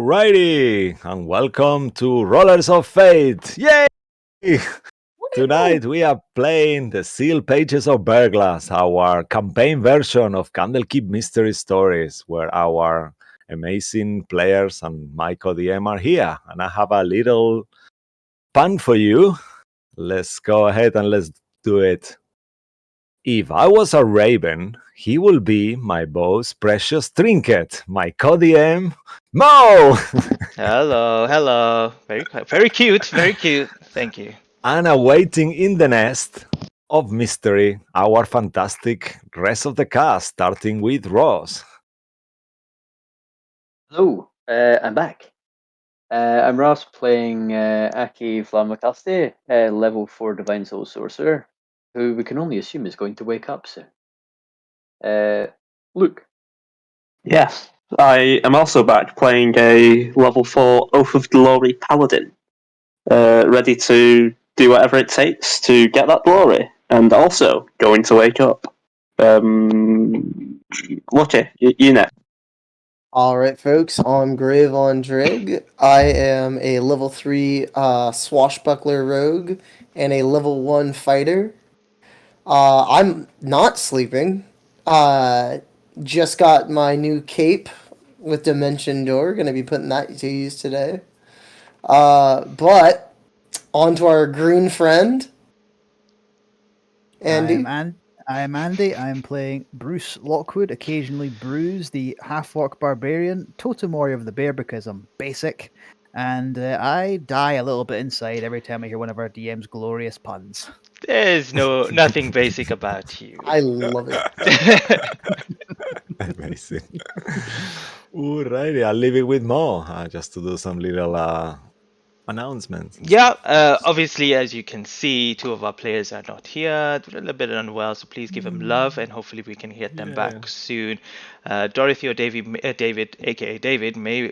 Alrighty, and welcome to Rollers of Fate. Yay! Tonight we are playing the Sealed Pages of Verglas, our campaign version of Candlekeep Mystery Stories, where our amazing players and Michael DM are here. And I have a little pun for you. Let's go ahead and let's do it. If I was a raven, he will be my bow's precious trinket, my co-DM, Mo! Hello. Very cute. Thank you. And awaiting in the nest of mystery our fantastic rest of the cast, starting with Ross. Hello, I'm back. I'm Ross playing Aki Flamakaste, level 4 Divine Soul Sorcerer, who we can only assume is going to wake up soon. Luke. Yes, I am also back playing a level 4 Oath of Glory Paladin, ready to do whatever it takes to get that glory, and also going to wake up. Lucky, you know. Alright, folks, I'm Grave on Drig. I am a level 3 swashbuckler rogue and a level 1 fighter. I'm not sleeping. Just got my new cape with Dimension Door. Gonna be putting that to use today. But on to our green friend, Andy. I am Andy. I am playing Bruce Lockwood, occasionally Bruise, the half-orc barbarian, totem warrior of the bear because I'm basic, and I die a little bit inside every time I hear one of our DM's glorious puns. There's nothing basic about you. I love it. Amazing. Alrighty, I'll leave it with Mo just to do some little announcements. Yeah, obviously, as you can see, two of our players are not here. They're a little bit unwell, so please give them love, and hopefully we can get them back soon. Dorothy or David, aka David, may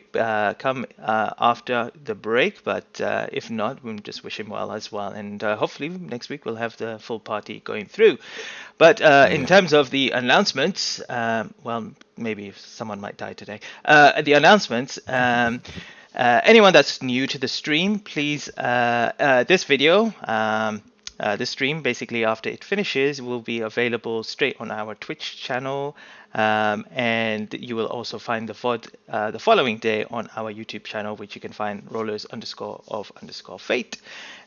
come after the break, but if not, we'll just wish him well as well. And hopefully next week we'll have the full party going through. But in terms of the announcements, well, maybe someone might die today. The announcements. Anyone that's new to the stream, please, this video, this stream, basically after it finishes, will be available straight on our Twitch channel, and you will also find the VOD the following day on our YouTube channel, which you can find rollers_of_fate.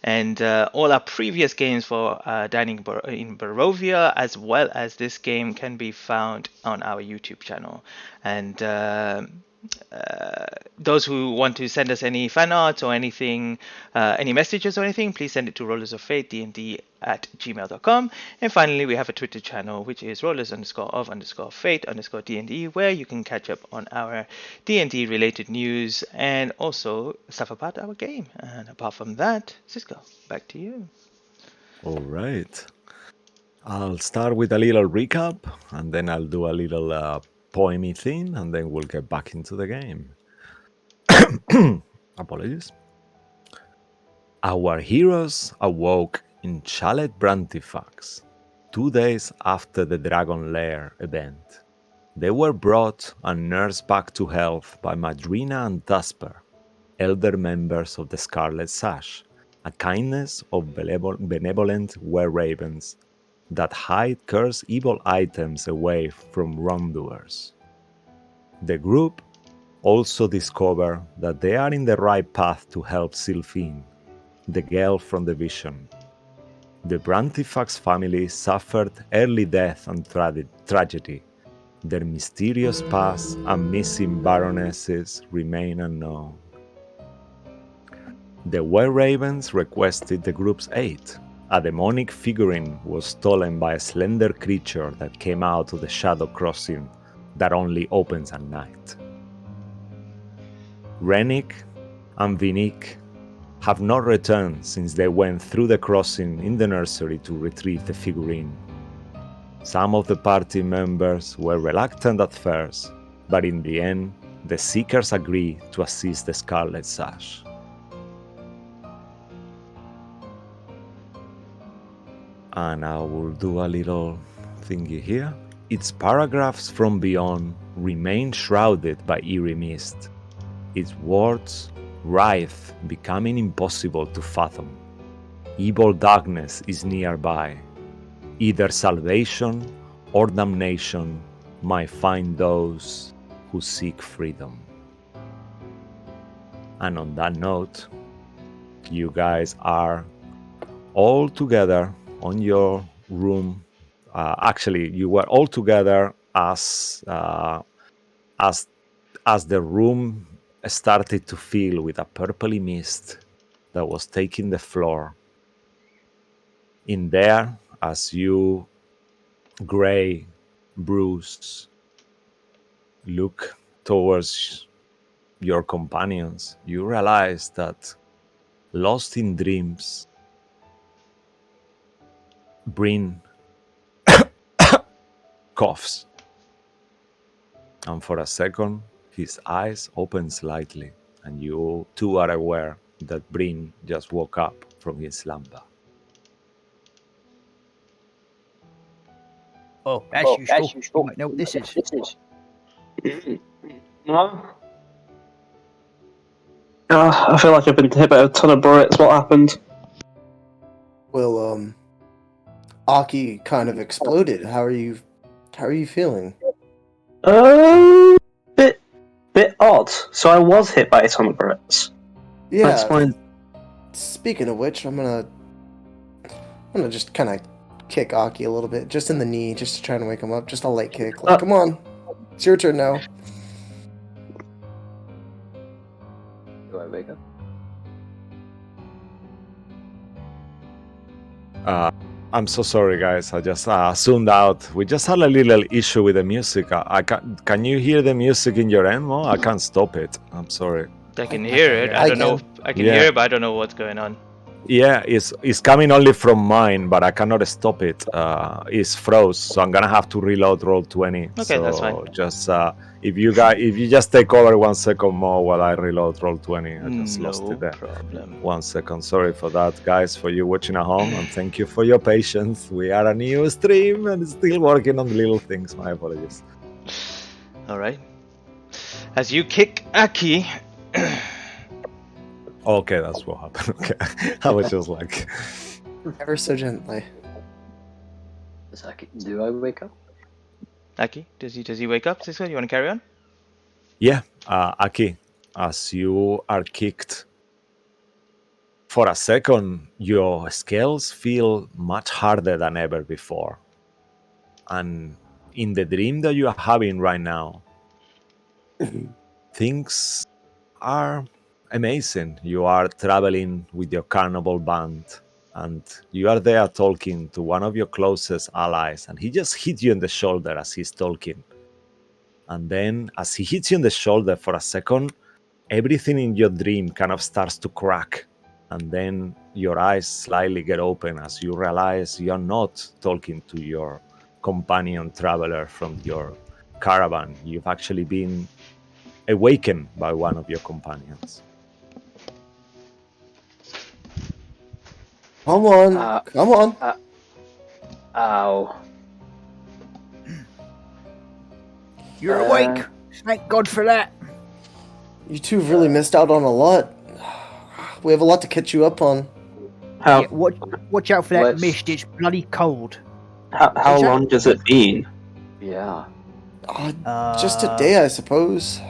And all our previous games for Dining in Barovia, as well as this game, can be found on our YouTube channel. And those who want to send us any fan art or anything, any messages or anything, please send it to rollersoffatednd@gmail.com. And finally, we have a Twitter channel, which is rollers_of_fate_dnd, where you can catch up on our D&D related news and also stuff about our game. And apart from that, Cisco, back to you. All right. I'll start with a little recap, and then I'll do a little poemy thing, and then we'll get back into the game. Apologies. Our heroes awoke in Chalet Brantifax 2 days after the Dragon Lair event. They were brought and nursed back to health by Madrina and Dusper, elder members of the Scarlet Sash, a kindness of benevolent were-ravens that hide cursed evil items away from wrongdoers. The group also discover that they are in the right path to help Sylphine, the girl from the vision. The Brantifax family suffered early death and tragedy. Their mysterious past and missing baronesses remain unknown. The Were-Ravens requested the group's aid. A demonic figurine was stolen by a slender creature that came out of the Shadow Crossing that only opens at night. Rennick and Vinik have not returned since they went through the crossing in the nursery to retrieve the figurine. Some of the party members were reluctant at first, but in the end, the Seekers agreed to assist the Scarlet Sash. And I will do a little thingy here. Its paragraphs from beyond remain shrouded by eerie mist. its words writhe, becoming impossible to fathom. Evil darkness is nearby. Either salvation or damnation might find those who seek freedom. And on that note, you guys are all together on your room. Actually, you were all together as the room started to fill with a purpley mist that was taking the floor. In there, as you, Gray, Bruce, look towards your companions, you realize that lost in dreams, Bryn coughs. And for a second, his eyes open slightly, and you too are aware that Bryn just woke up from his slumber. Oh, that's useful. You might know what this is. No. I feel like I've been hit by a ton of bullets. What happened? Well, Aki kind of exploded. How are you feeling? Bit odd. So I was hit by a ton of bullets. Yeah. Explain. Speaking of which, I'm gonna just kind of kick Aki a little bit, just in the knee, just to try to wake him up. Just a light kick. Like, come on, it's your turn now. Do I wake up? I'm so sorry, guys. I just zoomed out. We just had a little issue with the music. I can you hear the music in your end, Mo? I can't stop it. I'm sorry. I can hear it. I I don't know. can. I can Yeah. hear it, but I don't know what's going on. Yeah, it's coming only from mine, but I cannot stop it. It's froze, so I'm gonna have to reload Roll20. Okay, so that's fine. Just if you just take over 1 second more while I reload Roll20. I just lost No it there. problem. 1 second. Sorry for that, guys, for you watching at home, and thank you for your patience. We are a new stream and still working on little things. My apologies. All right. As you kick Aki, Okay, that's what happened. Okay, I was just like, Ever so gently. Do I wake up? Aki, does he wake up? Cisco, you want to carry on? yeah, Aki, as you are kicked. For a second, your scales feel much harder than ever before. And in the dream that you are having right now, things are amazing. You are traveling with your carnival band, and you are there talking to one of your closest allies, and he just hit you in the shoulder as he's talking. And then, as he hits you in the shoulder for a second, everything in your dream kind of starts to crack. And then your eyes slightly get open as you realize you're not talking to your companion traveler from your caravan. You've actually been awakened by one of your companions. Come on, come on. Ow. You're awake. Thank God for that. You two have really missed out on a lot. We have a lot to catch you up on. How Yeah, watch out for that Let's- mist. It's bloody cold. how Is that- long has it been? Yeah. Just a day, I suppose.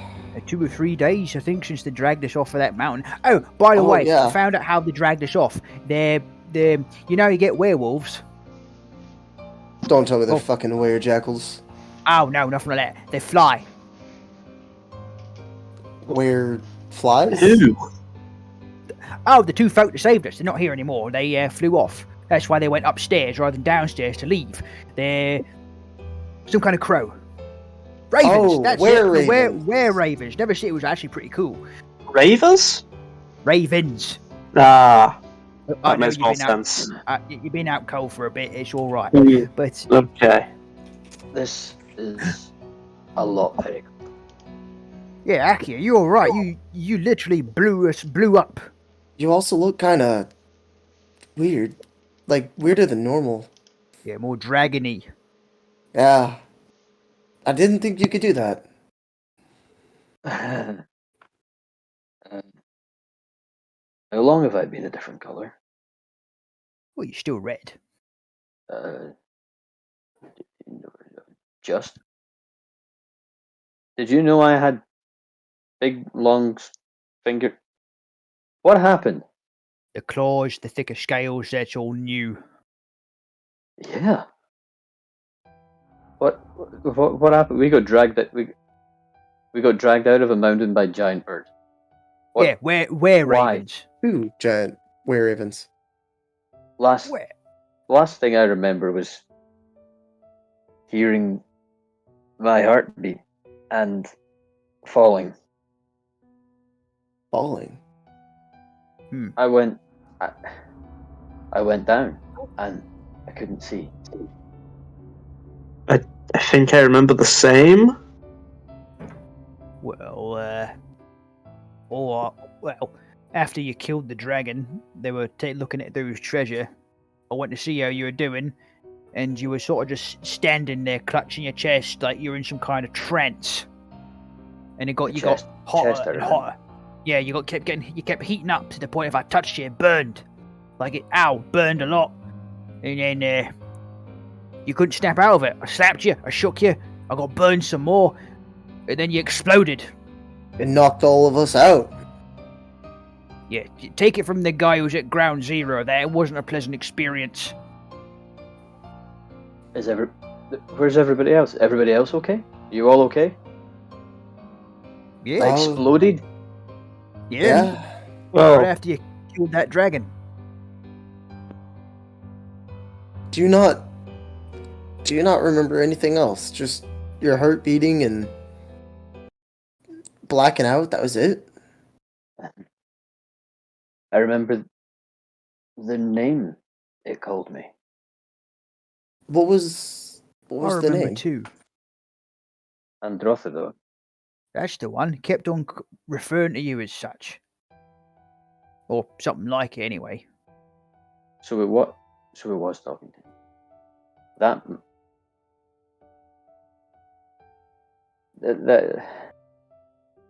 2 or 3 days, I think, since they dragged us off of that mountain. Oh, by the Oh, way, yeah. I found out how they dragged us off. You know, you get werewolves. Don't tell me they're Oh. fucking werejackals. Oh no, nothing like that. They fly. Were flies? Who? Oh, the two folk that saved us, they're not here anymore. They flew off. That's why they went upstairs rather than downstairs to leave. They're some kind of crow. Ravens. Oh, that's were-ravens. Were ravens. Never see. It was actually pretty cool. Ravers? Ravens. Ah, I that know makes you've more been out- sense. You've been out cold for a bit. It's all right. Mm, But okay. This is a lot very good. yeah, Aki, you're all right. You literally blew up. You also look kind of weird. Like, weirder than normal. Yeah, more dragony. Yeah. I didn't think you could do that. How long have I been a different colour? Well, you're still red. Just. Did you know I had big, long finger? What happened? The claws, the thicker scales, that's all new. Yeah. What happened? We got dragged out of a mountain by giant birds. What? Yeah, where Why? ravens? Two giant were-ravens. Last thing I remember was hearing my heartbeat and falling. Falling. I went down and I couldn't see. I think I remember the same. Well, after you killed the dragon, they were looking at those treasure. I went to see how you were doing, and you were sort of just standing there, clutching your chest like you were in some kind of trance. And you got hotter and hotter. Yeah, you kept heating up to the point if I touched you, it burned. Burned a lot. And then you couldn't snap out of it. I slapped you, I shook you, I got burned some more, and then you exploded. It knocked all of us out. Yeah, take it from the guy who's at ground zero there. It wasn't a pleasant experience. Where's everybody else? Everybody else okay? You all okay? Yeah. I exploded? Yeah. Well, Right after you killed that dragon. Do you not remember anything else? Just your heart beating and blacking out? That was it? I remember the name it called me. What was I the remember name? too. Androthodon. That's the one. Kept on referring to you as such. Or something like it anyway. So it was talking to me. That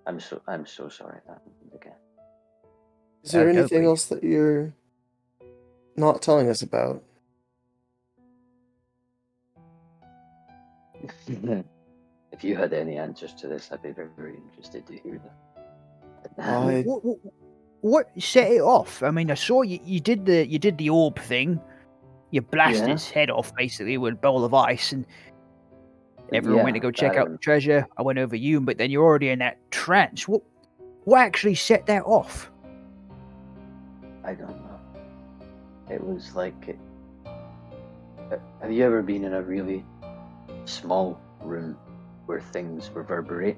I'm so sorry that happened again. Is there anything else that you're not telling us about? If you had any answers to this, I'd be very, very interested to hear them. What set it off? I mean, I saw you did the orb thing. You blasted his head off basically with a bowl of ice, and everyone went to go check out the treasure. I went over you, but then you're already in that trance. What actually set that off? I don't know. It was like, have you ever been in a really small room where things reverberate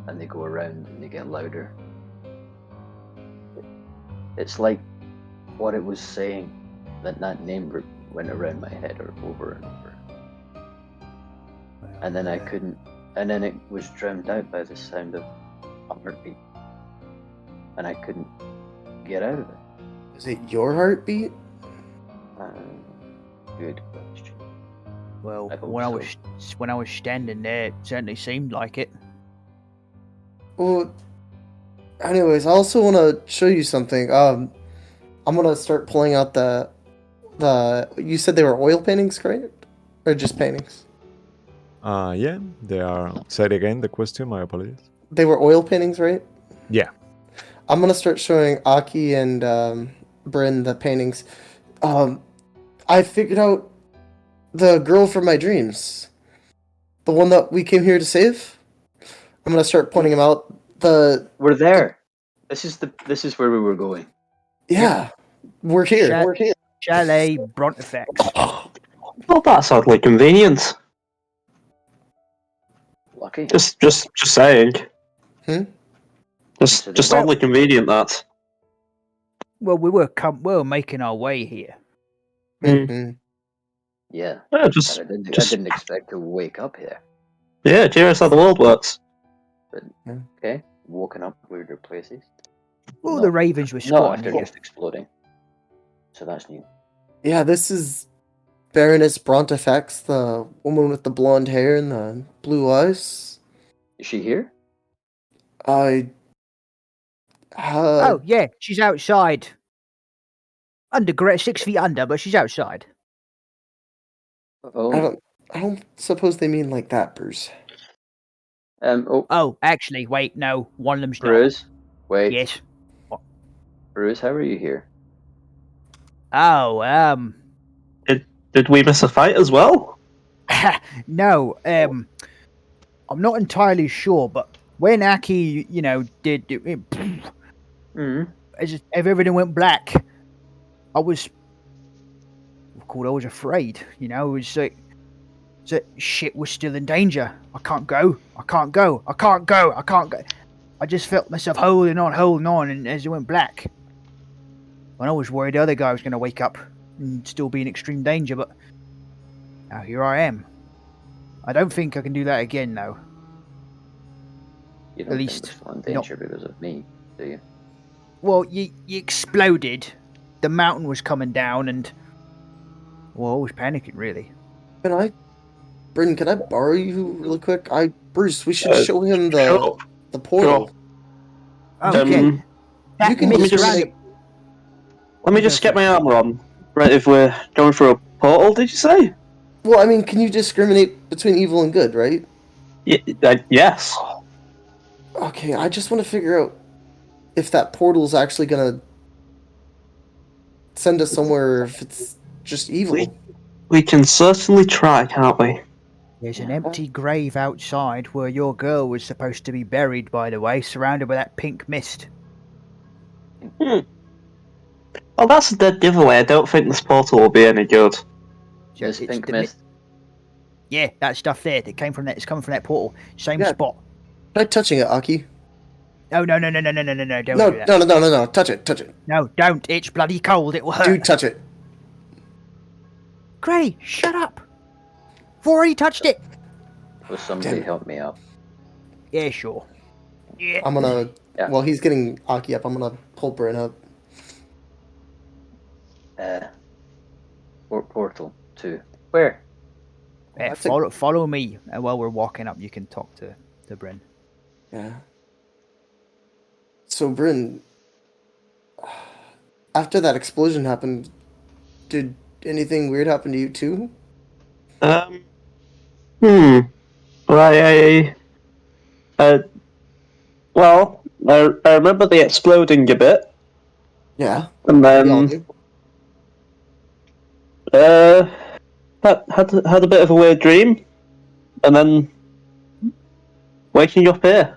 and they go around and they get louder? It's like what it was saying, that name went around my head over and over. And then I couldn't, and then it was drowned out by the sound of a heartbeat. And I couldn't get out of it. Is it your heartbeat? Good question. Well, when I was standing there, it certainly seemed like it. Well, anyways, I also want to show you something. I'm gonna start pulling out the. You said they were oil paintings, correct? Or just paintings? Yeah, they are. Say it again, the question, my apologies. They were oil paintings, right? Yeah. I'm gonna start showing Aki and Bryn the paintings. I figured out the girl from my dreams. The one that we came here to save. I'm gonna start pointing them out. We're there. This is where we were going. Yeah, we're here. Chalet Brontifex. Well, that's oddly convenient. Lucky. Just saying. Just Well- oddly convenient, that. Well, we were making our way here. Mm-hmm. Yeah. Yeah, I didn't expect to wake up here. Yeah, curious how the world works. But okay, woken up weirder places. Well, the ravens were Not spotting after you. just exploding. So that's new. Yeah, this is Baroness Brontifex, the woman with the blonde hair and the blue eyes. Is she here? I Oh, yeah, she's outside. 6 feet under, but she's outside. Oh, I don't suppose they mean like that, Bruce. Oh, actually, wait, no, one of them's Bruce, wait. not. Yes. Bruce, how are you here? Oh, Did we miss a fight as well? no, I'm not entirely sure, but when Aki, did it, as everything went black, I was afraid. It was like that shit was still in danger. I can't go. I can't go. I can't go. I can't go. I just felt myself holding on, and as it went black, and I was worried the other guy was going to wake up and still be in extreme danger. But now here I am. I don't think I can do that again, though. You don't think we're still in danger because of me, do you? Well, you exploded. The mountain was coming down, and I was panicking, really. Bryn, can I borrow you really quick? Bruce, we should show him the portal. Sure. Okay. You can let me just get my armor on. Right, if we're going through a portal, did you say? Well, I mean, can you discriminate between evil and good, right? Yes. Okay, I just want to figure out if that portal's actually gonna send us somewhere, or if it's just evil. We can certainly try, can't we? There's an empty grave outside where your girl was supposed to be buried, by the way, surrounded by that pink mist. Well, that's a dead giveaway. I don't think this portal will be any good. Just pink mist. Yeah, that stuff there that came from that. It's coming from that portal. Same spot. Try touching it, Aki. No, don't do that. No, touch it. No, don't. It's bloody cold. It will hurt. Dude, touch it. Gray, shut up. I've already touched it. Will somebody help me up? Yeah, sure. Yeah. I'm gonna... Yeah. While he's getting Aki up, I'm gonna pull Bryn up. Portal to where? Follow me, and while we're walking up, you can talk to Bryn. Yeah. So, Bryn, after that explosion happened, did anything weird happen to you too? Well, I remember the exploding a bit. Yeah. And then had a bit of a weird dream, and then waking up here.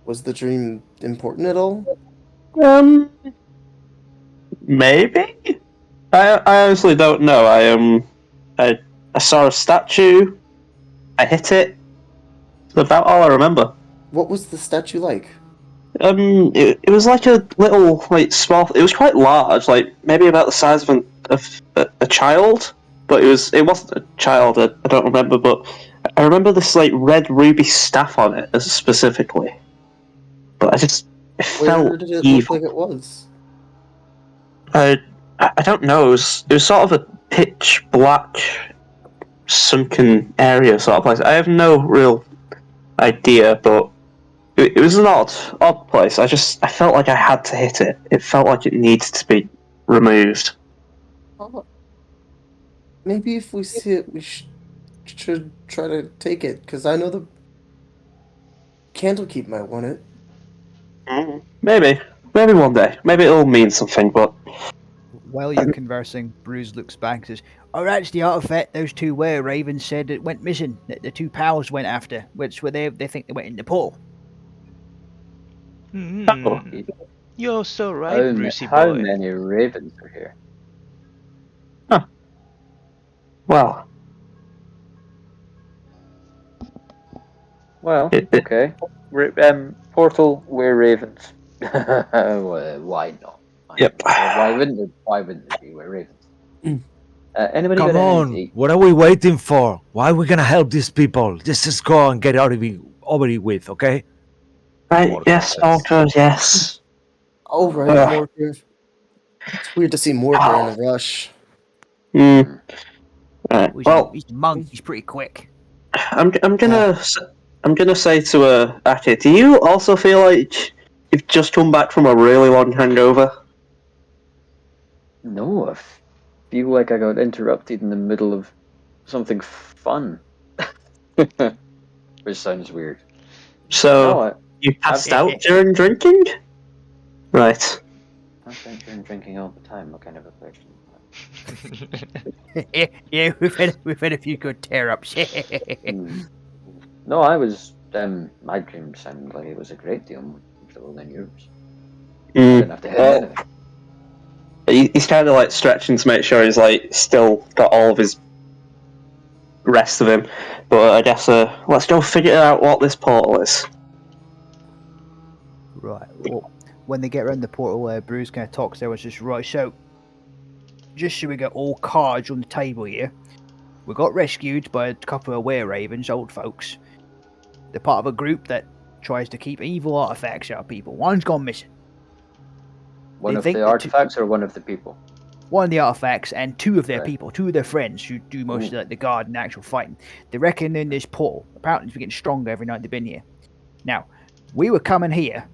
Was the dream important at all? Maybe. I honestly don't know. I saw a statue. I hit it. That's about all I remember. What was the statue like? It was like a little, small. It was quite large, maybe about the size of a child. But it wasn't a child. I don't remember, but I remember this red ruby staff on it specifically. But it felt Where did it evil. look like it was? I don't know. It was sort of a pitch black, sunken area sort of place. I have no real idea, but it was an odd place. I felt like I had to hit it. It felt like it needed to be removed. Maybe if we see it, we should try to take it, because I know the Candlekeep might want it. Maybe one day. Maybe it'll mean something, but... While you're conversing, Bruce looks back and says, "Oh, that's the artifact those two were-ravens said it went missing, that the two pals went after, which were they think they went in the portal." You're so right, Brucey boy. How many ravens are here? Huh. Well, okay. Portal, we're ravens. Why not? Yep. Why wouldn't it be? We're ravens. Anybody Come got anything on, to eat? what are we waiting for? Why are we gonna help these people? Just go and get out of it, over it with, okay? right, yes, Mortar, yes. Oh, right, Mortar. It's weird to see Mortar in a rush. Right, well, He's a monk. He's pretty quick. I'm gonna I'm going to say to Ake, do you also feel like you've just come back from a really long hangover? No, I feel like I got interrupted in the middle of something fun. Which sounds weird. No, So, you passed out during drinking? Right. I've been drinking all the time. What kind of a question is that? Yeah, we've had a few good tear ups. No, I was. My dream sounded like it was a great deal more comfortable than yours. I didn't have to hit anything. He's kind of like stretching to make sure he's like still got all of his rest of him. But I guess let's go figure out what this portal is. Right. Well, when they get around the portal, Bruce kind of talks. There was just right. So, just so we got all cards on the table here, we got rescued by a couple of were ravens, old folks. They're part of a group that tries to keep evil artifacts out of people. One's gone missing. One They of think the that artifacts or one of the people? One of the artifacts and two of their Right. people, two of their friends who do most of the guard and actual fighting. They reckon in this portal. Apparently, it's getting stronger every night they've been here. Now, we were coming here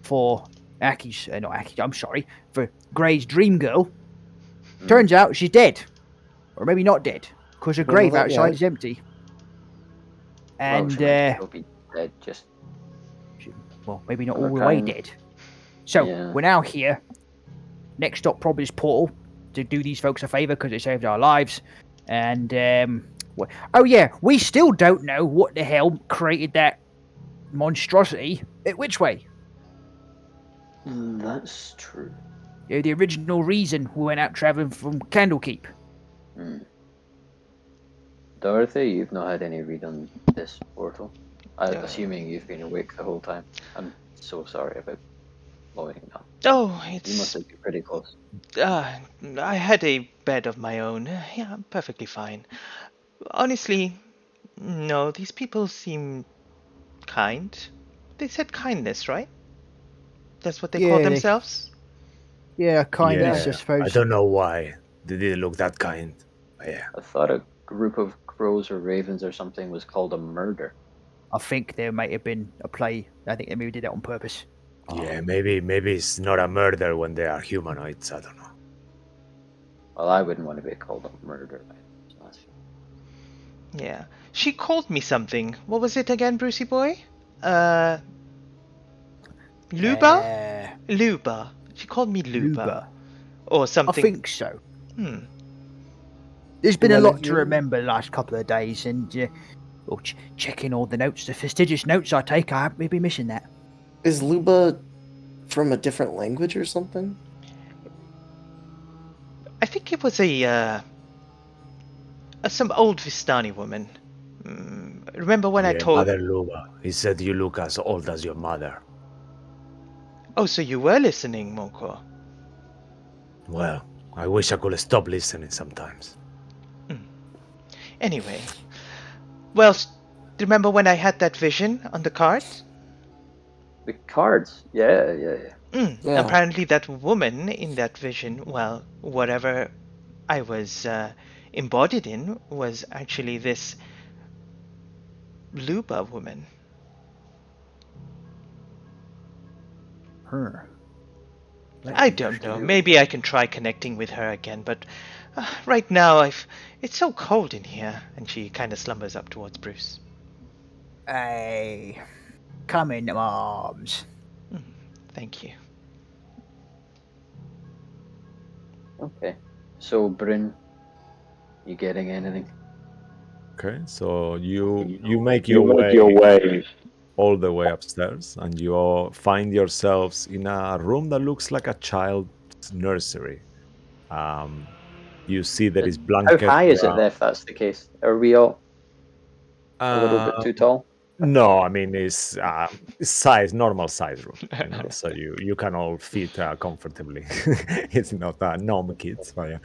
for Aki's, not Aki, I'm sorry, for Gray's dream girl. Turns out she's dead. Or maybe not dead, because her grave outside is empty. And, she'll be dead, just... well, maybe not all the way dead. So, we're now here. Next stop probably is portal to do these folks a favour because it saved our lives. And, oh yeah, we still don't know what the hell created that monstrosity. Which way? That's true. The original reason we went out travelling from Candlekeep. Dorothy, you've not had any read on this portal. I'm assuming you've been awake the whole time. I'm so sorry about blowing up. Oh, You must have been pretty close. I had a bed of my own. Yeah, I'm perfectly fine. Honestly, no, these people seem kind. They said kindness, right? That's what they call themselves? Yeah, kindness, I suppose. I don't know why they didn't look that kind. But yeah. I thought a group of crows or ravens or something was called a murder. I think there might have been a play. I think they maybe did that on purpose. Yeah, maybe it's not a murder when they are humanoids. I don't know. Well, I wouldn't want to be called a murder. Yeah. She called me something. What was it again, Brucey boy? Luba? Luba. She called me Luba. Or something. I think so. There's been a lot to remember the last couple of days, and checking all the notes, the fastidious notes I take, I may be missing that. Is Luba from a different language or something? I think it was some old Vistani woman. Remember when I told... Mother Luba. He said you look as old as your mother. Oh, so you were listening, Moko? Well, I wish I could stop listening sometimes. Anyway. Well, remember when I had that vision on the cards? The cards? Yeah. Apparently that woman in that vision, well, whatever I was embodied in, was actually this Luba woman. Her. I don't know. Maybe I can try connecting with her again, but right now it's so cold in here. And she kind of slumbers up towards Bruce. Hey, come in, arms. Thank you. Okay. So, Bryn, you getting anything? Okay, so you make your way all the way upstairs, and you all find yourselves in a room that looks like a child's nursery. You see there is blankets. How high is it if that's the case? Are we all a little bit too tall? No, I mean it's size, normal size room, so you can all fit comfortably. It's not gnome kids, but yeah.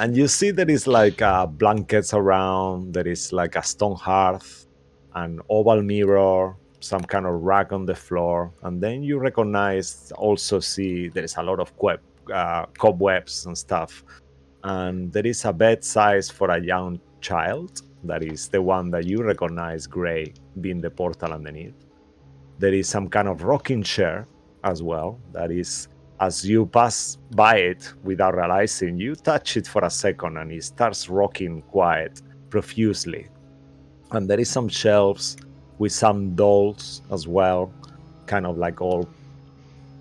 And you see there is like blankets around. There is like a stone hearth, an oval mirror, some kind of rag on the floor, and then you also see there is a lot of cobwebs and stuff. And there is a bed size for a young child that is the one that you recognize, Gray, being the portal underneath. There is some kind of rocking chair as well. That is, as you pass by it without realizing, you touch it for a second and it starts rocking quite profusely. And there is some shelves with some dolls as well, kind of like all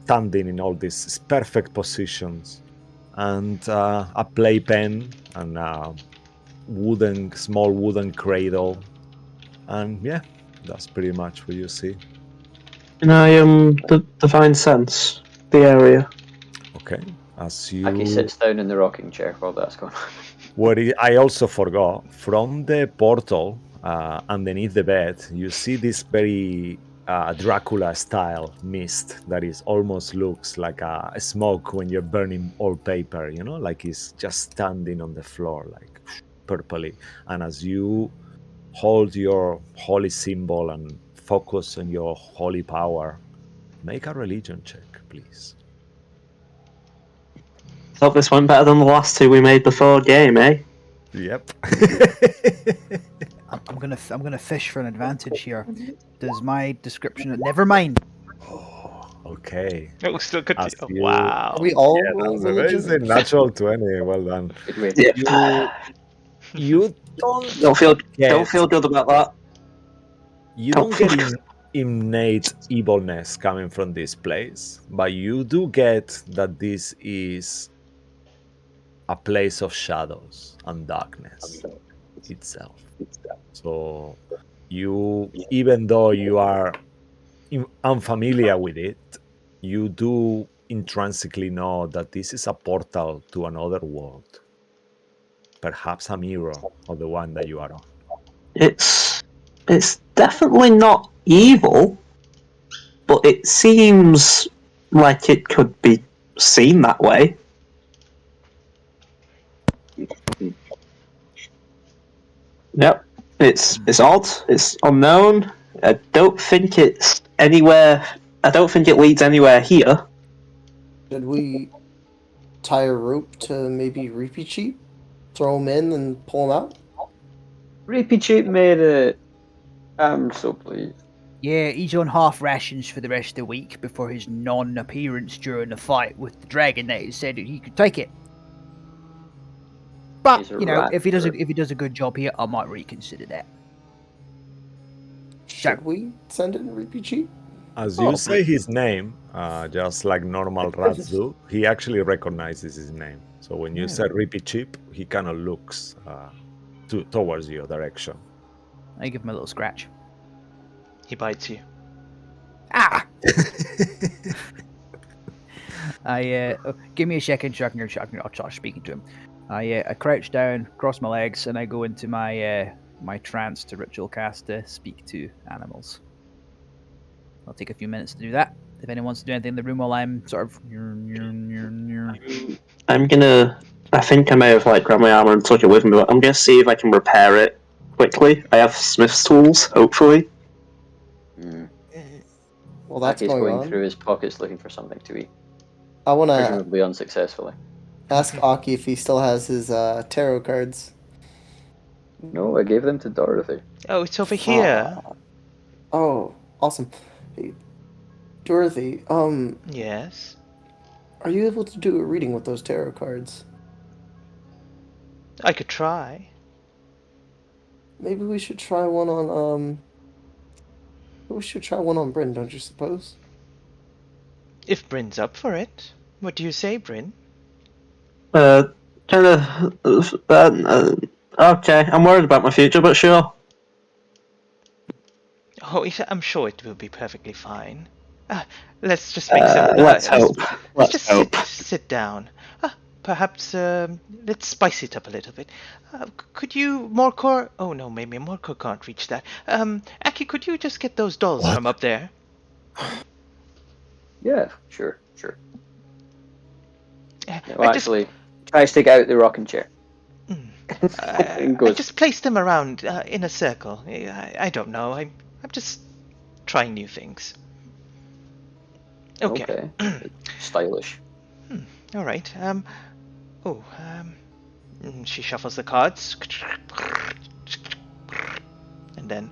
standing in all these perfect positions, and a playpen and a small wooden cradle, and yeah, that's pretty much what you see. Can I divine sense the area? Okay, as Aki you sits down in the rocking chair while that's going on. I also forgot, from the portal underneath the bed, you see this very Dracula style mist that is almost looks like a smoke when you're burning old paper, like it's just standing on the floor, like purpley. And as you hold your holy symbol and focus on your holy power, make a religion check, please. Thought this went better than the last two we made before game, eh? Yep. I'm gonna fish for an advantage here. Does my description? Never mind. Oh, okay. Oh, still good. As Oh, you Are we wow. all Yeah, rolling that's religion? amazing. Natural 20. Well done. Good way. Yeah. You don't Don't get feel good about that. you Don't don't feel get good. innate evilness coming from this place, but you do get that this is a place of shadows and darkness itself. So you, even though you are unfamiliar with it, you do intrinsically know that this is a portal to another world, perhaps a mirror of the one that you are on. It's definitely not evil, but it seems like it could be seen that way. Yep. It's odd, it's unknown. I don't think it's anywhere I don't think it leads anywhere here. Should we tie a rope to maybe Reapy Cheap? Throw him in and pull him out? Reapy Cheap made it. I'm so pleased. Yeah, he's on half rations for the rest of the week before his non-appearance during the fight with the dragon that he said that he could take it. But He's a if rat. he does a good job here, I might reconsider that. Should we send in Reapy Cheap? As Oh. you say his name, just like normal rats do, he actually recognizes his name. So when you say Rippy Chip, he kind of looks towards your direction. I give him a little scratch. He bites you. Ah! Give me a second so I'll start speaking to him. I crouch down, cross my legs, and I go into my my trance to ritual cast to speak to animals. I'll take a few minutes to do that. If anyone wants to do anything in the room while I'm sort of. I think I may have grabbed my armor and took it with me, but I'm gonna see if I can repair it quickly. I have smith's tools, hopefully. Well, that's Aki's going on. through his pockets looking for something to eat, I want to presumably unsuccessfully. ask Aki if he still has his tarot cards. No, I gave them to Dorothy. Oh, it's over here. Oh, awesome. Hey, Dorothy, Yes. are you able to do a reading with those tarot cards? I could try. Maybe we should try one on Bryn, don't you suppose? If Bryn's up for it. What do you say, Bryn? Okay, I'm worried about my future, but sure. Oh, I'm sure it will be perfectly fine. Let's just make some. Let's hope. Let's Let's just hope. sit down. Perhaps let's spice it up a little bit. Could you, Morcor? Oh no, maybe Morcor can't reach that. Aki, could you just get those dolls from up there? Yeah, sure. I Actually, tries to get out the rocking chair. I just place them around in a circle. I don't know. I'm just trying new things. Okay. Stylish. All right. She shuffles the cards. and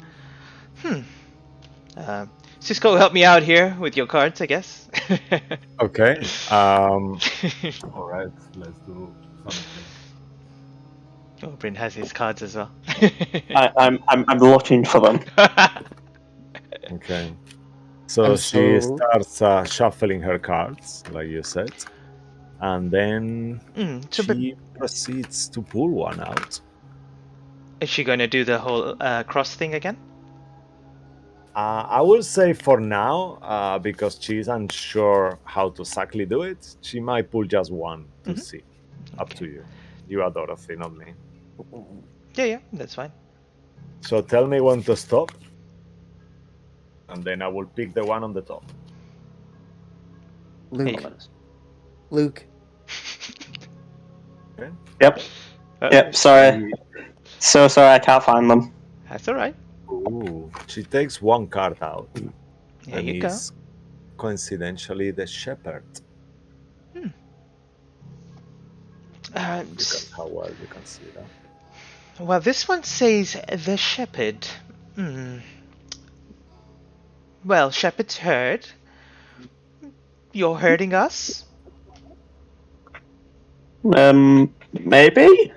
then, Cisco, help me out here with your cards, I guess. Okay. All right. Let's do something. Oh, Bryn has his cards as well. I'm looking for them. Okay. So I'm she so starts shuffling her cards, like you said, and then But she proceeds to pull one out. is she going to do the whole cross thing again? I will say for now, because she's unsure how to exactly do it, she might pull just one to see. Up to you. You are Dorothy, not me. Yeah, that's fine. So tell me when to stop, and then I will pick the one on the top. Luke. Comments. Luke. Okay? Yep. Yep. Sorry. So sorry, I can't find them. That's all right. Ooh, she takes one card out, There and you go. is coincidentally the shepherd. Because how well you can see that. Well, this one says the shepherd. Well, shepherd's herd. You're herding us? Maybe.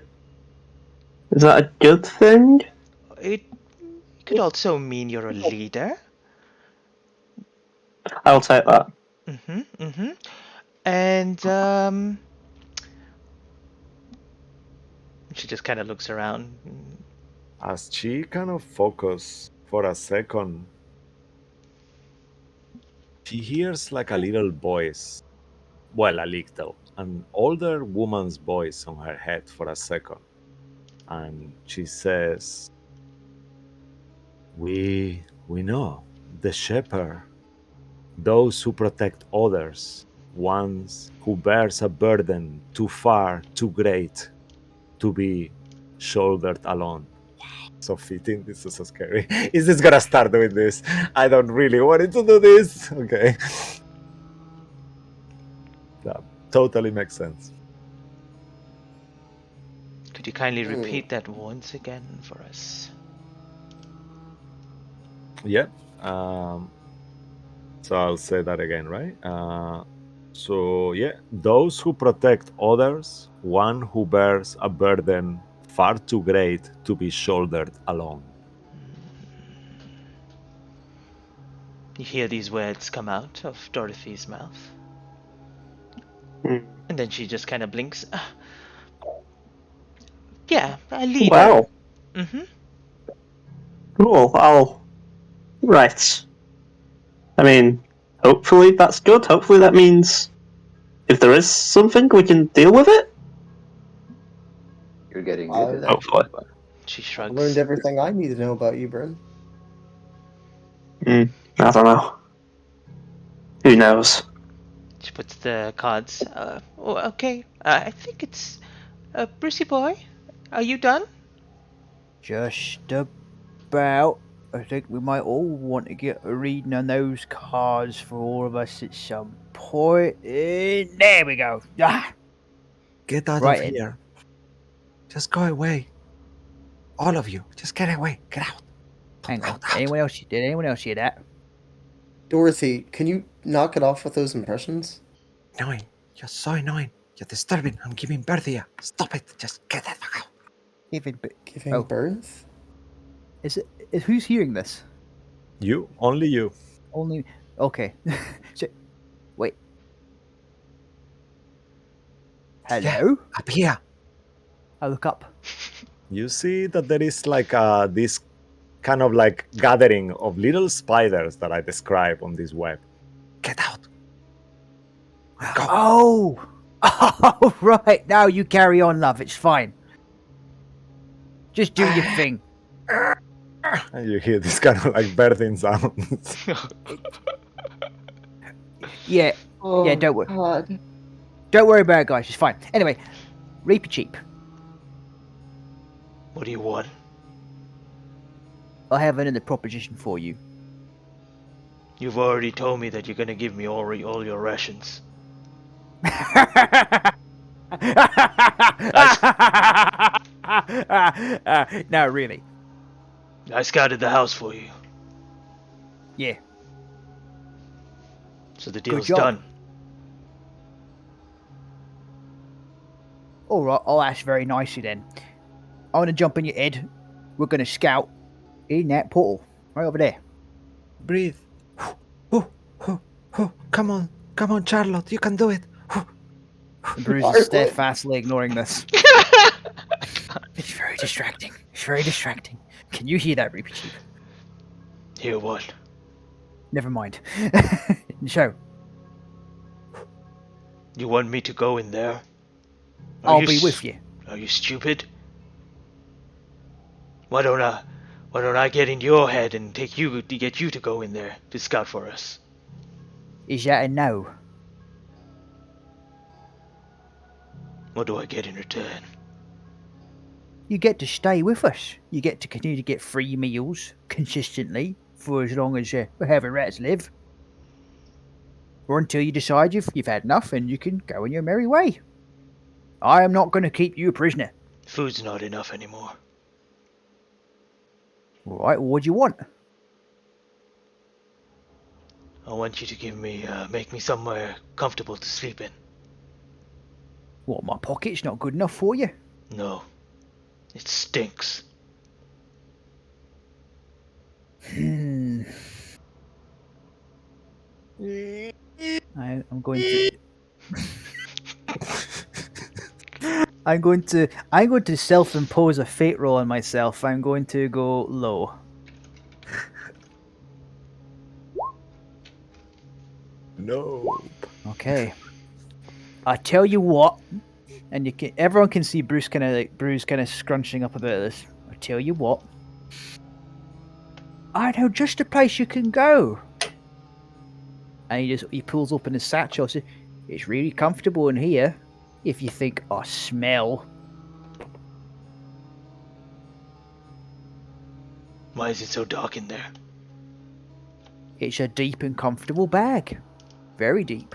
Is that a good thing? It could also mean you're a leader. I'll take that. And she just kind of looks around. As she kind of focuses for a second, she hears like a little voice. Well, a little. An older woman's voice on her head for a second. And she says, We know the shepherd, those who protect others, ones who bears a burden too far, too great to be shouldered alone. Wow, so fitting. This is so scary. Is this gonna start doing this? I don't really want it to do this. Okay. That totally makes sense. Could you kindly repeat that once again for us? Yeah. So I'll say that again, right? So yeah, those who protect others, one who bears a burden far too great to be shouldered alone. You hear these words come out of Dorothy's mouth. Hmm. And then she just kind of blinks. Yeah, a leader. Well, Mm-hmm. cool. Right. I mean, hopefully that's good. Hopefully that means if there is something, we can deal with it. You're getting good at that. Hopefully. She I shrugs. learned everything I need to know about you, Bryn. I don't know. Who knows? She puts the cards. Okay. I think it's. Brucey boy, are you done? Just about. I think we might all want to get a reading on those cards for all of us at some point. There we go. Ah, Get out right of in. here. Just go away. All of you, just get away. Get out. Hang on. Anyone else? Did anyone else hear that? Dorothy, can you knock it off with those impressions? Annoying. You're so annoying. You're disturbing. I'm giving birth here. Stop it. Just get the fuck out. Giving birth? Is it? Who's hearing this? You, only you. Only. Okay. So, wait. Hello. Up here. I look up. You see that there is like this kind of like gathering of little spiders that I describe on this web. Get out. Go. Oh. Oh, right. Now you carry on, love. It's fine. Just do your thing. And you hear this kind of like birthing sounds. Yeah. Oh, Yeah, don't worry. God. Don't worry about it, guys. It's fine. Anyway, Reaper Cheap. What do you want? I have another proposition for you. You've already told me that you're gonna give me all your rations. No, really. I scouted the house for you, Yeah, so the good deal's job. done. All right, I'll ask very nicely then. I'm gonna jump in your head. We're gonna scout in that portal right over there. Breathe. Come on, Charlotte, you can do it. And Bruce is Margaret. steadfastly ignoring this. It's very distracting. It's very distracting. Can you hear that, Reaper Chief? Hear what? Never mind. So, You want me to go in there? I'll be with you. Are you stupid? Why don't I get in your head and get you to go in there to scout for us? Is that a no? What do I get in return? You get to stay with us. You get to continue to get free meals consistently for as long as however rats live. Or until you decide you've had enough and you can go on your merry way. I am not going to keep you a prisoner. Food's not enough anymore. All right, what do you want? I want you to make me somewhere comfortable to sleep in. What, my pocket's not good enough for you? No, it stinks. I'm going to. I'm going to self-impose a fate roll on myself. I'm going to go low. No. Okay. I tell you what, and everyone can see Bruce kind of scrunching up about this. I tell you what, I know just a place you can go. And he pulls open his satchel. Says, it's really comfortable in here. If you think I smell. Why is it so dark in there? It's a deep and comfortable bag. Very deep.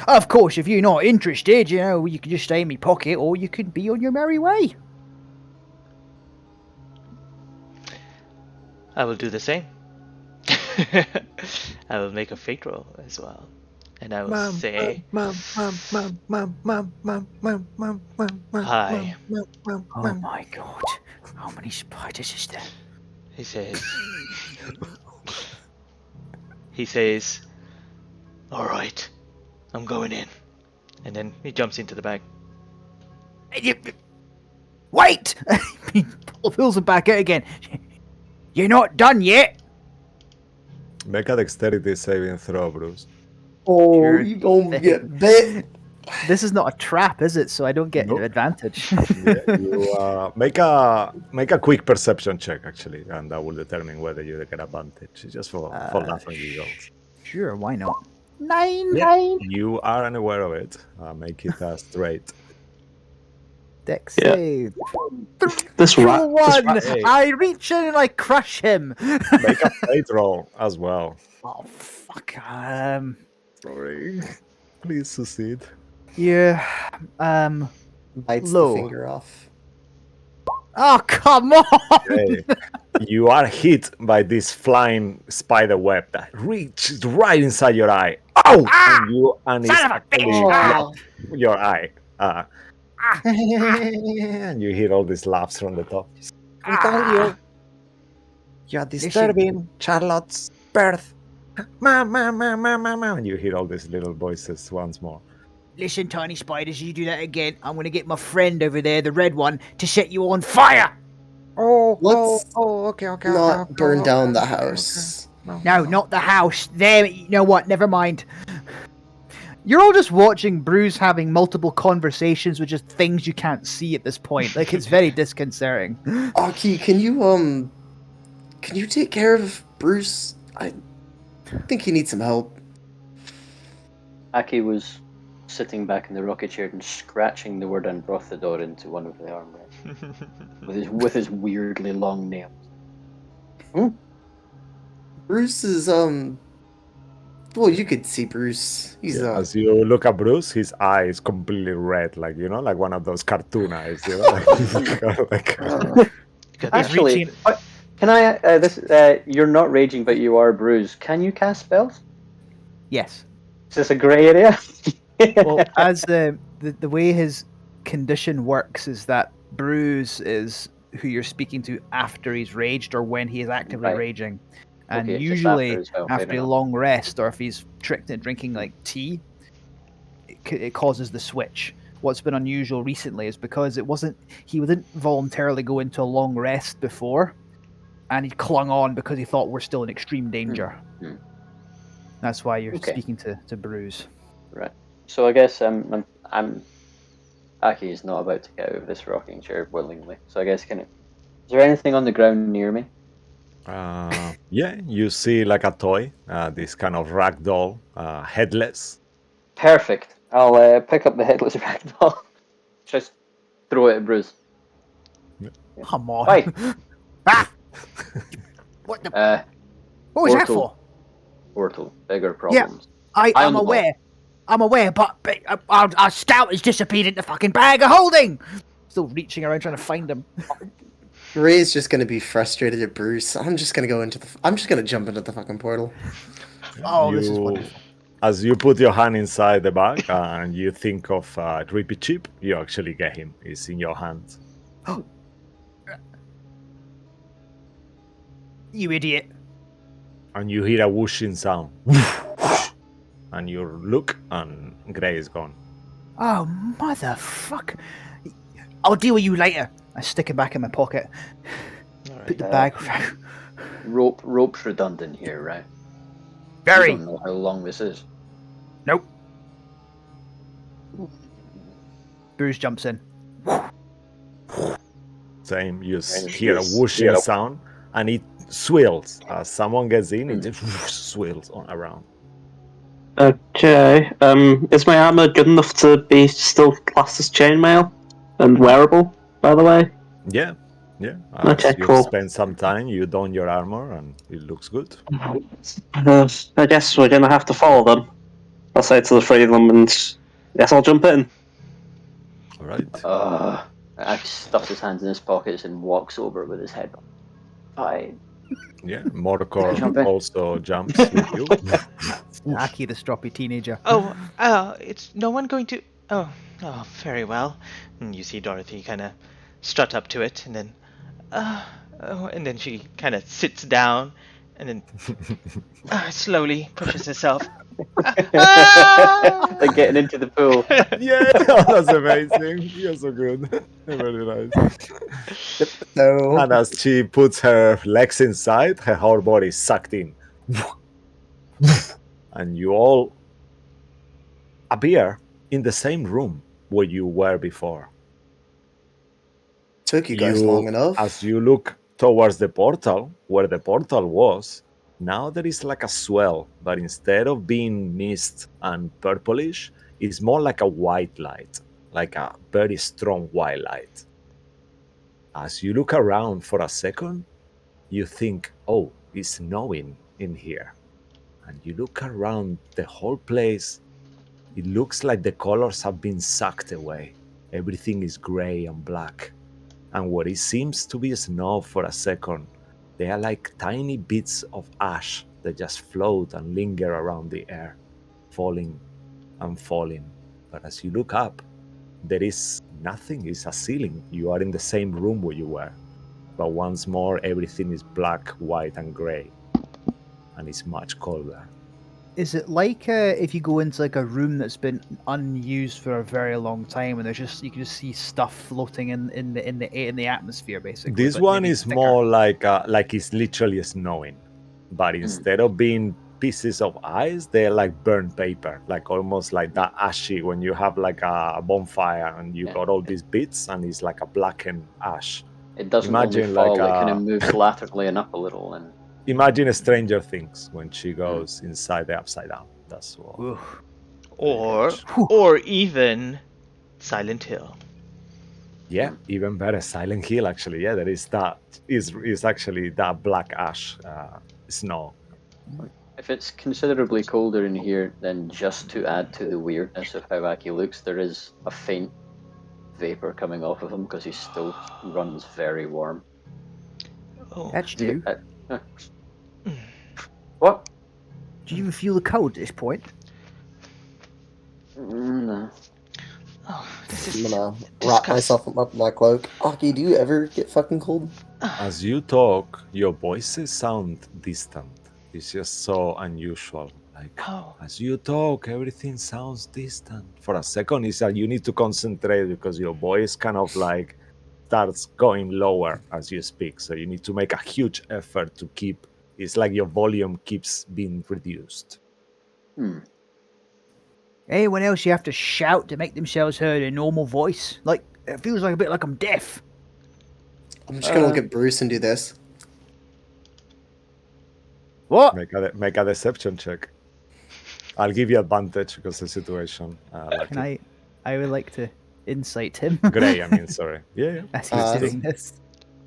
Of course, if you're not interested, you can just stay in my pocket or you can be on your merry way. I will do the same. I will make a fate roll as well. And I will say, Hi. Oh my god. How many spiders is there? He says, alright, I'm going in. And then he jumps into the bag. Wait! He pulls him back out again. You're not done yet. Make a dexterity saving throw, Bruce. Oh, Sure you don't thing. get bit. This is not a trap, is it? So I don't get Nope. advantage. Yeah, you make a quick perception check actually, and that will determine whether you get advantage. Just for laughing giggles. Sure, why not? 9. You are unaware of it. Make it straight. Dex Yeah. save. This rat. This 1. rat Hey. I reach in and I crush him. Make a fate roll as well. Oh fuck. Sorry. Please succeed. Yeah. Bites Low. the finger off. Oh come on. Hey, you are hit by this flying spider web that reaches right inside your eye. Ow! And it's Son of a actually bitch! your eye. And you hear all these laughs from the top. You're disturbing Charlotte's birth. Mama. And you hear all these little voices once more. Listen, tiny spiders, you do that again, I'm gonna get my friend over there, the red one, to set you on fire. Let's okay. not burn down the house. No, not the house. There, you know what? Never mind. You're all just watching Bruce having multiple conversations with just things you can't see at this point. Like, it's very disconcerting. Aki, can you take care of Bruce? I think he needs some help. Aki was sitting back in the rocket chair and scratching the word Anbrothador into one of the armrests with his weirdly long nails. Bruce is Well, you could see Bruce. He's As you look at Bruce, his eye is completely red, like like one of those cartoon eyes, like, Got that. Actually, reaching- can I? You're not raging, but you are bruised. Can you cast spells? Yes. Is this a grey area? Well, as the way his condition works is that Bruce is who you're speaking to after he's raged or when he is actively Right. raging. And Okay, just usually after as well, fair after a enough. long rest or if he's tricked into drinking like tea, it causes the switch. What's been unusual recently is because he didn't voluntarily go into a long rest before, and he clung on because he thought we're still in extreme danger. Hmm. That's why you're Okay. speaking to Bruce. Right. So I guess I'm Aki is not about to get out of this rocking chair willingly. So I guess is there anything on the ground near me? yeah, you see like a toy, this kind of rag doll, headless. Perfect. I'll pick up the headless ragdoll. Just throw it at Bruce. Come on. Why? Ah! What the? What was that Portal. for? Portal. Bigger problems. I'm on the aware. I'm aware, but our scout has disappeared into the fucking bag of holding. Still reaching around trying to find him. Ray's just gonna be frustrated at Bruce. I'm just gonna jump into the fucking portal. Oh, this is wonderful. As you put your hand inside the bag and you think of Drippy Chip, you actually get him. He's in your hands. You idiot. And you hear a whooshing sound. And you look, and Grey is gone. Oh, motherfucker. I'll deal with you later. I stick it back in my pocket. All right. Put the bag. Rope's redundant here, right? Very. You don't know how long this is. Nope. Bruce jumps in. Same, you hear a whooshing sound, and it swirls. As someone gets in, it just swirls around. Okay. Is my armor good enough to be still classed as chainmail and wearable? By the way. Yeah. Okay, You've cool. spent some time, you don your armor, and it looks good. I guess we're gonna have to follow them. I'll say to the three of them, and yes, I'll jump in. All right. Aki stuffs his hands in his pockets and walks over with his head. Fine. Yeah, Jump Morkor in. also jumps with you. Aki, the stroppy teenager. Oh, it's no one going to. Oh, very well. And you see Dorothy kind of strut up to it, and then, and then she kind of sits down, and then slowly pushes herself. Like getting into the pool. Yeah, that's amazing. You're so good. Very nice. So And as she puts her legs inside, her whole body is sucked in. And you all appear in the same room where you were before. took you guys long enough. As you look towards the portal, where the portal was, now there is like a swell, but instead of being mist and purplish, it's more like a white light, like a very strong white light. As you look around for a second, you think, oh, it's snowing in here. And you look around the whole place, it looks like the colors have been sucked away. Everything is gray and black. And what it seems to be snow for a second, they are like tiny bits of ash that just float and linger around the air, falling and falling. But as you look up, there is nothing, it's a ceiling. You are in the same room where you were. But once more, everything is black, white, and gray. And it's much colder. Is it like if you go into like a room that's been unused for a very long time, and there's just you can just see stuff floating in the atmosphere, basically? This but one maybe is thicker? more like it's literally snowing. But instead of being pieces of ice, they're like burnt paper, like almost like that ashy when you have like a bonfire and you got all these bits and it's like a blackened ash. It doesn't Imagine only fall, like it kind of moves laterally and up a little. And imagine Stranger Things when she goes inside the upside down. That's what. Oof. Or even Silent Hill. Yeah, even better. Silent Hill, actually. Yeah, there is that. Is actually that black ash snow. if it's considerably colder in here, then just to add to the weirdness of how Aki looks, there is a faint vapor coming off of him because he still runs very warm. Oh. That's new. Uh, what? Do you even feel the cold at this point? No. Oh, this I'm is gonna wrap disgusting. myself up in my cloak. Aki, do you ever get fucking cold? As you talk, your voices sound distant. It's just so unusual. Like, Oh. as you talk, everything sounds distant. For a second, it's that you need to concentrate because your voice kind of like starts going lower as you speak. So you need to make a huge effort to keep. It's like your volume keeps being reduced. Anyone else you have to shout to make themselves heard in normal voice? Like, it feels like a bit like I'm deaf. I'm just gonna look at Bruce and do this. What? Make a deception check. I'll give you advantage because the situation. Like Can I would like to insight him. Gray, I mean, sorry. Yeah. As he's doing this.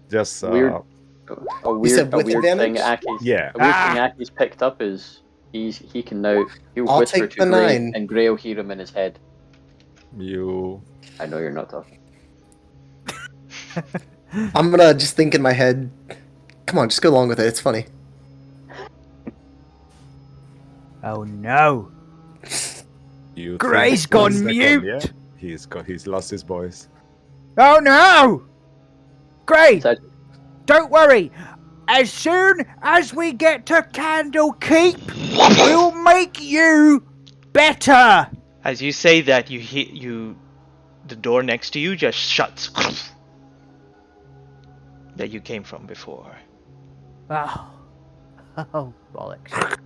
Just Weird. You said with weird thing advantage? Aki's Yeah. a weird thing Aki's picked up is he can now he'll I'll whisper take to the Gray 9. and Gray will hear him in his head. You. I know you're not talking. I'm gonna just think in my head. Come on, just go along with it. It's funny. Oh no. You Gray's think for a gone second, mute. Yeah, he's lost his voice. Oh no! Gray, It's actually- don't worry. As soon as we get to Candlekeep, we'll make you better. As you say that, the door next to you just shuts. That you came from before. Oh, oh bollocks.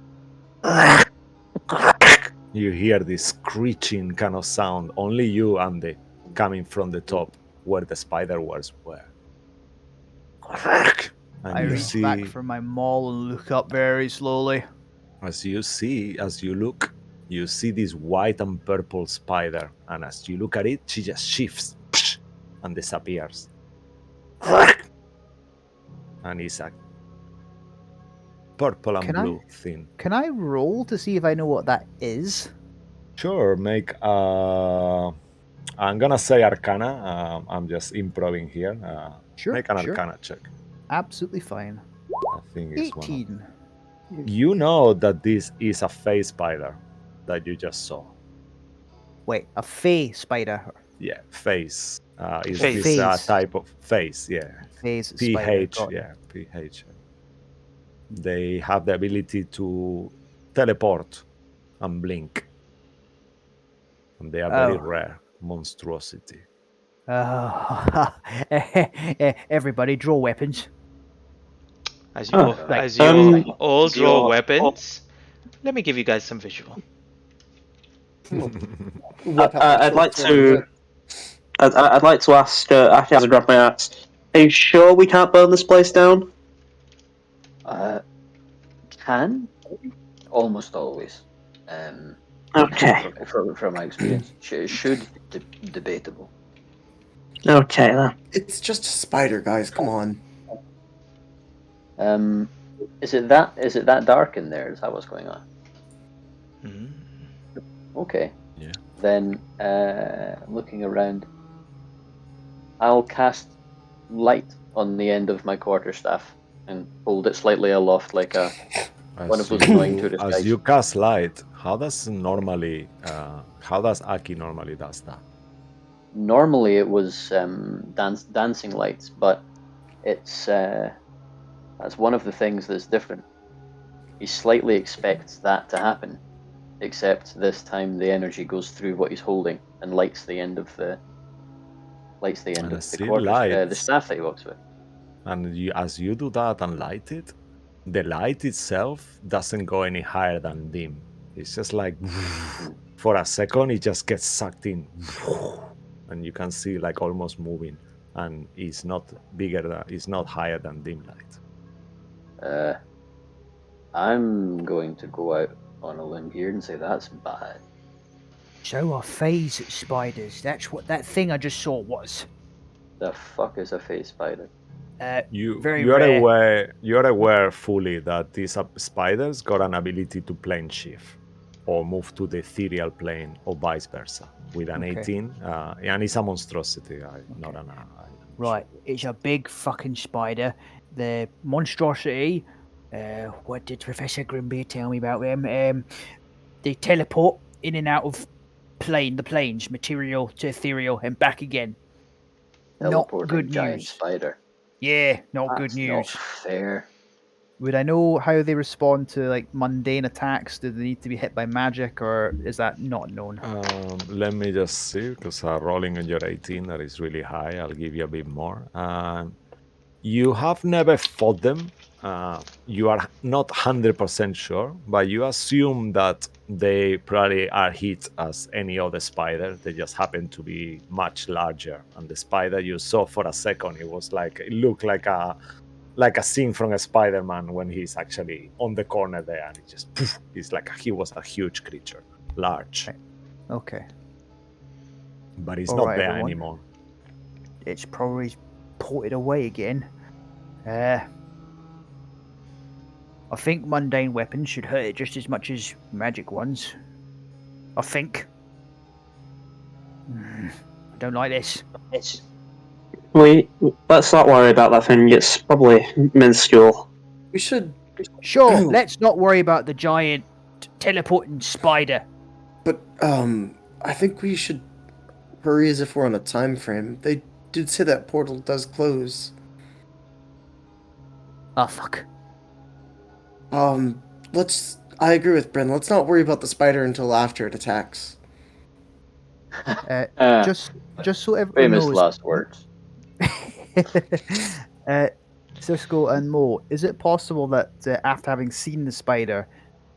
You hear this screeching kind of sound, only you, Andy, coming from the top where the spider webs were. And I you reach back see, from my maul and look up very slowly. as you look, you see this white and purple spider, and as you look at it, she just shifts and disappears. And it's a purple and Can I- blue thing. Can I roll to see if I know what that is? Sure, make I'm gonna say Arcana. I'm just improving here. Sure, Make an sure. Arcana check. Absolutely fine. I think it's one. 18. You know that this is a face spider that you just saw. Wait, a fey spider. Yeah, face. Is Face. this Phase. type of face? Yeah, Phase spider. PH. got it. Yeah, PH. They have the ability to teleport and blink, and they are very Oh. rare. Monstrosity. Oh. Everybody, draw weapons. As you, Oh, right. as you all draw weapons, let me give you guys some visual. I'd like to. I'd like to ask. Actually, as I grab my axe, are you sure we can't burn this place down? Can almost always. Okay. From my experience, should debatable. Okay then. It's just a spider, guys. Come on. Is it that dark in there? Is that what's going on? Mhm. Okay. Yeah. Then looking around, I'll cast light on the end of my quarterstaff and hold it slightly aloft like a one of those annoying tourist As guys. you cast light, how does Aki normally does that? Normally it was dancing lights, but it's that's one of the things that's different. He slightly expects that to happen, except this time the energy goes through what he's holding and lights the end of the And I the see quarters, the lights. staff that he walks with. And as you do that and light it, the light itself doesn't go any higher than dim. It's just like for a second it just gets sucked in, and you can see like almost moving, and it's not it's not higher than dim light. I'm going to go out on a limb here and say that's bad. So are phase spiders. That's what that thing I just saw was. The fuck is a face spider? Very You're rare. aware fully that these spiders got an ability to plane shift or move to the ethereal plane or vice versa with an Okay. 18, and it's a monstrosity. Not Okay. an. I'm Right, sure. it's a big fucking spider. The monstrosity. What did Professor Grimbeer tell me about them? They teleport in and out of the planes, material to ethereal, and back again. Not Teleporting good giant news. spider. Yeah, not good That's not news. fair. Would I know how they respond to like mundane attacks? Do they need to be hit by magic, or is that not known? Let me just see, because rolling on your 18, that is really high. I'll give you a bit more. You have never fought them. You are not 100% sure, but you assume that they probably are hit as any other spider. They just happen to be much larger. And the spider you saw for a second, it looked like a scene from a Spider-Man when he's actually on the corner there, and it just poof, it's like he was a huge creature, large, Right. Okay. but it's All not right, there everyone. anymore. It's probably ported away again. I think mundane weapons should hurt it just as much as magic ones. I think. I don't like this. Let's not worry about that thing. It's probably minuscule. We should, Sure, let's not worry about the giant teleporting spider. but I think we should hurry as if we're on a time frame. They did say that portal does close. Oh fuck. Let's. I agree with Bren. Let's not worry about the spider until after it attacks. Just so everyone Famous knows. last words. Cisco and Mo, is it possible that after having seen the spider,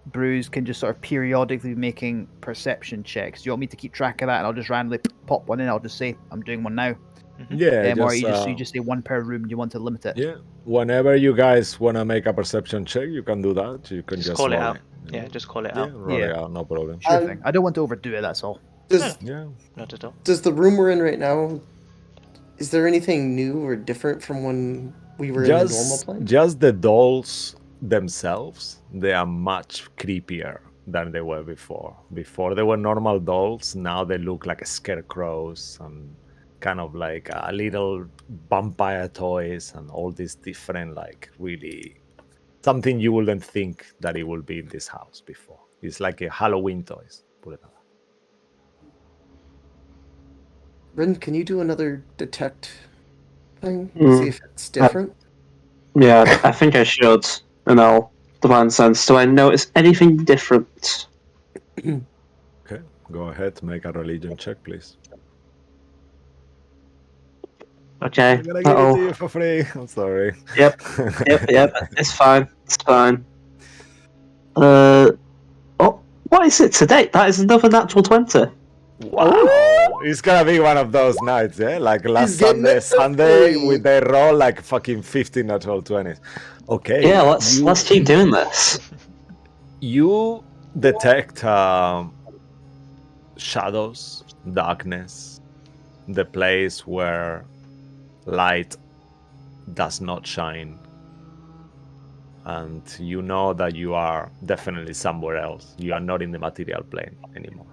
Bruce can just sort of periodically be making perception checks? Do you want me to keep track of that, and I'll just randomly pop one in? I'll just say I'm doing one now. Yeah, Or just you just say one per room. Do you want to limit it? yeah. Whenever you guys want to make a perception check, you can do that. You can Just just call it roll out. it. Yeah, just call it Yeah, out. roll Yeah. it out, no problem. Sure thing. I don't want to overdo it. That's all. Does Yeah. Not at all. does the room we're in right now? Is there anything new or different from when we were in the normal plane? Just the dolls themselves, they are much creepier than they were before. Before they were normal dolls, now they look like scarecrows and kind of like little vampire toys and all these different, like really something you wouldn't think that it would be in this house before. It's like a Halloween toys. Put it that way. Ren, can you do another detect thing? Mm. See if it's different. Yeah, I think I should, and I'll demand sense. Do I notice anything different? Okay, go ahead, make a religion check, please. Okay. I'm gonna give it to you for free. I'm sorry. Yep. It's fine. It's fine. What is it today? That is another natural 20. Wow, it's gonna be one of those nights, yeah? Like last He's getting Sunday, early. with they roll like fucking 15 natural 20s. Okay. Yeah, let's keep doing this. You detect shadows, darkness, the place where light does not shine. And you know that you are definitely somewhere else. You are not in the material plane anymore.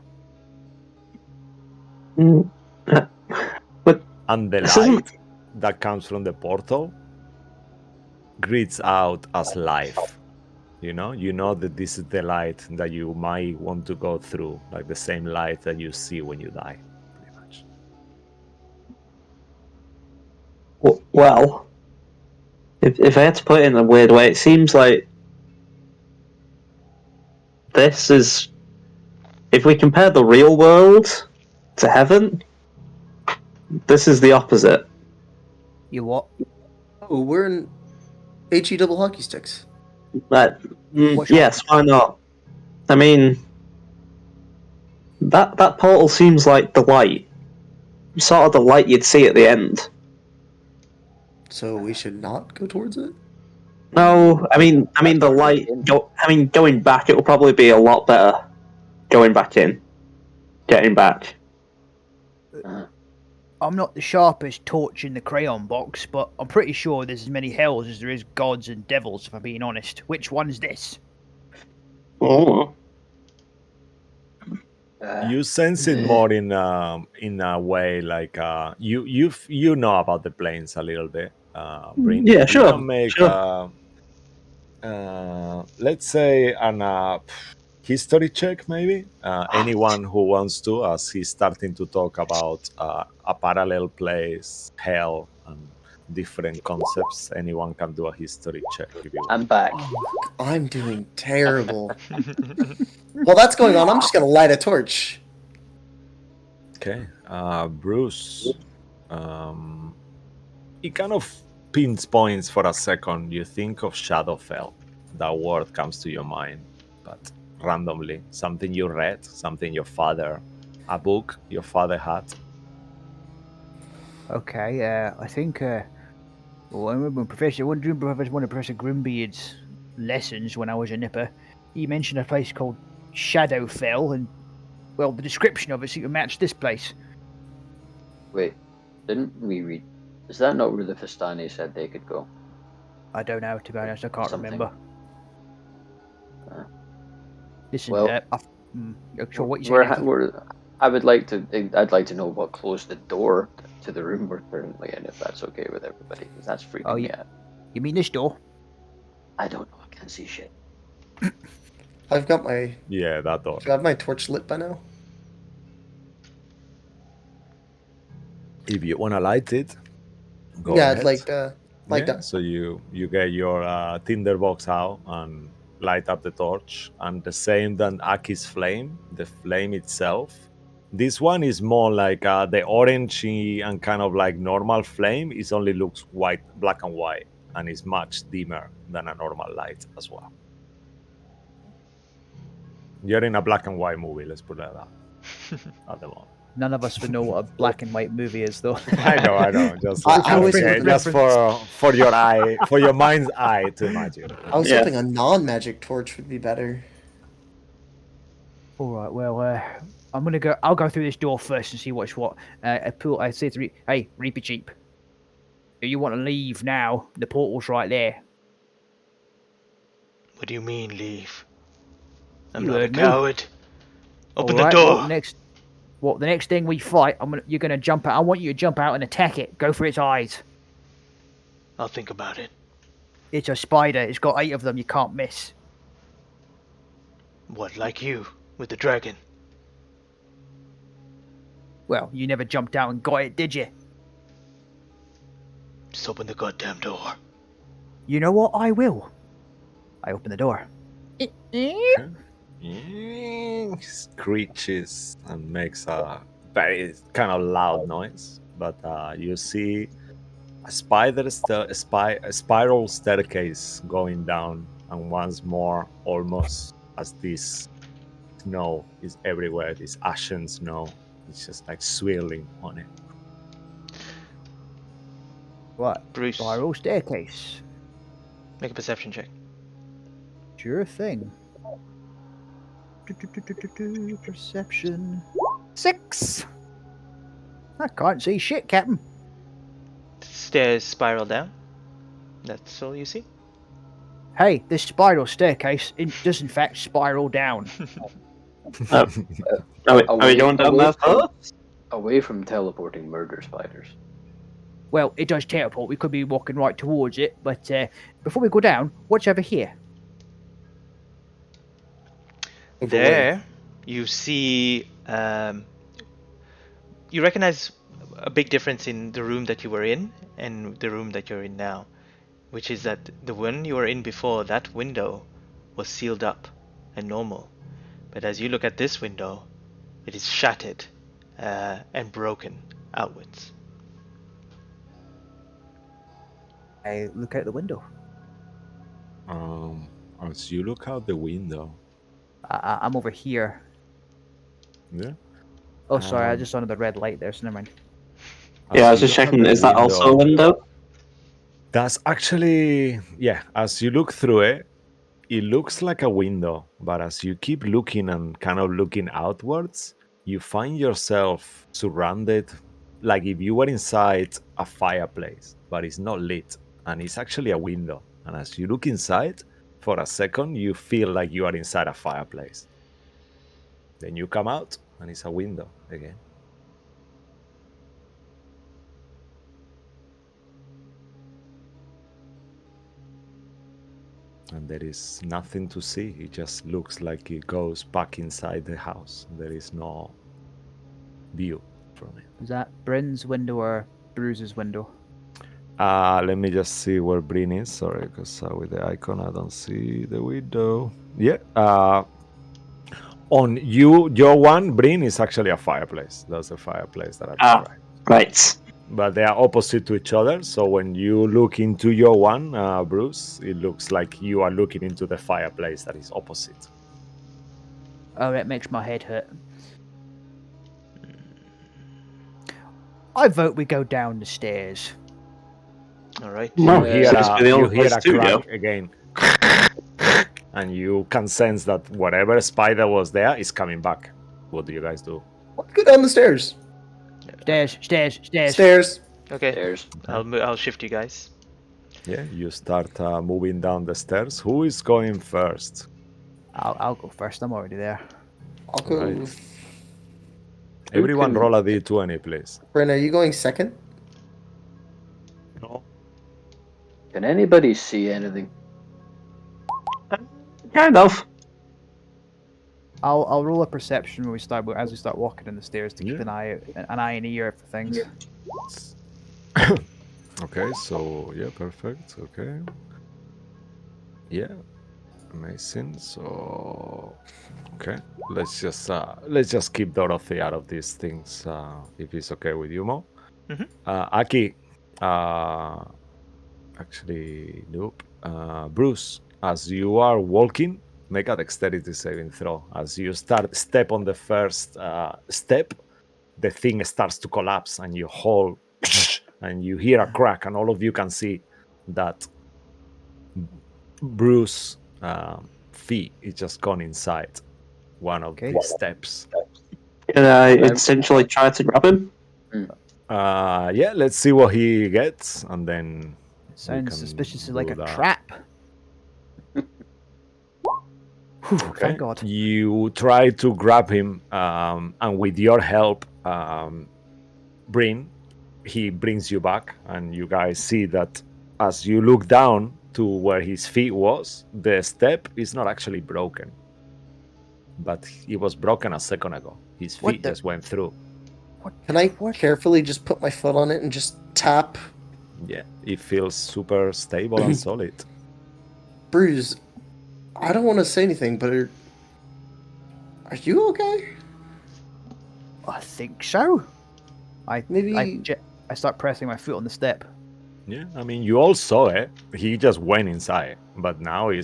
But And the this isn't. light that comes from the portal greets out as life. You know that this is the light that you might want to go through, like the same light that you see when you die, pretty much. Well, if I had to put it in a weird way, it seems like this is. If we compare the real world to heaven, this is the opposite. You what? Oh, we're in HE double hockey sticks. Yes, why not? I mean, that portal seems like the light, sort of the light you'd see at the end. So we should not go towards it. No, I mean the light. Going back, it will probably be a lot better. Going back in, getting back. I'm not the sharpest torch in the crayon box, but I'm pretty sure there's as many hells as there is gods and devils, if I'm being honest. Which one's this? Oh. You sense it more in a way like you know about the planes a little bit, Bryn. Yeah, You sure. can make Sure. let's say an history check maybe. Anyone who wants to, as he's starting to talk about a parallel place, hell, and different concepts. Anyone can do a history check if you want. I'm back. Oh, I'm doing terrible. While that's going on, I'm just gonna light a torch. Okay, Bruce. It kind of pinpoints for a second. You think of Shadowfell. That word comes to your mind, but randomly, something you read, something your father, a book your father had. Okay, I think well, I remember one of Professor Grimbeard's lessons when I was a nipper. He mentioned a place called Shadowfell, and well, the description of it seemed to match this place. Wait, didn't we read? Is that not where the Fistani said they could go? I don't know, to be honest. I can't Something. remember. Listen, Well, sure, what you saying? I'd like to know what closed the door to the room we're currently in, if that's okay with everybody, because that's freaking me out. You mean this door? I don't know. I can't see shit. I've got my. Yeah, that door. Do I have my torch lit by now? If you want to light it, go Yeah, ahead. I'd like to. Like that. So you get your tinder box out and light up the torch, and the same than Aki's flame, the flame itself. This one is more like the orangey and kind of like normal flame. It only looks white, black and white, and is much dimmer than a normal light as well. You're in a black and white movie. Let's put it like that at the moment. None of us would know what a black and white movie is, though. I know. Just, I was just for your eye, for your mind's eye to imagine. I was hoping a non-magic torch would be better. All right. Well, I'm gonna go. I'll go through this door first and see what's what. I say to hey, Reaper Cheap, do you want to leave now? The portal's right there. What do you mean, leave? I'm You not a heard me. coward. Open the Alright, door. Well, the next thing we fight, you're gonna jump out. I want you to jump out and attack it. Go for its eyes. I'll think about it. It's a spider. It's got 8 of them. You can't miss. What, like you, with the dragon? Well, you never jumped out and got it, did you? Just open the goddamn door. You know what? I will. I open the door. Screeches and makes a very kind of loud noise, but you see a spiral staircase going down, and once more, almost as this snow is everywhere, this ashen snow, it's just like swirling on it. What? Bruce, Spiral staircase. make a perception check. Sure thing. Perception. 6. I can't see shit, Captain. Stairs spiral down. That's all you see. Hey, this spiral staircase does in fact spiral down. Are we going down there first? Away from teleporting murder spiders. Well, it does teleport. We could be walking right towards it, but before we go down, what's over here? There, you see. You recognize a big difference in the room that you were in and the room that you're in now, which is that the one you were in before, that window was sealed up and normal, but as you look at this window, it is shattered and broken outwards. I look out the window. As you look out the window, I'm over here. yeah. Oh, sorry, I just saw the red light there, so never mind. Yeah, I was just checking. Is that also a window? That's actually, yeah. As you look through it, it looks like a window, but as you keep looking and kind of looking outwards, you find yourself surrounded like if you were inside a fireplace, but it's not lit, and it's actually a window. And as you look inside, for a second, you feel like you are inside a fireplace. Then you come out, and it's a window again. And there is nothing to see. It just looks like it goes back inside the house. There is no view from it. Is that Bryn's window or Bruce's window? Let me just see where Bryn is. Sorry, because with the icon I don't see the window. Yeah. On your one, Bryn is actually a fireplace. That's a fireplace that I described. Right. But they are opposite to each other. So when you look into your one, Bruce, it looks like you are looking into the fireplace that is opposite. Oh, it makes my head hurt. I vote we go down the stairs. All right. Well, You hear seems to be the only place a to crack go. again. And you can sense that whatever spider was there is coming back. What do you guys do? Let's go down the stairs. Stairs. Stairs. Okay. Stairs. I'll shift you guys. Yeah, you start moving down the stairs. Who is going first? I'll go first. I'm already there. I'll go. Right. Everyone can- roll a d20, please. Bryn, are you going second? No. Can anybody see anything? Kind of. I'll roll a perception when we start walking in the stairs to keep Yeah. an eye and ear for things. Okay, so yeah, perfect. Okay. Yeah. Amazing. So okay. Let's just keep Dorothy out of these things, if it's okay with you, Mo. Mhm. Aki, actually, nope. Bruce, as you are walking, make a dexterity saving throw. As you step on the first step, the thing starts to collapse, and you hold, and you hear a crack, and all of you can see that Bruce feet is just gone inside one of Okay. these steps. Can I essentially try to grab him? Yeah, let's see what he gets, and then It sounds can suspiciously do like a that. trap. Whew, Okay. Thank God. You try to grab him, and with your help, Bryn, he brings you back, and you guys see that as you look down to where his feet was, the step is not actually broken, but it was broken a second ago. His What feet the- just went through. Can I What? carefully just put my foot on it and just tap? Yeah, it feels super stable and solid. Bruce, I don't want to say anything, but are you okay? I think so. Maybe- I start pressing my foot on the step. Yeah, I mean, you all saw it. He just went inside, but now he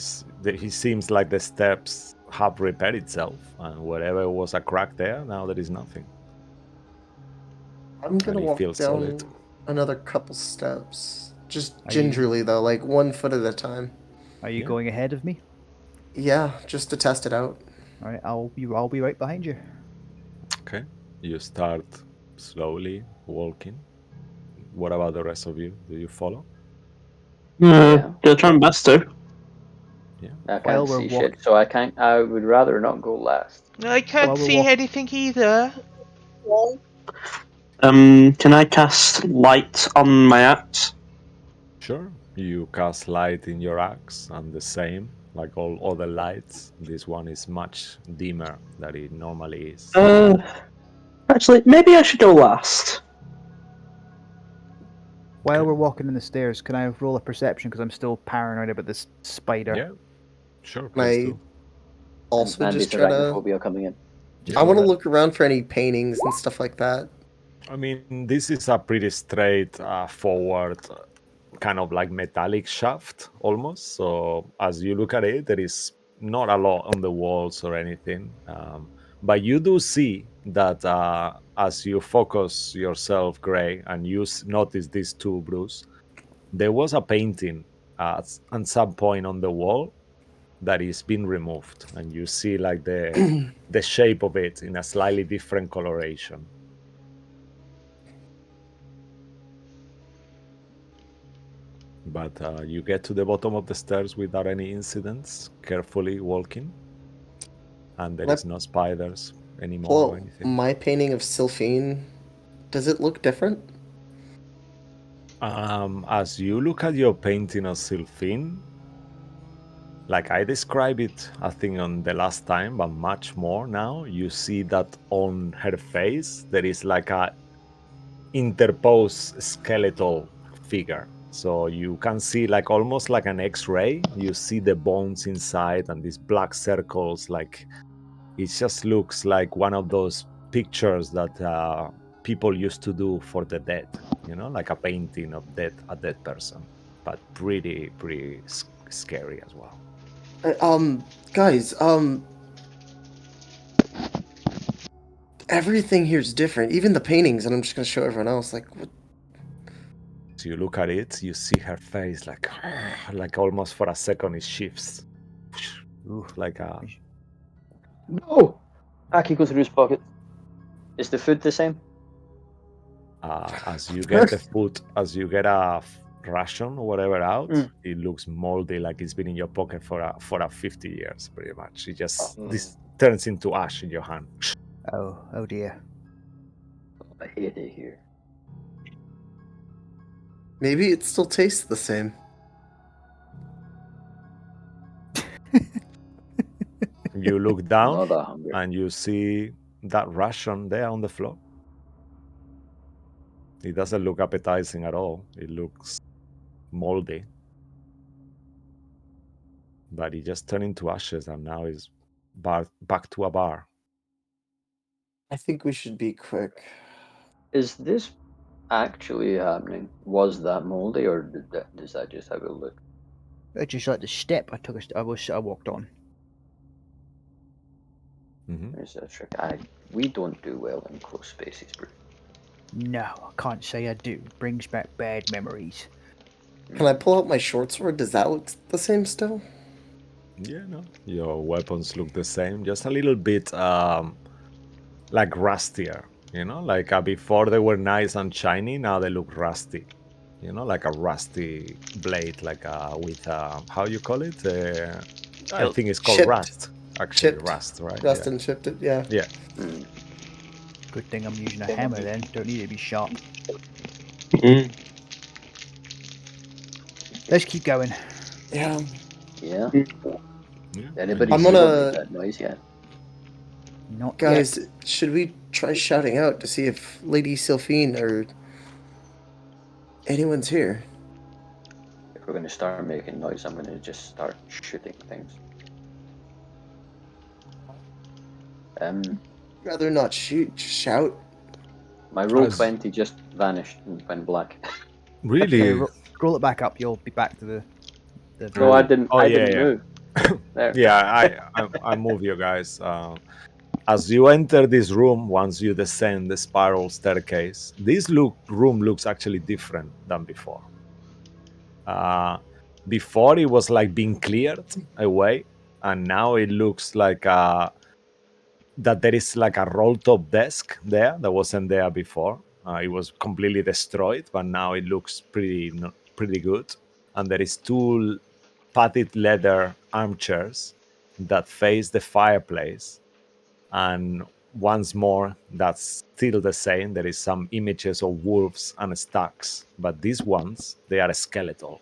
seems like the steps have repaired itself, and wherever was a crack there, now there is nothing. I'm gonna And it walk feels down solid. another couple steps, just Are you- gingerly though, like 1 foot at a time. Are you Yeah. going ahead of me? Yeah, just to test it out. All right, I'll be right behind you. Okay, you start slowly walking. What about the rest of you? Do you follow? Yeah. Gonna try my best to. I While can't we're see walk- shit, so I can't. I would rather not go last. I can't While we're see walk- anything either. Can I cast light on my axe? Sure. You cast light in your axe, and the same, like all other lights. This one is much dimmer than it normally is. Actually, maybe I should go last. While Okay. we're walking in the stairs, can I roll a perception because I'm still paranoid about this spider? Yeah, sure. Can Please I do. also Andy's just try to? arachnophobia coming in. Just I want to roll it. look around for any paintings and stuff like that. I mean, this is a pretty straight forward, kind of like metallic shaft almost. So as you look at it, there is not a lot on the walls or anything. But you do see that as you focus yourself, Gray, and you notice these two, Bruce, there was a painting at some point on the wall that is being removed, and you see like the shape of it in a slightly different coloration. But you get to the bottom of the stairs without any incidents, carefully walking, and there Can I is no spiders anymore or pull anything. my painting of Sylphine? Does it look different? As you look at your painting of Sylphine, like I described it, I think on the last time, but much more now. You see that on her face there is like a interposed skeletal figure. So you can see like almost like an X-ray. You see the bones inside and these black circles. Like it just looks like one of those pictures that people used to do for the dead. You know, like a painting of a dead person, but pretty scary as well. Guys, everything here's different. Even the paintings, and I'm just gonna show everyone else. Like, what? So you look at it, you see her face like almost for a second it shifts, Ooh. like a No! Aki goes through his pocket. Is the food the same? as you get the food, as you get ration or whatever out, Mm. it looks moldy, like it's been in your pocket for a 50 years, pretty much. It just this turns into ash in your hand. Oh dear. I hate it here. Maybe it still tastes the same. You look down Not that hungry. and you see that ration there on the floor. It doesn't look appetizing at all. It looks moldy. But it just turned into ashes and now is back to a bar. I think we should be quick. Is this actually happening? Was that moldy, or is that just how it look? It's just like the step I took. I walked on. Is that a trick? We don't do well in close spaces, bro. No, I can't say I do. Brings back bad memories. Can I pull out my short sword? Does that look the same still? Yeah, no. Your weapons look the same, just a little bit like rustier. You know, like before they were nice and shiny, now they look rusty. You know, like a rusty blade, like with how you call it? I Hilt. think it's called Chipped. rust. Actually, Chipped. rust, right? Rust Yeah. and chipped it, yeah. Yeah. Good thing I'm using a hammer then. Don't need to be sharp. Mm. Let's keep going. Yeah. Yeah. Yeah. Anybody And I'm you see see- what gonna- made that noise yet? Not Guys, yet. should we try shouting out to see if Lady Sylphine or anyone's here? If we're going to start making noise, I'm going to just start shooting things. Rather not shoot, just shout. My roll As- 20 just vanished and went black. Really? Roll it back up. You'll be back to the. No, I didn't. Oh, I yeah, didn't yeah. move. There. Yeah, I move you guys. As you enter this room, once you descend the spiral staircase, this room looks actually different than before. Before it was like being cleared away, and now it looks like that there is like a roll top desk there that wasn't there before. It was completely destroyed, but now it looks pretty good. And there is two padded leather armchairs that face the fireplace. And once more, that's still the same. There is some images of wolves and stags, but these ones, they are skeletal.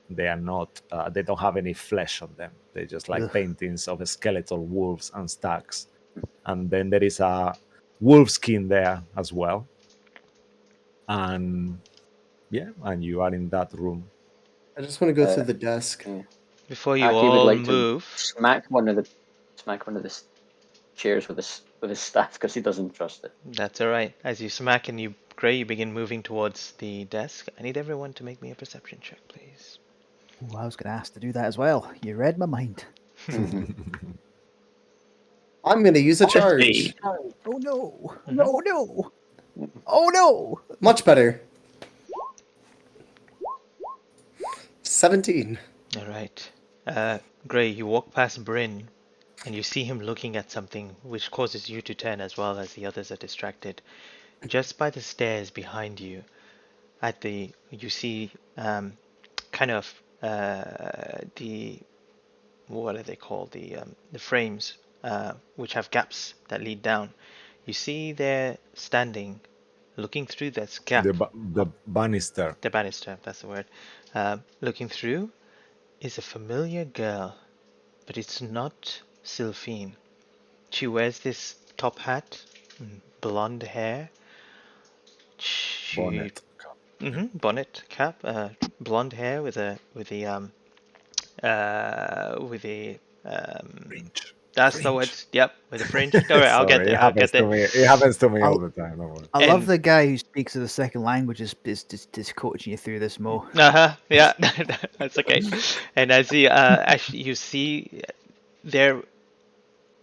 They are not. They don't have any flesh on them. They're just like Ugh. paintings of skeletal wolves and stags. And then there is a wolf skin there as well. And yeah, and you are in that room. I just want to go through the desk. Yeah. Before you Aki would all like to move, smack one of the chairs with his staff because he doesn't trust it. that's alright. As you smack and you Gray, you begin moving towards the desk. I need everyone to make me a perception check, please. Ooh, I was going to ask to do that as well. You read my mind. I'm gonna use a charge. Hey. Oh no! Oh no! Oh no! Much better. 17. Alright. Gray, you walk past Bryn and you see him looking at something which causes you to turn as well as the others are distracted. Just by the stairs behind you, you see kind of the what are they called, the frames which have gaps that lead down. You see there standing, looking through this gap. The banister. The banister, that's the word. Looking through is a familiar girl, but it's not Sylphine. She wears this top hat, blonde hair. She Bonnet. bonnet cap, blonde hair with a Fringe. that's the word. Yep, with a fringe. All right, I'll get Sorry, there. I'll get there. it happens to me all I'll- the time. Don't worry. I love And the guy who speaks of the second language is coaching you through this, Mo. yeah, that's okay. And as actually you see, they're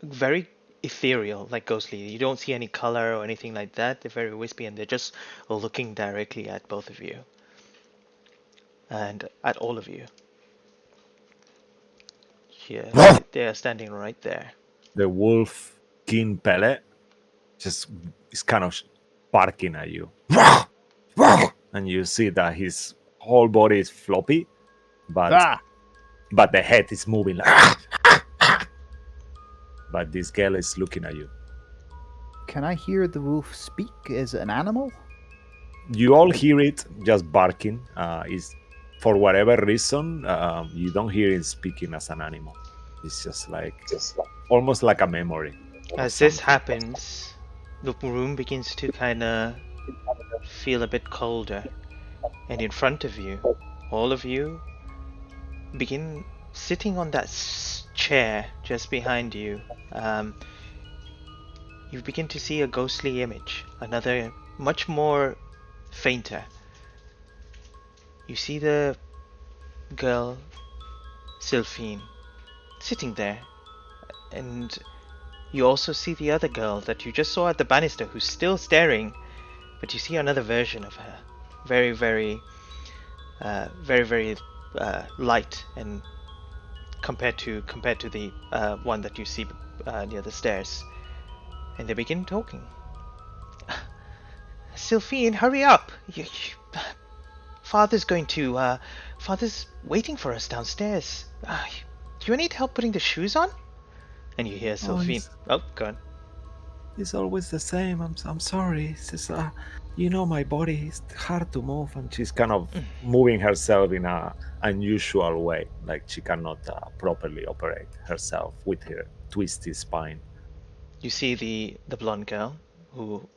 very ethereal, like ghostly. You don't see any color or anything like that. They're very wispy, and they're just looking directly at both of you and at all of you. Yeah, they are standing right there. The wolf King Pele just is kind of barking at you. And you see that his whole body is floppy, but the head is moving. But this girl is looking at you. Can I hear the wolf speak? Is it an animal? You all hear it just barking. Is for whatever reason you don't hear it speaking as an animal. It's just like almost like a memory. As this happens, the room begins to kind of feel a bit colder, and in front of you, all of you begin sitting on that chair just behind you. You begin to see a ghostly image, another much more fainter. You see the girl Sylphine sitting there, and you also see the other girl that you just saw at the banister who's still staring, but you see another version of her, very very light, and compared to the one that you see near the stairs, and they begin talking. Sylphine, hurry up! Father's waiting for us downstairs. Do you need help putting the shoes on? And you hear Sylphine. Oh, go on. It's always the same. I'm sorry. It's just, my body is hard to move, and she's kind of moving herself in a unusual way, like she cannot properly operate herself with her twisty spine. You see the blonde girl who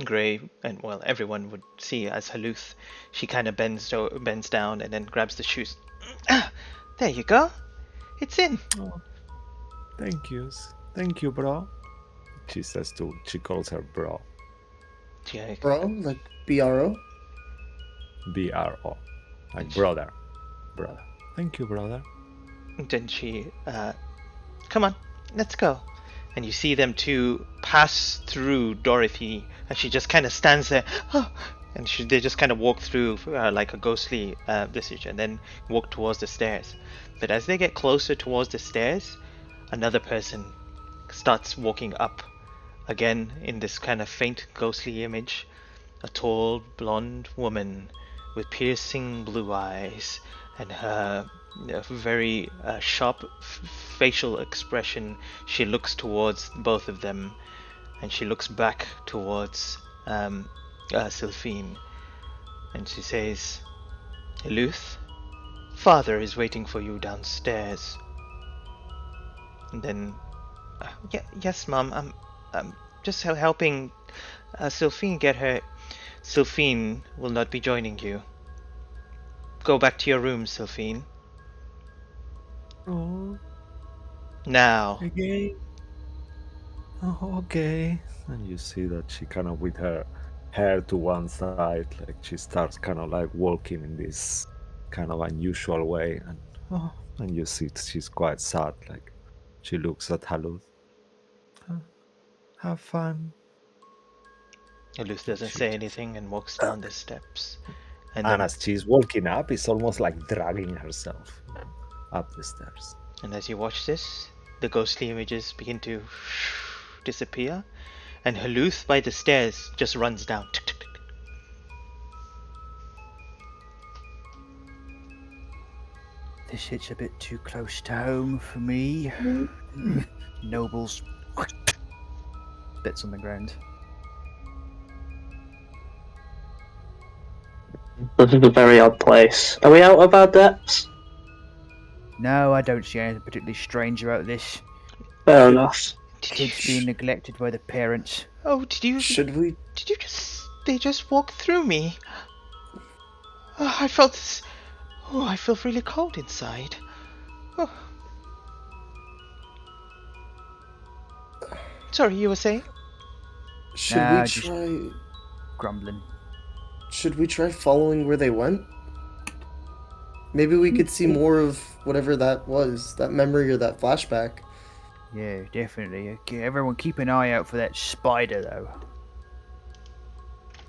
Gray and everyone would see as Haluth. She kind of bends down and then grabs the shoes. There you go. It's in. Oh, thank you, bro. She calls her bro. Yeah. Bro, like BRO? BRO, like brother. Thank you, brother. Then she, come on, let's go. And you see them two pass through Dorothy, and she just kind of stands there, and they just kind of walk through like a ghostly visage, and then walk towards the stairs. But as they get closer towards the stairs, another person starts walking up, again in this kind of faint ghostly image, a tall blonde woman with piercing blue eyes, and her very sharp facial expression. She looks towards both of them, and she looks back towards Sylphine, and she says, Luth, father is waiting for you downstairs. And then, yes, Mom, I'm just helping Sylphine get her. Sylphine will not be joining you. Go back to your room, Sylphine. Oh, Now. again. Oh, okay. And you see that she kind of with her hair to one side, like she starts kind of like walking in this kind of unusual way, and you see she's quite sad. Like she looks at Haluth. Have fun. Luth doesn't say anything and walks down the steps. And then, as she's walking up, it's almost like dragging herself up the stairs. and as you watch this, the ghostly images begin to disappear, and Haluth by the stairs just runs down. This hits a bit too close to home for me. Nobles. Bits on the ground. This is a very odd place. Are we out of our depths? No, I don't see anything particularly strange about this. Fair enough. Kids being neglected by the parents. Oh, did you Should we? just they just walked through me? Oh, I felt this. Oh, I feel really cold inside. Oh. Sorry, you were saying? Should Nah, we just- try? Grumbling. Should we try following where they went? Maybe we could see more of whatever that was, that memory or that flashback. Yeah, definitely. Okay, everyone keep an eye out for that spider, though.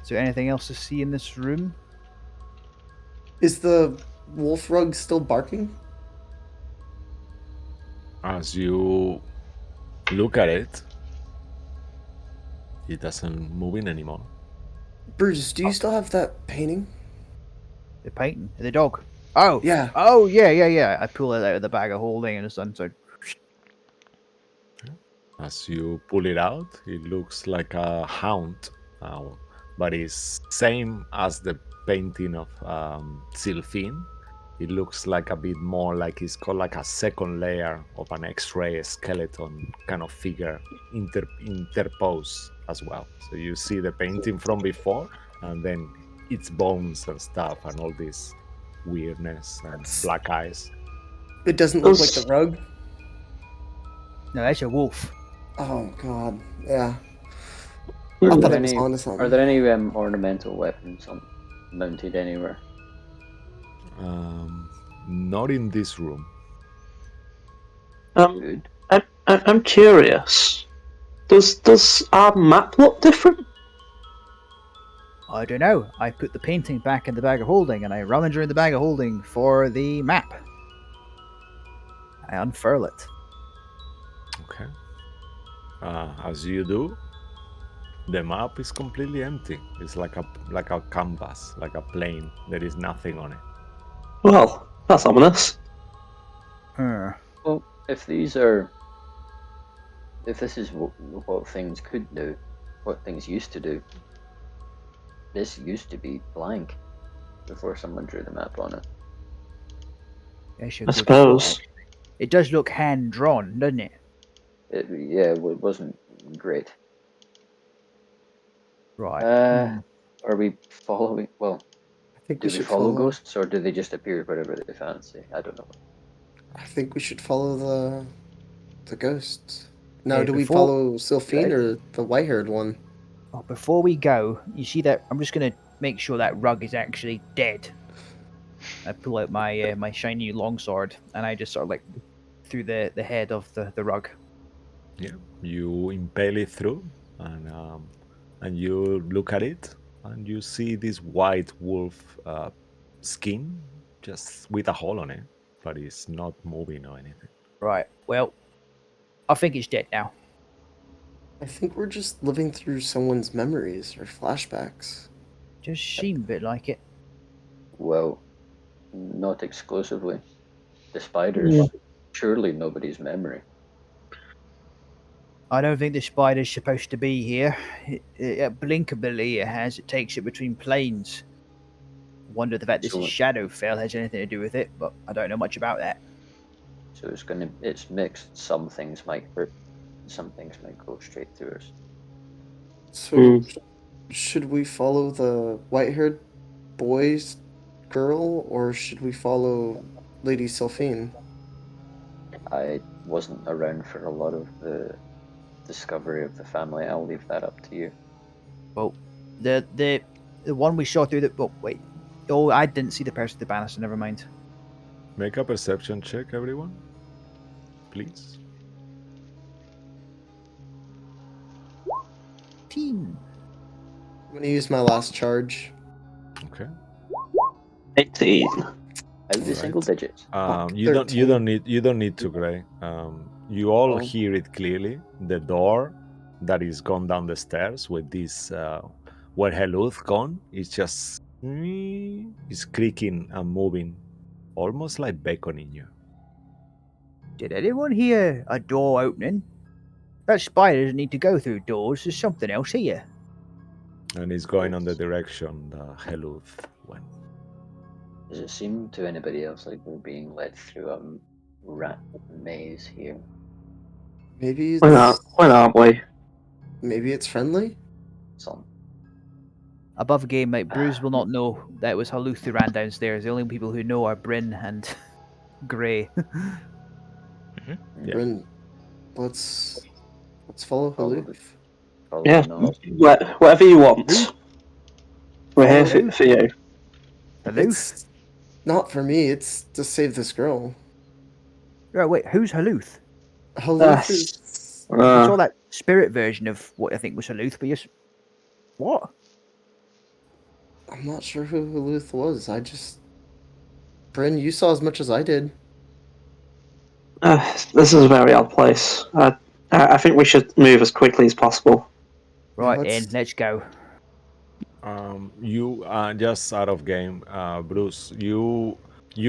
Is there anything else to see in this room? Is the wolf rug still barking? As you look at it, it doesn't move in anymore. Bruce, do you still have that painting? The painting? The dog? Oh! Yeah. Oh, yeah. I pull it out of the bag of holding and it's done so. As you pull it out, it looks like a hound, but it's same as the painting of Sylphine. It looks like a bit more like it's got like a second layer of an X-ray skeleton kind of figure interposed as well. So you see the painting from before, and then its bones and stuff, and all this weirdness and black eyes. It doesn't look like the rug. No, that's a wolf. Oh god, yeah. Are I thought there it was any, onto something. are there any ornamental weapons mounted anywhere? Not in this room. Good. I'm curious. Does our map look different? I don't know. I put the painting back in the bag of holding and I rummage around the bag of holding for the map. I unfurl it. Okay. As you do, the map is completely empty. It's like a canvas, like a plane. There is nothing on it. Well, that's ominous. Well, if this is what things could do, what things used to do, this used to be blank before someone drew the map on it. That's a I good suppose. thought. It does look hand drawn, doesn't it? It wasn't great. Right. Are we following? Well, I think do we we should follow ghosts, or do they just appear wherever they fancy? I don't know. I think we should follow the ghosts. Now, Hey, do we before- follow Sylphine Right. or the white-haired one? Oh, before we go, you see that? I'm just gonna make sure that rug is actually dead. I pull out my my shiny longsword and I just sort of like through the head of the rug. Yeah. You impale it through, and you look at it, and you see this white wolf skin just with a hole on it, but it's not moving or anything. Right. Well, I think it's dead now. I think we're just living through someone's memories or flashbacks. Just seemed a bit like it. Well, not exclusively. The spiders, Yeah. surely nobody's memory. I don't think the spider's supposed to be here. A blink ability it has. It takes it between planes. Wonder if the fact this is So- Shadowfell has anything to do with it, but I don't know much about that. So it's mixed. Some things might hurt, some things might go straight through us. So, should we follow the white-haired boy's girl, or should we follow Lady Sylphine? I wasn't around for a lot of the discovery of the family. I'll leave that up to you. Well, the one we saw through the. Oh wait. Oh, I didn't see the person at the banister. Never mind. Make a perception check, everyone, please. Team. I'm gonna use my last charge. Okay. 18. Out the single digits. You don't 13. you don't need to, Gray. You all Oh. hear it clearly. The door that is gone down the stairs with this where Heluth gone is just is creaking and moving almost like beckoning you. Did anyone hear a door opening? That spider doesn't need to go through doors. There's something else here. And he's going on the direction the Heluth went. Does it seem to anybody else like we're being led through a rat maze here? Maybe When aren't, it's when aren't we? maybe it's friendly. Some. Above game, like Bruce will not know that it was Haluth who ran downstairs. The only people who know are Bryn and Grey. Yeah. Bryn, let's follow Follow Haluf. Follow Yeah, the knob. whatever you want. Who? We're here Follow who? for you. Haluth? It's not for me. It's to save this girl. Right, wait, who's Haluth? Haluf is. I saw Uh, that spirit version of what I think was Haluth, but just. What? I'm not sure who Haluf was. I just. Bryn, you saw as much as I did. this is a very odd place. I think we should move as quickly as possible. Right, let's- let's go. You just out of game, Bruce. You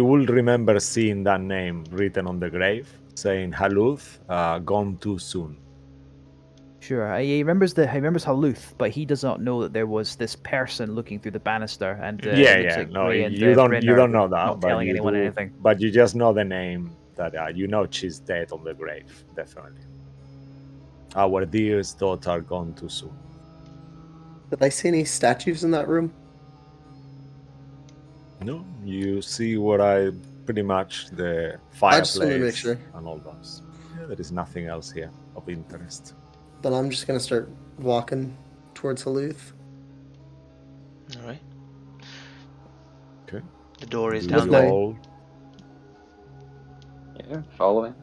will remember seeing that name written on the grave, saying Haluth, gone too soon. Sure, he remembers Haluth, but he does not know that there was this person looking through the banister, and it looks like No, Grey and you don't Bryn you are don't know that, not but telling you anyone do. anything. But you just know the name that you know she's dead on the grave, definitely. Our dearest daughter gone too soon. Did I see any statues in that room? No, you see what I pretty much the I just wanted to make fireplace sure. and all those. Yeah, there is nothing else here of interest. Then I'm just gonna start walking towards Haluf. All right. Okay. The door is Do down you there. all Yeah, following.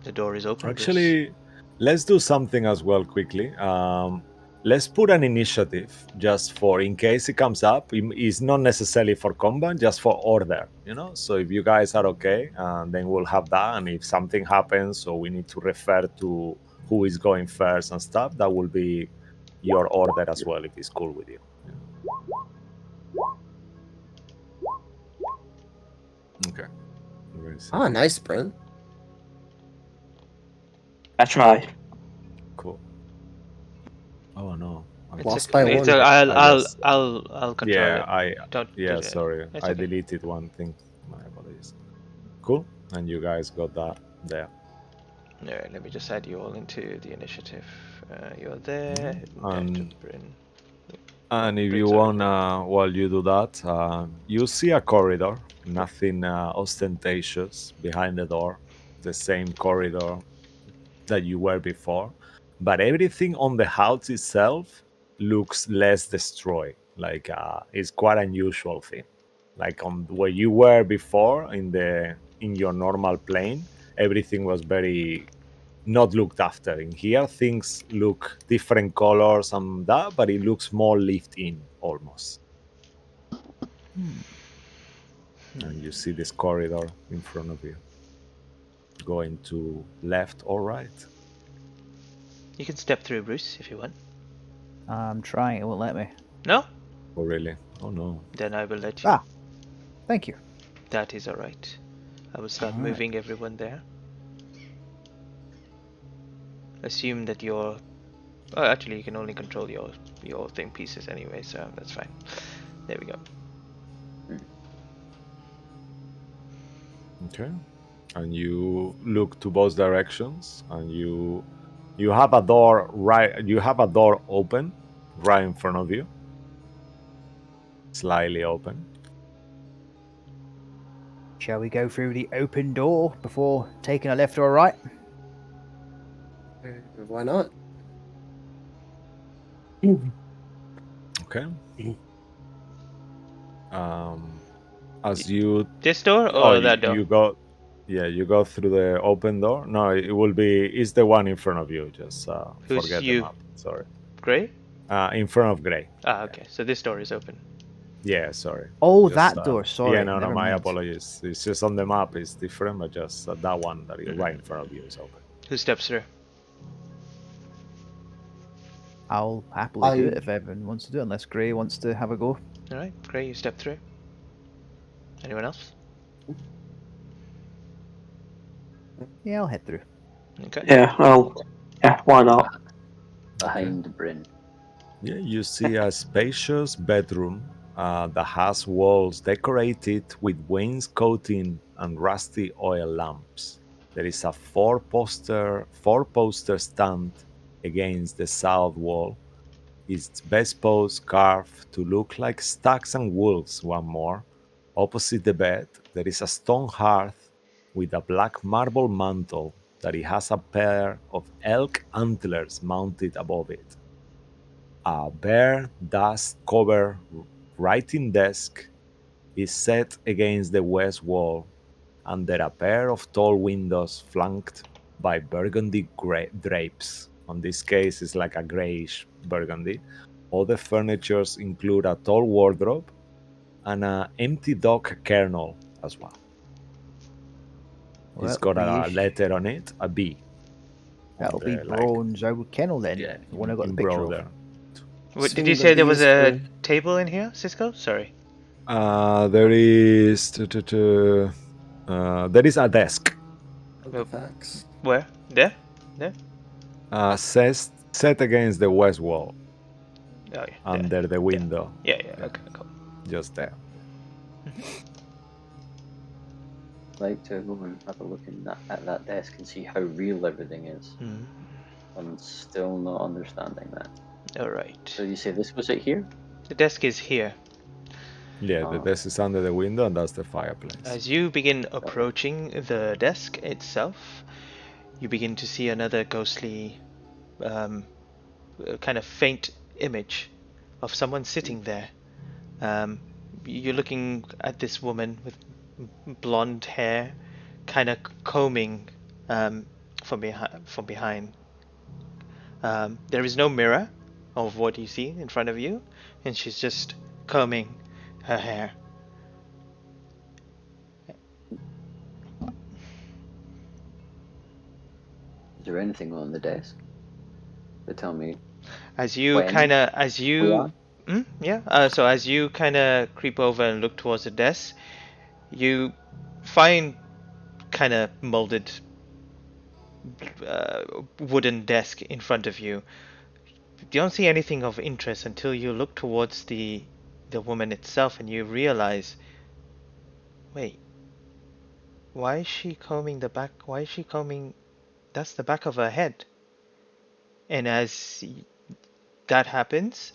The door is open. Bruce. actually? Let's do something as well quickly. Let's put an initiative just for in case it comes up. It's not necessarily for combat, just for order. So if you guys are okay, then we'll have that. And if something happens, so we need to refer to who is going first and stuff, that will be your order as well. If it's cool with you. Okay. Let me see. Ah, nice, Bryn. I try. Cool. Oh no. It's Lost a, by it's one. a, I I'll just- I'll control Yeah, it. I Don't. yeah, sorry. It's I okay. deleted one thing. My apologies. Cool. And you guys got that there. All right, let me just add you all into the initiative. You're there. And Bryn. if Bryn, you sorry. wanna, while you do that, you see a corridor. Nothing ostentatious behind the door. The same corridor that you were before, but everything on the house itself looks less destroyed. Like it's quite unusual thing. Like on where you were before in your normal plane, everything was very not looked after. In here, things look different colors and that, but it looks more lived in almost. And you see this corridor in front of you, going to left or right. You can step through, Bruce, if you want. I'm trying, it won't let me. No? Oh really? Oh no. Then I will let you. Ah, thank you. That is alright. I will start Alright. moving everyone there. Assume that you're. Oh, actually, you can only control your thing pieces anyway, so that's fine. There we go. Okay. And you look to both directions, and you have a door right. You have a door open right in front of you, slightly open. Shall we go through the open door before taking a left or a right? Why not? Okay. As you This door or that door? you go, yeah, you go through the open door. No, it will be. It's the one in front of you. Just Who's forget you? the map. Sorry. Grey? In front of Gray. Ah, okay. So this door is open. Yeah, sorry. Oh, Just, that door. Sorry. Yeah, no, never my mind. apologies. It's just on the map. It's different, but just that one that is right in front of you is open. Who steps through? I'll happily do I- it if everyone wants to do it, unless Grey wants to have a go. Alright, Grey, you step through. Anyone else? Yeah, I'll head through. Okay. Yeah, why not? Behind Bryn. Yeah, you see a spacious bedroom that has walls decorated with wainscoting and rusty oil lamps. There is a four poster stand against the south wall, its bedposts carved to look like stacks and wolves one more. Opposite the bed, there is a stone hearth with a black marble mantle that it has a pair of elk antlers mounted above it. A bare, dust-covered writing desk is set against the west wall, under a pair of tall windows flanked by burgundy drapes. In this case, it's like a grayish burgundy. Other furnitures include a tall wardrobe and an empty dog kennel as well. It's Well, got be a letter on it, a B, on that'll be the like, Bronze Owl Kennel then. yeah, The one I got the picture of. embroidered. Did you Soon to say there be was a spring table in here, Cisco? Sorry. There is there is a desk Uh, artifacts. Where? There? There? set against the west wall Oh yeah, there. under the Yeah. window. Yeah, yeah. Yeah, Okay, cool. just there. I'd like to go and have a look at that desk and see how real everything is. Mm. I'm still not understanding that. All right. So you say this was it here? The desk is here. Yeah, the Oh, desk is under the window, and that's the fireplace. As you begin approaching the desk itself, you begin to see another ghostly, kind of faint image of someone sitting there. You're looking at this woman with blonde hair, kind of combing from behind. There is no mirror of what you see in front of you, and she's just combing her hair. is there anything on the desk to tell me As you when kind of, as we you, are? yeah. So as you kind of creep over and look towards the desk, you find kind of molded wooden desk in front of you. You don't see anything of interest until you look towards the woman itself, and you realize, wait, why is she combing the back? Why is she combing? That's the back of her head. And as that happens,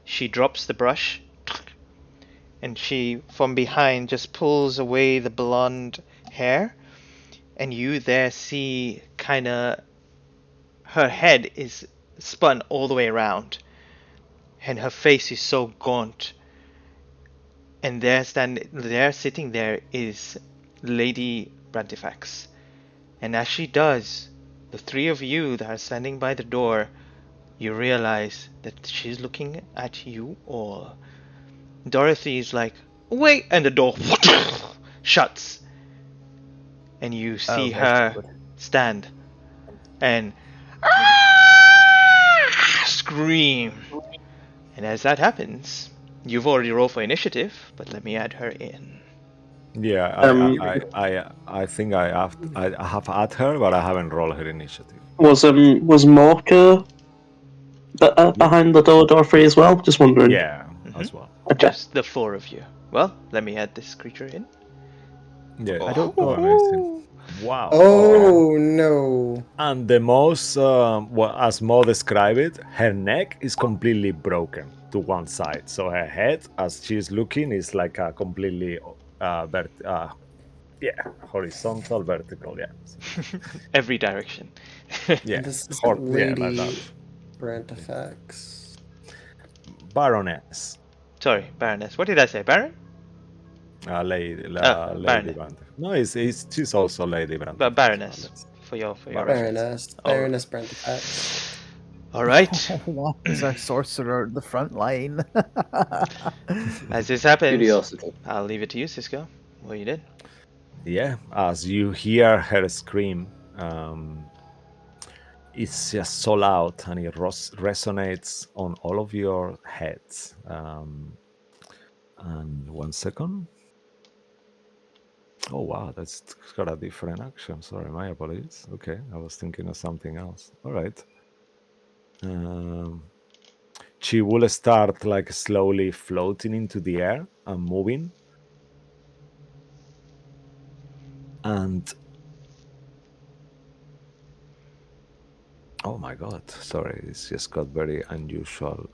she drops the brush, and she from behind just pulls away the blonde hair, and you there see kind of her head is spun all the way around, and her face is so gaunt. And there sitting there is Lady Brantifax. And as she does, the three of you that are standing by the door, you realize that she's looking at you all. Dorothy is like, wait, and the door shuts, and you see Oh, that's her good. stand and scream. And as that happens, you've already rolled for initiative, but let me add her in. Yeah, Um, I think I have had her, but I haven't rolled her initiative. was Morka Yeah, behind the door free as well? Just wondering. yeah, as well. Okay. Just the four of you. Well, let me add this creature in. Yeah. I don't Oh, know. amazing. Wow. Okay. Oh no. And the most, well, as Mo described it, her neck is completely broken to one side. So her head, as she's looking, is like a completely, yeah, horizontal, vertical. Yeah, Every direction. yeah, This is yeah, like that. Lady Brantifax. Baroness, Sorry, Baroness. What did I say? Baron? Lady Baronet. Brandt. No, she's also Lady Brandt. Baroness for your reference. Baroness. All Baroness Brantifax. All right. Why is our sorcerer at the front line? As this happens, Curiosity. I'll leave it to you, Cisco. What you did? Yeah, as you hear her scream, it's just so loud and it resonates on all of your heads. And 1 second. Oh wow, that's got a different action. Sorry, my apologies. Okay, I was thinking of something else. All right. She will start like slowly floating into the air and moving. And oh my god, sorry, it's just got very unusual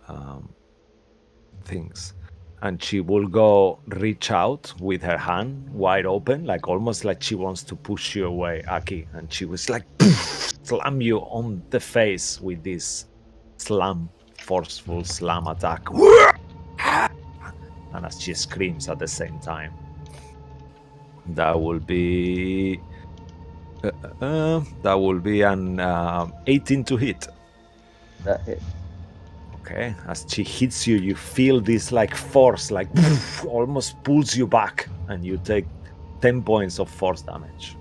things. And she will go reach out with her hand wide open, like almost like she wants to push you away, Aki. And she was like, poof, slam you on the face with this forceful slam attack. And as she screams at the same time, that will be an 18 to hit. That hit. Okay, as she hits you, you feel this like force, like almost pulls you back, and you take 10 points of force damage.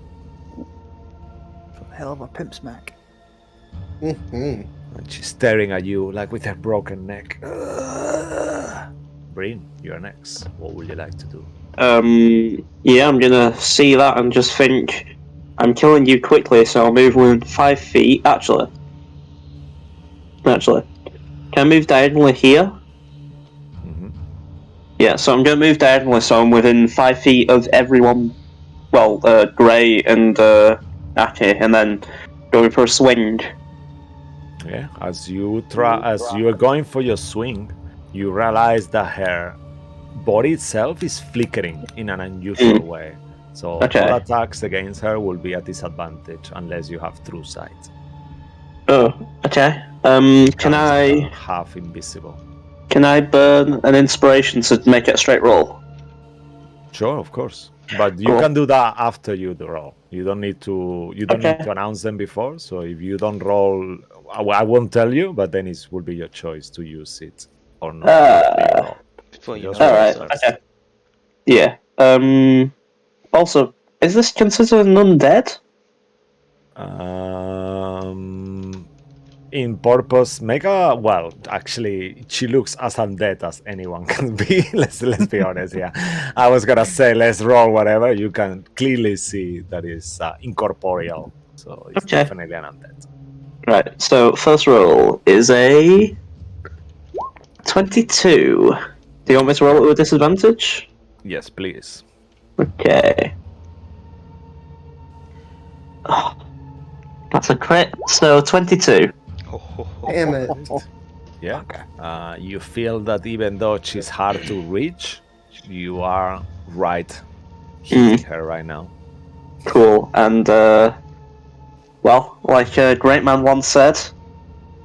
Hell of a pimp smack. Mm-hmm. And she's staring at you like with her broken neck. Breen, you're next. What would you like to do? Yeah, I'm gonna see that and just think I'm killing you quickly, so I'll move within 5 feet. Actually, can I move diagonally here? Mm-hmm. Yeah, so I'm gonna move diagonally, so I'm within 5 feet of everyone. Well, Gray and Aki, and then going for a swing. Yeah, as you are going for your swing, you realize that her body itself is flickering in an unusual way. So all Okay. attacks against her will be at disadvantage unless you have true sight. Oh, okay. Can I half invisible? can I burn an inspiration to make it a straight roll? Sure, of course. But you Cool. can do that after you roll. You don't need to. You don't need Okay. to announce them before. So if you don't roll, I won't tell you. But then it will be your choice to use it or not after you roll. Before you Just know All what roll it right. starts. first. Okay. Yeah. Also, is this considered an undead? In purpose, Mega. Well, actually, she looks as undead as anyone can be. let's be honest. Yeah, I was gonna say let's roll whatever. You can clearly see that is incorporeal, so it's Okay. definitely an undead. Right. So first roll is a 22. Do you want me to roll it with disadvantage? Yes, please. Okay. Oh, that's a crit. So 22. Damn it. Yeah. You feel that even though she's hard to reach, you are right hitting her right now. Cool. And well, like a great man once said,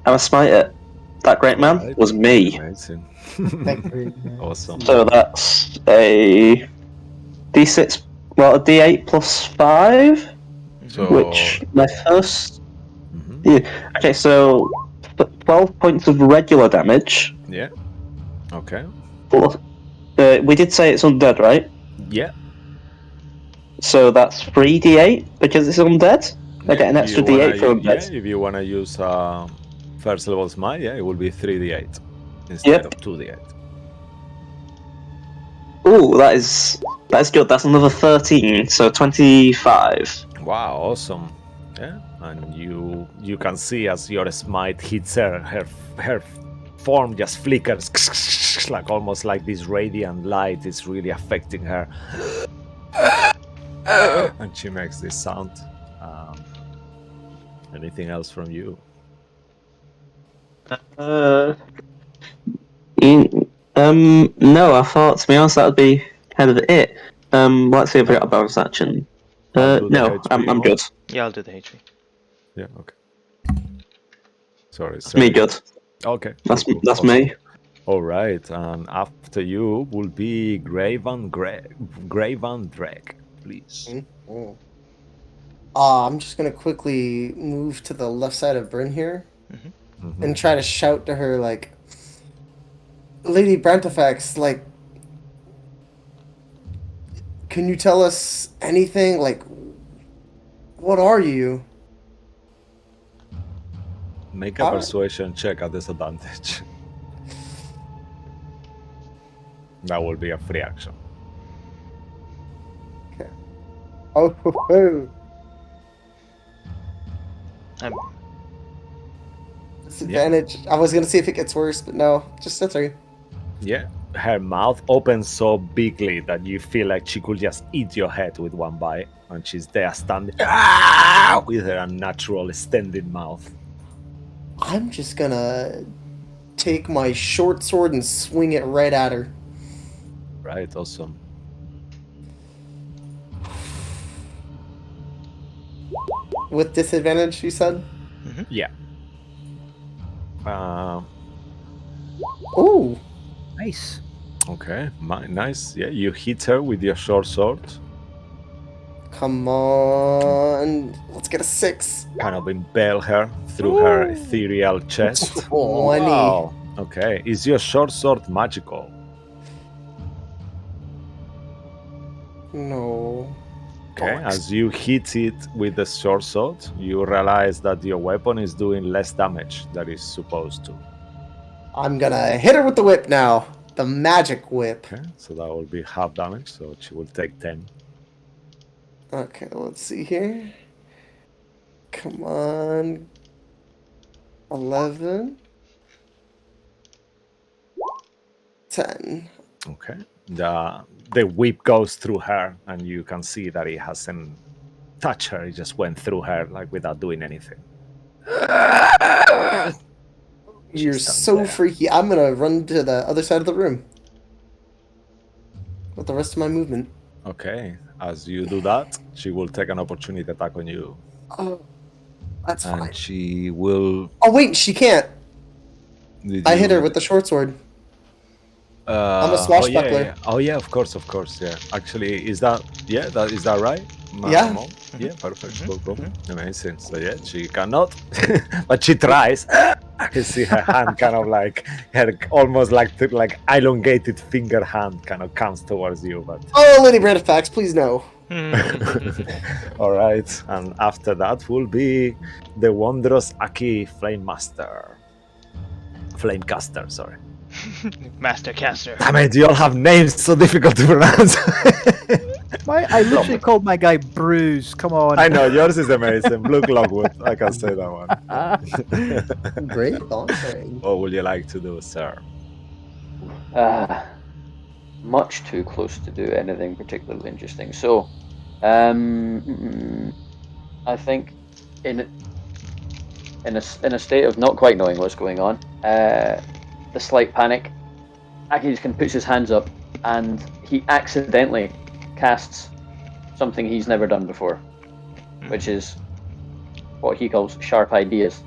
I'm a smiter. That great man Alright. was me. Amazing. That great man. Awesome. So that's a D6, well, a D8 plus 5, So which my first. Mhm. Yeah. Okay, so 12 points of regular damage. Yeah. Okay. Plus, we did say it's undead, right? Yeah. So that's 3d8 because it's undead. I get an extra d8 for undead. if you wanna use first level smite, yeah, it will be 3d8 instead of 2d8. Ooh, that's good. That's another 13, so 25. Wow, awesome. Yeah, and you can see as your smite hits her form just flickers like almost like this radiant light is really affecting her. And she makes this sound. Anything else from you? No, I thought, to be honest, that would be kind of it. Let's see if we got a bonus action. I'll do the No, HP I'm one. good. Yeah, I'll do the HP. Yeah, okay. Sorry, That's me good. Okay, That's cool. that's Awesome. me. All right, and after you will be Graven Drake, please. Mm-hmm. I'm just gonna quickly move to the left side of Bryn here and try to shout to her like, Lady Brantifax, like, can you tell us anything? Like, what are you? Make a persuasion check at disadvantage. That will be a free action. Okay. Oh, ho, ho. Um, Disadvantage. I was gonna see if it gets worse, but no, just a 3. Yeah. Her mouth opens so bigly that you feel like she could just eat your head with one bite, and she's there standing with her unnatural extended mouth. I'm just gonna take my short sword and swing it right at her. Right, awesome. With disadvantage, you said? Yeah. Ooh. Nice. Okay, nice. Yeah, you hit her with your short sword. Come on. Let's get a 6. Kind of impale her through her ethereal chest. 20. Wow. Okay, is your short sword magical? No. Okay, Bollocks. as you hit it with the short sword, you realize that your weapon is doing less damage than it's supposed to. I'm gonna hit her with the whip now. The magic whip. Okay, so that will be half damage, so she will take 10. Okay, let's see here. Come on. 11. 10. Okay. The whip goes through her, and you can see that it hasn't touched her. It just went through her like without doing anything. You're stands so there. freaky. I'm gonna run to the other side of the room. With the rest of my movement. Okay. As you do that, she will take an opportunity attack on you. Oh, that's fine. And she will. Oh, wait, she can't. Did I hit her you- with the short sword. I'm a Oh yeah, swashbuckler. yeah. Oh yeah, of course, yeah. Actually, is that right? Yeah. Mom? Yeah, perfect. Cool. Amazing. So yeah, she cannot, but she tries. I can see her hand kind of like her almost like elongated finger hand kind of comes towards you, but Oh, Lady Brandifacts, please no. all right. And after that will be the wondrous Aki Flamecaster, sorry. Master Caster. Damn it, you all have names so difficult to pronounce. I literally called my guy Bruce. Come on. I know, yours is amazing. Blue Lockwood, I can say that one. Great answering. What would you like to do, sir? Much too close to do anything particularly interesting. So, I think in a state of not quite knowing what's going on, the slight panic, Aki can puts his hands up and he accidentally casts something he's never done before, which is what he calls sharp ideas.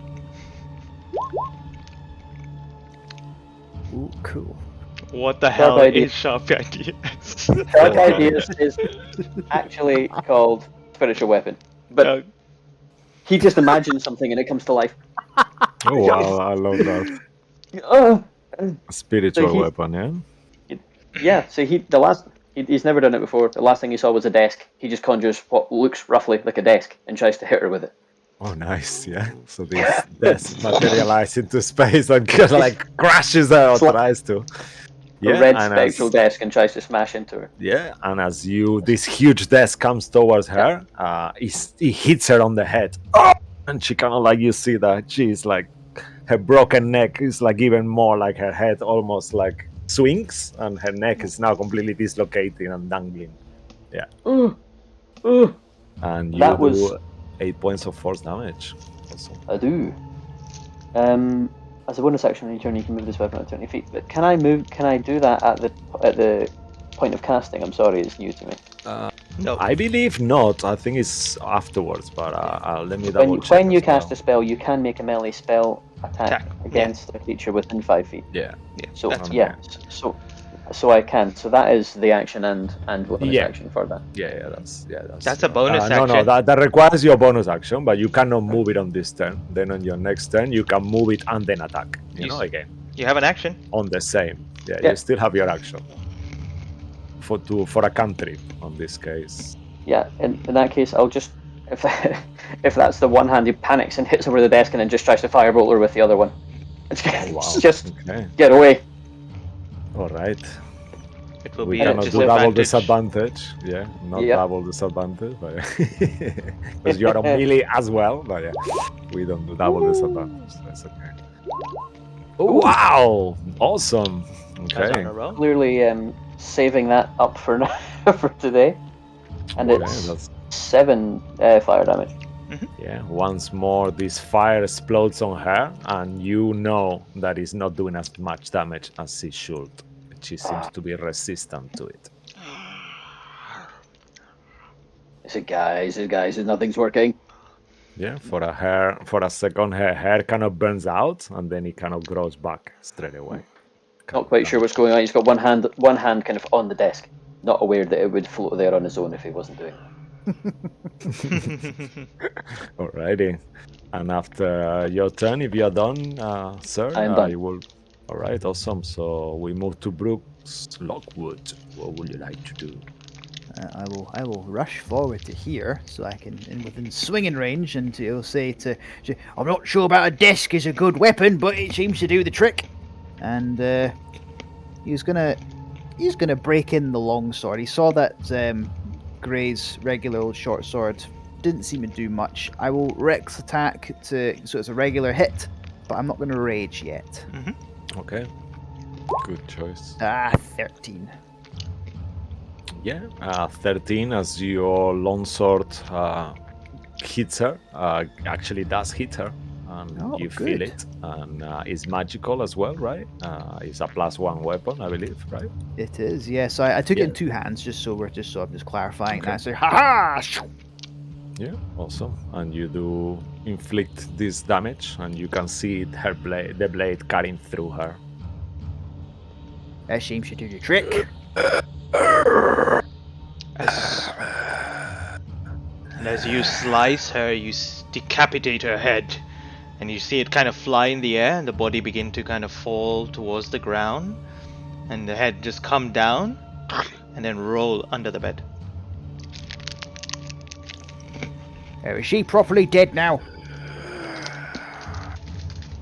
Ooh, cool. What the hell idea. is sharp ideas? Sharp ideas is actually called spiritual weapon, but he just imagines something and it comes to life. Oh wow, I love that. Spiritual weapon, yeah? Yeah, so he's never done it before. The last thing he saw was a desk. He just conjures what looks roughly like a desk and tries to hit her with it. Oh, nice, yeah. So this desk materializes into space and kind of like crashes her or tries to. A red spectral desk and tries to smash into her. Yeah, and as this huge desk comes towards her, he hits her on the head. Oh! And she kind of like, you see that she's like, her broken neck is like even more like her head almost like swings, and her neck is now completely dislocating and dangling. Yeah. And you do 8 points of force damage. Awesome. I do. As a bonus action on your turn, you can move this weapon out 20 feet. But can I do that at the point of casting? I'm sorry, it's new to me. No. I believe not. I think it's afterwards, but let me double check. When you cast a spell, you can make a melee spell attack against a creature within 5 feet. Yeah. So so I can. So that is the action and bonus action for that. Yeah, that's a bonus action. No, that requires your bonus action, but you cannot move it on this turn. Then on your next turn, you can move it and then attack. You know, again. You have an action On the same. Yeah, you still have your action. For a cantrip on this case. Yeah, in that case, I'll just if that's the one hand, he panics and hits over the desk and then just tries to firebolt her with the other one. Just get away. All right. It will We be a cannot do double disadvantage. disadvantage. Yeah, not Yep. double disadvantage, but because you are on melee as well. But yeah, we don't do double disadvantage. That's okay. Oh, Ooh. wow! Awesome. As on Okay. a roll. Clearly saving that up for for today. And Okay, it's that's 7 fire damage. yeah. Once more, this fire explodes on her, and you know that it's not doing as much damage as it should. She seems to be resistant to it. I said, guys, nothing's working. Yeah, for a second, her hair kind of burns out, and then it kind of grows back straight away. Not quite sure what's going on. He's got one hand kind of on the desk, not aware that it would float there on its own if he wasn't doing that. Alrighty. And after your turn, if you're done, sir, I am done. you will. Alright, awesome. So we move to Brooks Lockwood. What would you like to do? I will rush forward to here so I can within swinging range, and he'll say I'm not sure about a desk is a good weapon, but it seems to do the trick. And he's gonna break in the long sword. He saw that Gray's regular old short sword didn't seem to do much. I will Rex attack so it's a regular hit, but I'm not gonna rage yet. Okay. Good choice. 13. Yeah, 13 as your longsword hits her. Actually, does hit her, and Oh, you feel good. it. And it's magical as well, right? It's a +1 weapon, I believe, right? It is, yes. I took it Yeah. in 2 hands so I'm just clarifying Okay. that. So ha. Yeah, awesome. And you do inflict this damage, and you can see the blade cutting through her. That seems to do the trick. As you slice her, you decapitate her head, and you see it kind of fly in the air, and the body begin to kind of fall towards the ground, and the head just come down, and then roll under the bed. Is she properly dead now?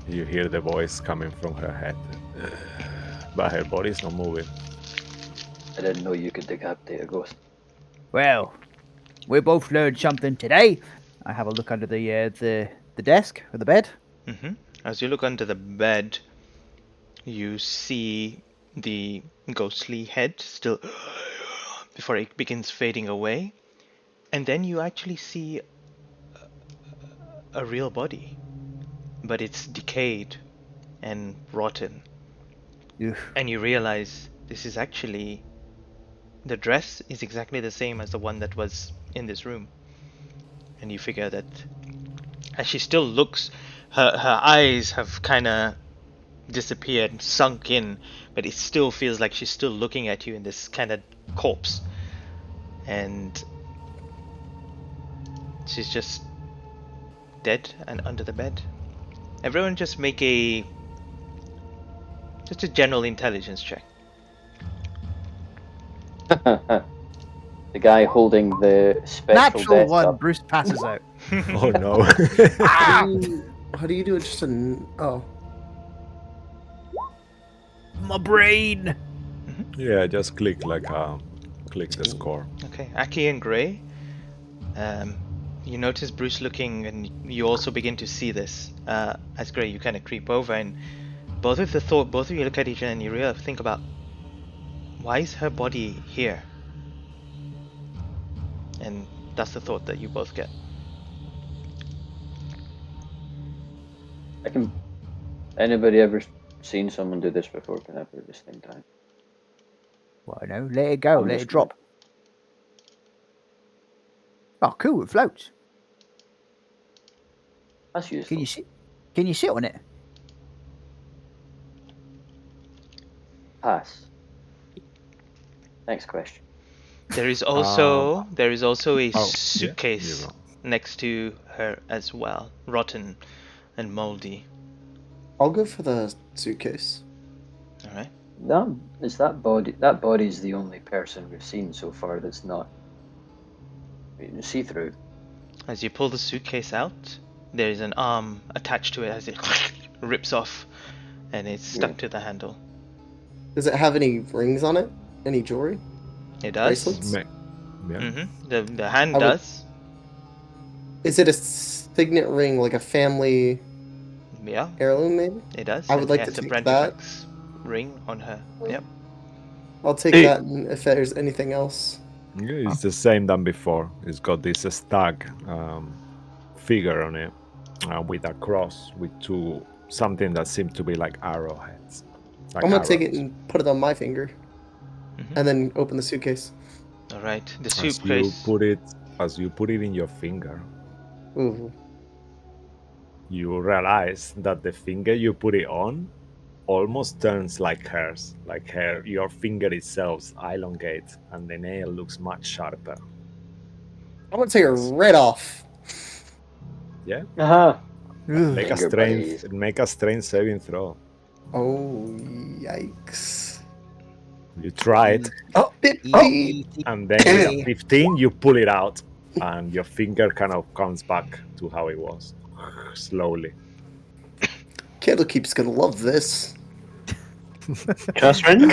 You hear the voice coming from her head, but her body's not moving. I didn't know you could decapitate a ghost. Well, we both learned something today. I have a look under the desk or the bed. As you look under the bed, you see the ghostly head still before it begins fading away, and then you actually see a real body, but it's decayed and rotten. Ugh. And you realize this is actually, the dress is exactly the same as the one that was in this room. And you figure that as she still looks, her eyes have kind of disappeared, sunk in, but it still feels like she's still looking at you in this kind of corpse. And she's just dead and under the bed. Everyone just make just a general intelligence check. The guy holding the spectral Natural desk one. up. Bruce passes out. Oh no! How do you do it? Just oh. My brain. Yeah, just click click the score. Okay, Aki and Gray, you notice Bruce looking, and you also begin to see this. As Gray, you kind of creep over, and both of you look at each other, and you really think about, why is her body here? And that's the thought that you both get. Anybody ever seen someone do this before? Can I put this thing down? Well, no, let it go. I'm Let just it drop. Oh, cool! It floats. That's useful. Can you see? Can you sit on it? Pass. Next question. There is also a Oh, suitcase yeah, next to her as well, rotten and moldy. I'll go for the suitcase. All right. That body. That body's the only person we've seen so far that's not see through. As you pull the suitcase out, there is an arm attached to it as it rips off, and it's stuck to the handle. Does it have any rings on it? any jewelry? It does. Bracelets? Yeah. The hand I would- does. Is it a signet ring, like a family Yeah, heirloom, maybe? it does. I And would she like to has a take that. Brantifax ring on her. Yep. I'll take Hey. that, and if there's anything else. Yeah, it's the same than before. It's got this stag figure on it with a cross with something that seemed to be like arrowheads. Like I'm gonna take it arrows. and put it on my finger, Mhm. and then open the suitcase. All right. The As you suitcase. put it, in your finger, Ooh. you realize that the finger you put it on almost turns like hers. Like your finger itself elongates, and the nail looks much sharper. I'm gonna take it right off. Yeah, Aha! make a Finger strength, buddies. make a strength saving throw. Oh, yikes. You try it, Oh, Oh. 50! and then with a Easy. 15, you pull it out, and your finger kind of comes back to how it was, slowly. Candlekeep's gonna love this. Curse ring? I'm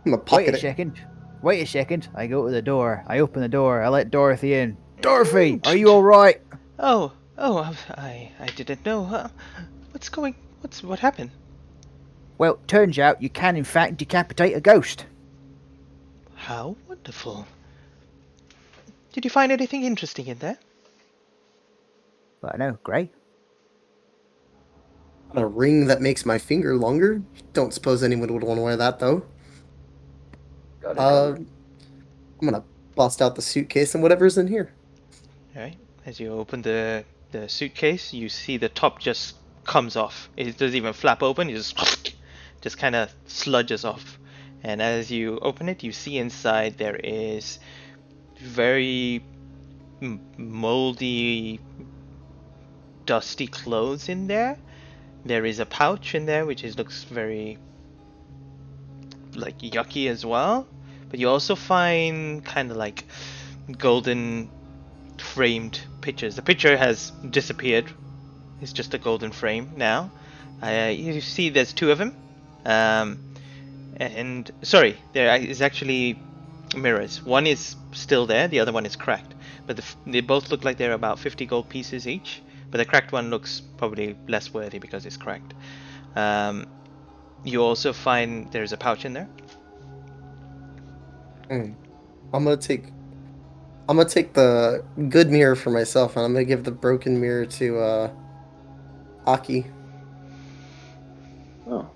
gonna Wait pocket a it. second. Wait a second. I go to the door. I open the door. I let Dorothy in. Dorothy, are you all right? Oh, I didn't know. What happened? Well, turns out you can in fact decapitate a ghost. How wonderful. Did you find anything interesting in there? But I know, Grey. A ring that makes my finger longer? Don't suppose anyone would want to wear that, though. Got it Uh, covered. I'm gonna bust out the suitcase and whatever's in here. All right. As you open the suitcase, you see the top just comes off. It doesn't even flap open. It just kind of sludges off. And as you open it, you see inside there is very moldy, dusty clothes in there. There is a pouch in there which looks very like yucky as well. But you also find kind of like golden framed pictures. The picture has disappeared. It's just a golden frame now. You see there's two of them. And sorry, there is actually mirrors. One is still there, the other one is cracked. But they both look like they're about 50 gold pieces each. But the cracked one looks probably less worthy because it's cracked. You also find there's a pouch in there. I'm gonna take the good mirror for myself, and I'm gonna give the broken mirror to Aki, Oh,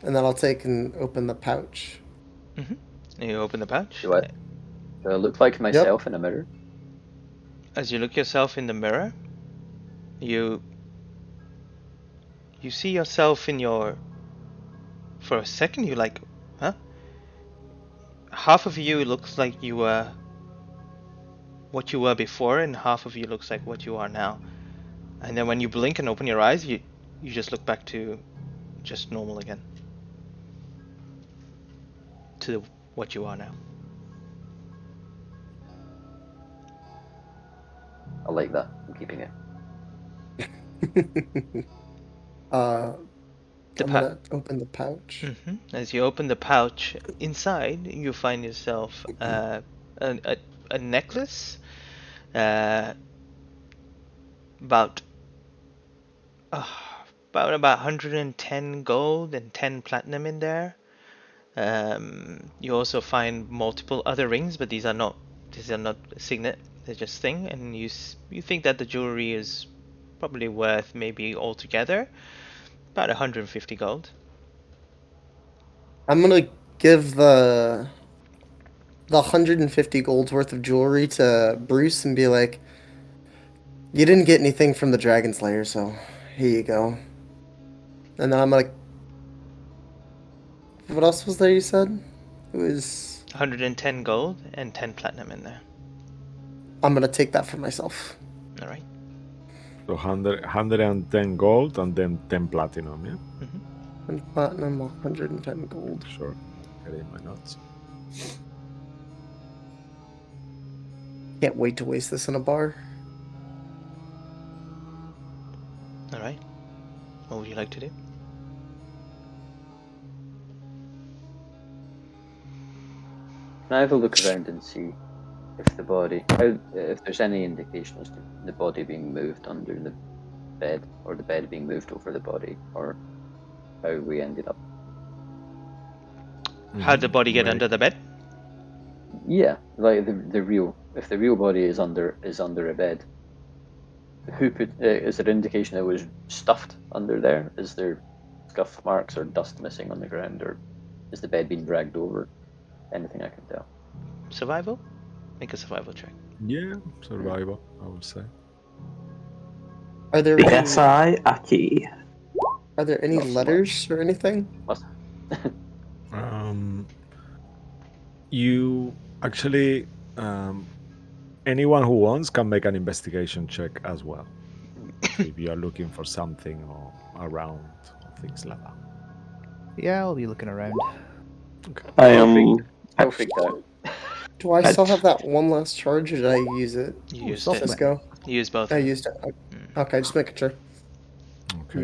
and then I'll take and open the pouch. And you open the pouch. do I, do I look like myself in a mirror? As you look yourself in the mirror, you see yourself in your. For a second, you're like, huh? Half of you looks like you were what you were before, and half of you looks like what you are now. And then when you blink and open your eyes, you just look back to just normal again. To what you are now. I like that. I'm keeping it. I'm gonna open the pouch. As you open the pouch, inside you find yourself a necklace, uh, about uh, about 110 gold and 10 platinum in there. You also find multiple other rings, but these are not signet. They're just thing, and you think that the jewelry is probably worth maybe altogether about 150 gold. I'm gonna give the 150 gold's worth of jewelry to Bruce and be like, "You didn't get anything from the Dragon Slayer, so here you go." And then I'm like, "What else was there? You said it was." 110 gold and 10 platinum in there. I'm gonna take that for myself. All right. So 110 gold and then 10 platinum, yeah? And platinum, 110 gold. Sure. Get in my notes. Can't wait to waste this in a bar. All right. What would you like to do? Can I have a look around and see if the body, if there's any indication as to the body being moved under the bed, or the bed being moved over the body, or how we ended up? How'd the body get Wait. under the bed? Yeah, like the real, if the real body is under a bed, who put? Is there indication it was stuffed under there? Is there scuff marks or dust missing on the ground, or is the bed being dragged over? Anything I can tell. Survival? Make a survival check. Yeah, survival, I would say. Are there Yes, any Aki. Not so letters or anything? Must. Um, you actually, anyone who wants can make an investigation check as well. So if you are looking for something or around or things like that. Yeah, I'll be looking around. Okay. I Still am. still freaked out. Do I I- still have that one last charge, or did I use it? You Oh, used soft it. Let's go. You used both. I used it. Okay, just making sure. Okay.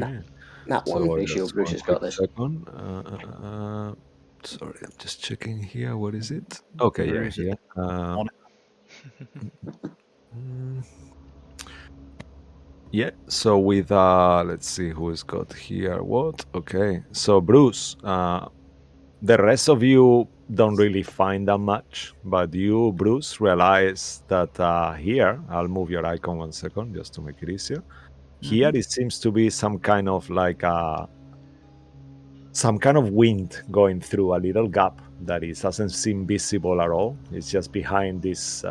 Not So one. Ratio, just Bruce one has quick got this. second. Sorry, I'm just checking here. What is it? Okay, yeah, Bruise it. here. On Mm, yeah. So with let's see who's got here what. Okay. So Bruce, the rest of you don't really find that much, but you, Bruce, realize that here, I'll move your icon 1 second just to make it easier. Here, it seems to be some kind of like some kind of wind going through a little gap that is doesn't seem visible at all. It's just behind this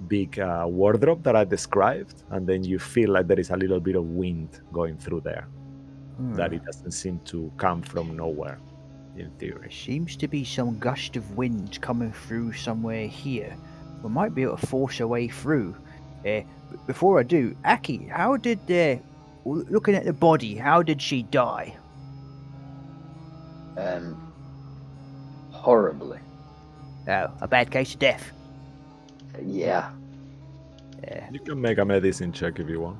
big wardrobe that I described, and then you feel like there is a little bit of wind going through there that it doesn't seem to come from nowhere, in theory. Seems to be some gust of wind coming through somewhere here. We might be able to force our way through. Before I do, Aki, how did looking at the body, how did she die? Horribly. Oh, a bad case of death. Yeah. You can make a medicine check if you want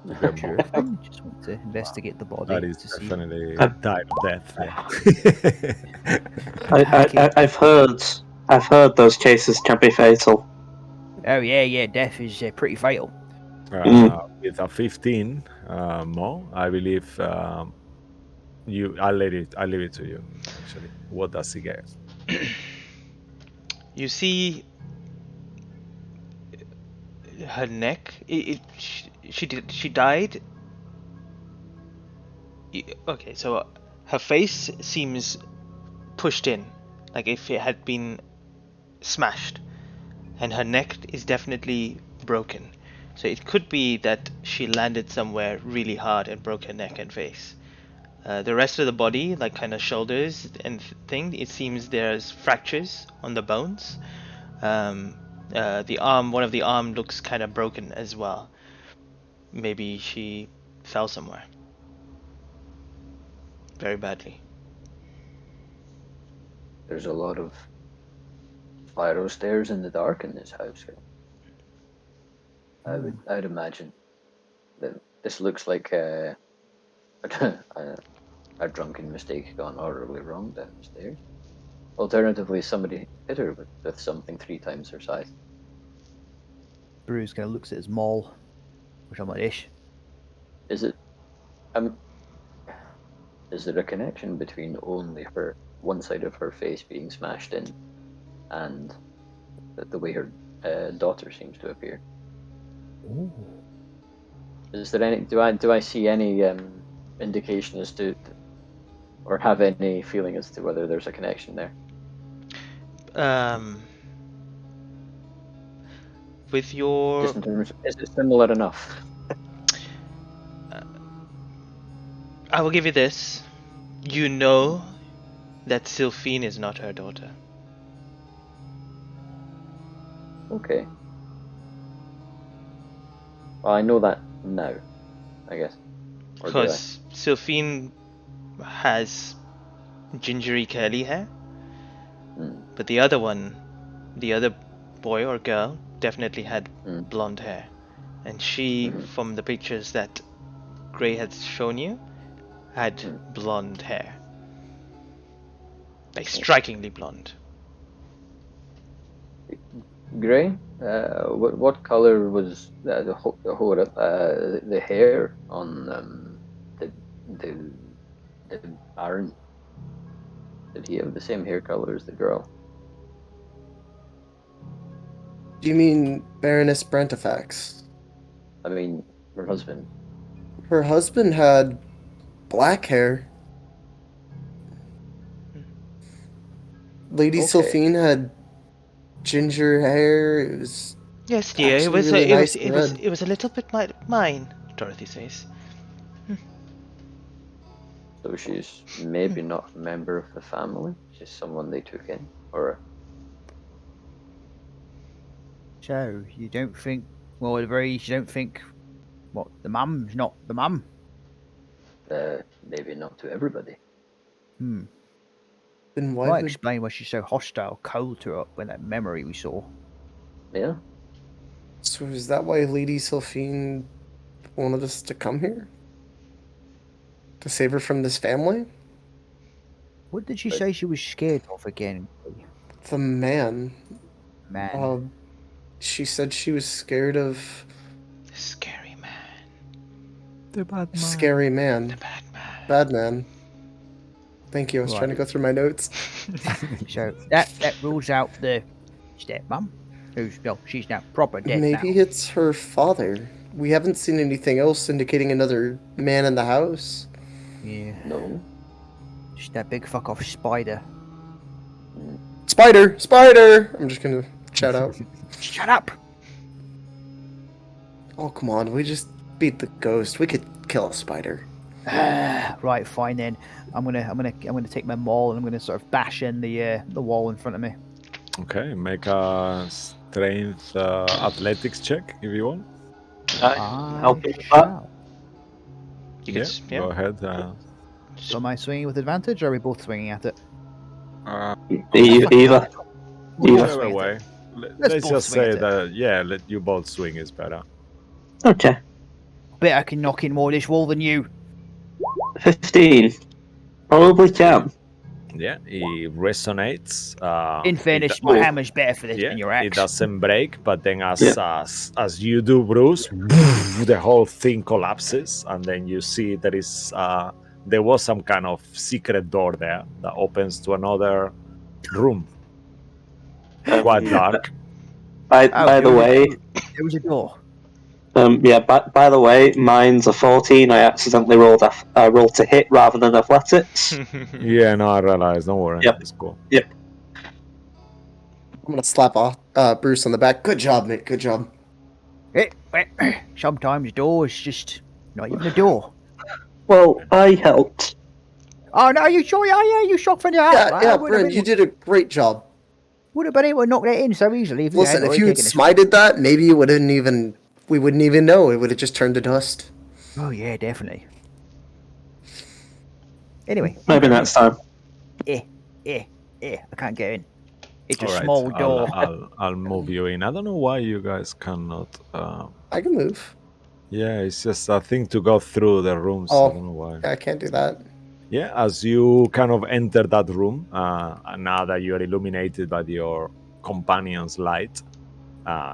to get Sure more. thing. Just want to investigate the body That is to see. definitely I- died of death. Yeah. Aki. I've heard those cases can be fatal. Oh yeah, death is pretty fatal. With a 15, Mo, I believe I'll leave it to you. Actually, what does he get? You see her neck. She died. Okay, so her face seems pushed in, like if it had been smashed, and her neck is definitely broken. So it could be that she landed somewhere really hard and broke her neck and face. The rest of the body, like kind of shoulders and thing, it seems there's fractures on the bones. The arm, one of the arm looks kind of broken as well. Maybe she fell somewhere very badly. There's a lot of spiral stairs in the dark in this house. I'd imagine that this looks like a drunken mistake gone horribly wrong down the stairs. Alternatively, somebody hit her with something 3 times her size. Bruce kind of looks at his maul, which I'm like, ish. Is it? Um, is there a connection between only her one side of her face being smashed in, and the way her daughter seems to appear? Ooh. Is there any? Do I see any indication as to, or have any feeling as to whether there's a connection there? With your Just in terms, is it similar enough? I will give you this. You know that Sylphine is not her daughter. Okay. Well, I know that now, I guess. Or do I? Because Sylphine has gingery curly hair, Mm, but the other one, the other boy or girl, definitely had mm, blonde hair. And she, mhm, from the pictures that Gray had shown you, had mm. blonde hair. Like Okay. strikingly blonde. Grey. What color was the hair on the the the Baron? Did he have the same hair color as the girl? Do you mean Baroness Brentifax? I mean, her husband. Her husband had black hair. Lady Okay, Sylphine had ginger hair. It was Yes, dear. actually really nice and red. It was a little bit mine. Dorothy says. so she's maybe not a member of the family. She's someone they took in, or So you don't think? Well, at the very least, you don't think what the mum's not the mum. maybe not to everybody. Hmm. Then why Might would... explain why she's so hostile, cold to her when that memory we saw. Yeah. So is that why Lady Sylphine wanted us to come here? To save her from this family? What did she But say she was scared of again? The man. Man. Uh, she said she was scared of The scary man. The bad man. scary man. The bad man. Bad man. Thank you. I was trying to Right. go through my notes. So that rules out the stepmom, who's no, she's now proper dead Maybe now. it's her father. We haven't seen anything else indicating another man in the house. Yeah, no. just that big fuck off spider. Spider! Spider! I'm just gonna shout out. Shut up! Oh, come on. We just beat the ghost. We could kill a spider. Right, fine then. I'm gonna take my maul and I'm gonna sort of bash in the wall in front of me. Okay, make a strength athletics check if you want. I help I you with that. shall. You Yeah, could, go ahead. So am I swinging with advantage, or are we both swinging at it? Either. We'll both Whichever swing at way. it. Let's Let's both just swing say at it. that, yeah, let you both swing is better. Okay. Bet I can knock in more of this wall than you. 15. Probably can. Yeah, it resonates. In fairness, my hammer's better for this than your it axe. doesn't break, but then Yeah. as you do, Bruce, the whole thing collapses, and then you see there was some kind of secret door there that opens to another room, quite dark. By the way, there was a door. by the way, mine's a 14. I accidentally rolled to hit rather than athletics. Yeah, no, I realized. Don't worry, Yep. it's cool. Yep. I'm gonna slap Bruce on the back. Good job, mate. Good job. Sometimes doors just not even a door. Well, I helped. Oh no, you sure? Oh yeah, you shot from the Yeah, out. yeah, Bryn, you did a great job. Would have been able to knock that in so easily if you Listen, hadn't if you already had taken a smited that, maybe we wouldn't even know. It would have just turned to dust. Oh yeah, definitely. Anyway, Maybe next time. I can't get in. It's a All right, small door. I'll move you in. I don't know why you guys cannot. I can move. Yeah, it's just a thing to go through the rooms. I don't know why. Yeah, I can't do that. Yeah, as you kind of enter that room, and now that you are illuminated by your companion's light,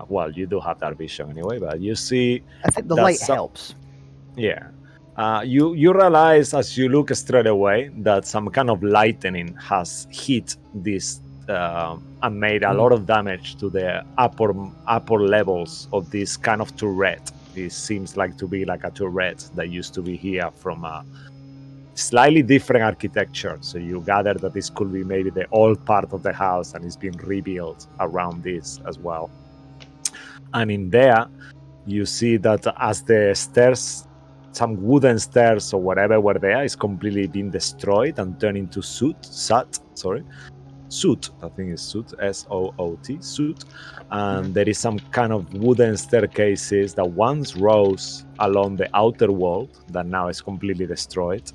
well, you do have that vision anyway, but you see. I think the that light helps. Yeah. You realize as you look straight away that some kind of lightning has hit this and made a lot of damage to the upper levels of this kind of turret. It seems like to be like a turret that used to be here from a slightly different architecture. So you gather that this could be maybe the old part of the house and it's been rebuilt around this as well. And in there, you see that as the stairs, some wooden stairs or whatever were there, is completely been destroyed and turned into soot. I think it's soot, S-O-O-T, soot. And there is some kind of wooden staircases that once rose along the outer wall that now is completely destroyed.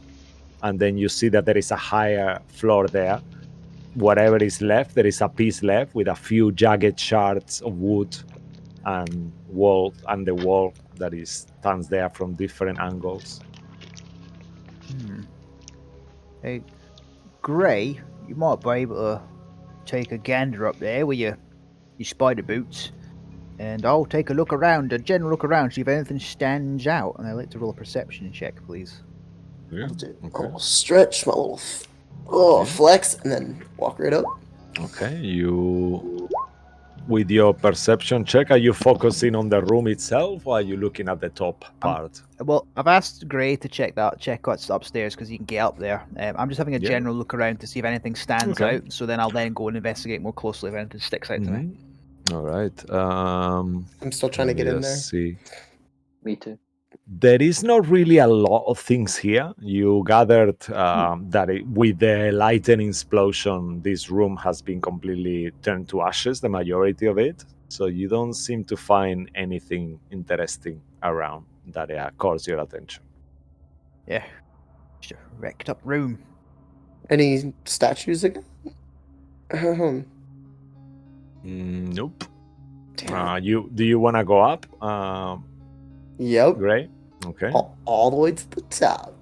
And then you see that there is a higher floor there. Whatever is left, there is a piece left with a few jagged shards of wood and the wall that stands there from different angles. Hey, Gray, you might be able to take a gander up there with your your spider boots, and I'll take a look around, a general look around, see if anything stands out. And I'd like to roll a perception check, please. Yeah. I'll do a Okay. little stretch, my little Okay. flex, and then walk right up. Okay. You, with your perception check, are you focusing on the room itself, or are you looking at the top part? Well, I've asked Gray to check what's upstairs because you can get up there. I'm just having a Yeah. general look around to see if anything stands Okay. out. So then I'll then go and investigate more closely if anything sticks out to me. All right. I'm still trying to let me get in just there. see. Me too. There is not really a lot of things here. You gathered that with the lightning explosion, this room has been completely turned to ashes, the majority of it. So you don't seem to find anything interesting around that calls your attention. Yeah, just a wrecked up room. Any statues again? Nope. Damn it. Do you want to go up? Yep. Gray. Okay. All the way to the top.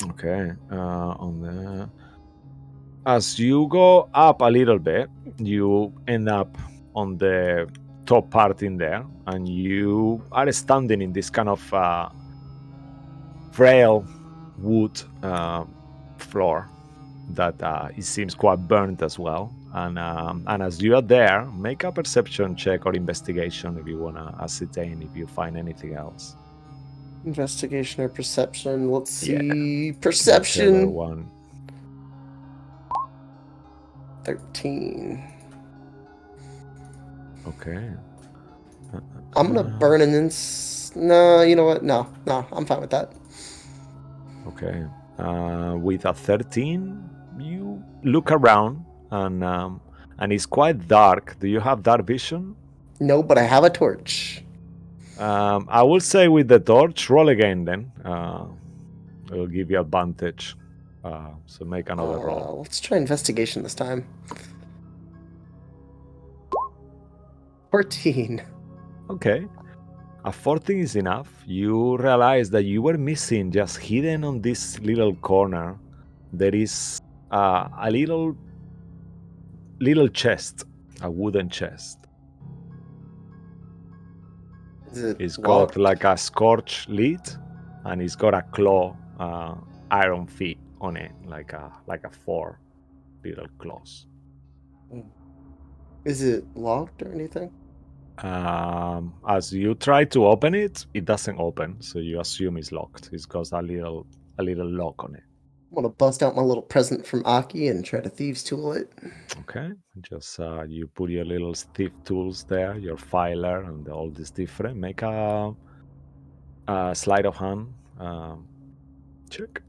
Okay. As you go up a little bit, you end up on the top part in there, and you are standing in this kind of frail wood floor that it seems quite burnt as well. And as you are there, make a perception check or investigation if you want to ascertain if you find anything else. Investigation or perception? Let's Yeah. see. Whichever Perception. one. 13. Okay. I'm gonna burn an No, you know what? No, I'm fine with that. Okay. With a 13, you look around and it's quite dark. Do you have dark vision? No, but I have a torch. I will say with the torch, roll again then. It will give you advantage. So make another roll. Let's try investigation this time. 14. Okay. A 14 is enough. You realize that you were missing, just hidden on this little corner, there is a little chest, a wooden chest. Is it It's locked? got like a scorch lid, and it's got a claw, iron feet on it, like a 4 little claws. Is it locked or anything? As you try to open it, it doesn't open, so you assume it's locked. It's got a little lock on it. I'm gonna bust out my little present from Aki and try to thieves tool it. Okay, just you put your little stiff tools there, your filer, and all this different. Make a sleight of hand check.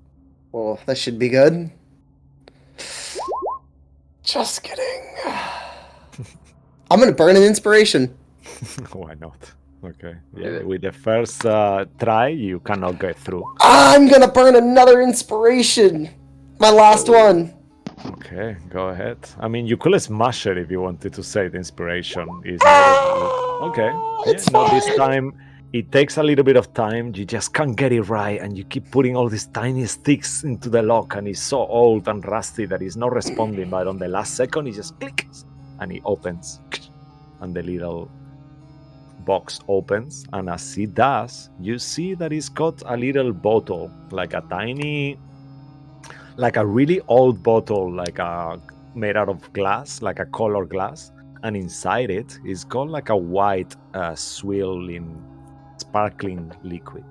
Well, that should be good. Just kidding. I'm gonna burn an inspiration. Why not? Okay. Do Yeah. it. With the first try, you cannot get through. I'm gonna burn another inspiration. My last one. Okay, go ahead. I mean, you could smash it if you wanted to say the inspiration is not okay. It's no, this fine. time it takes a little bit of time. You just can't get it right, and you keep putting all these tiny sticks into the lock, and it's so old and rusty that it's not responding. But on the last second, it just clicks, and it opens, and the little box opens, and as it does, you see that it's got a little bottle, like a tiny, like a really old bottle, like a made out of glass, like a color glass, and inside it is got like a white swirling, sparkling liquid.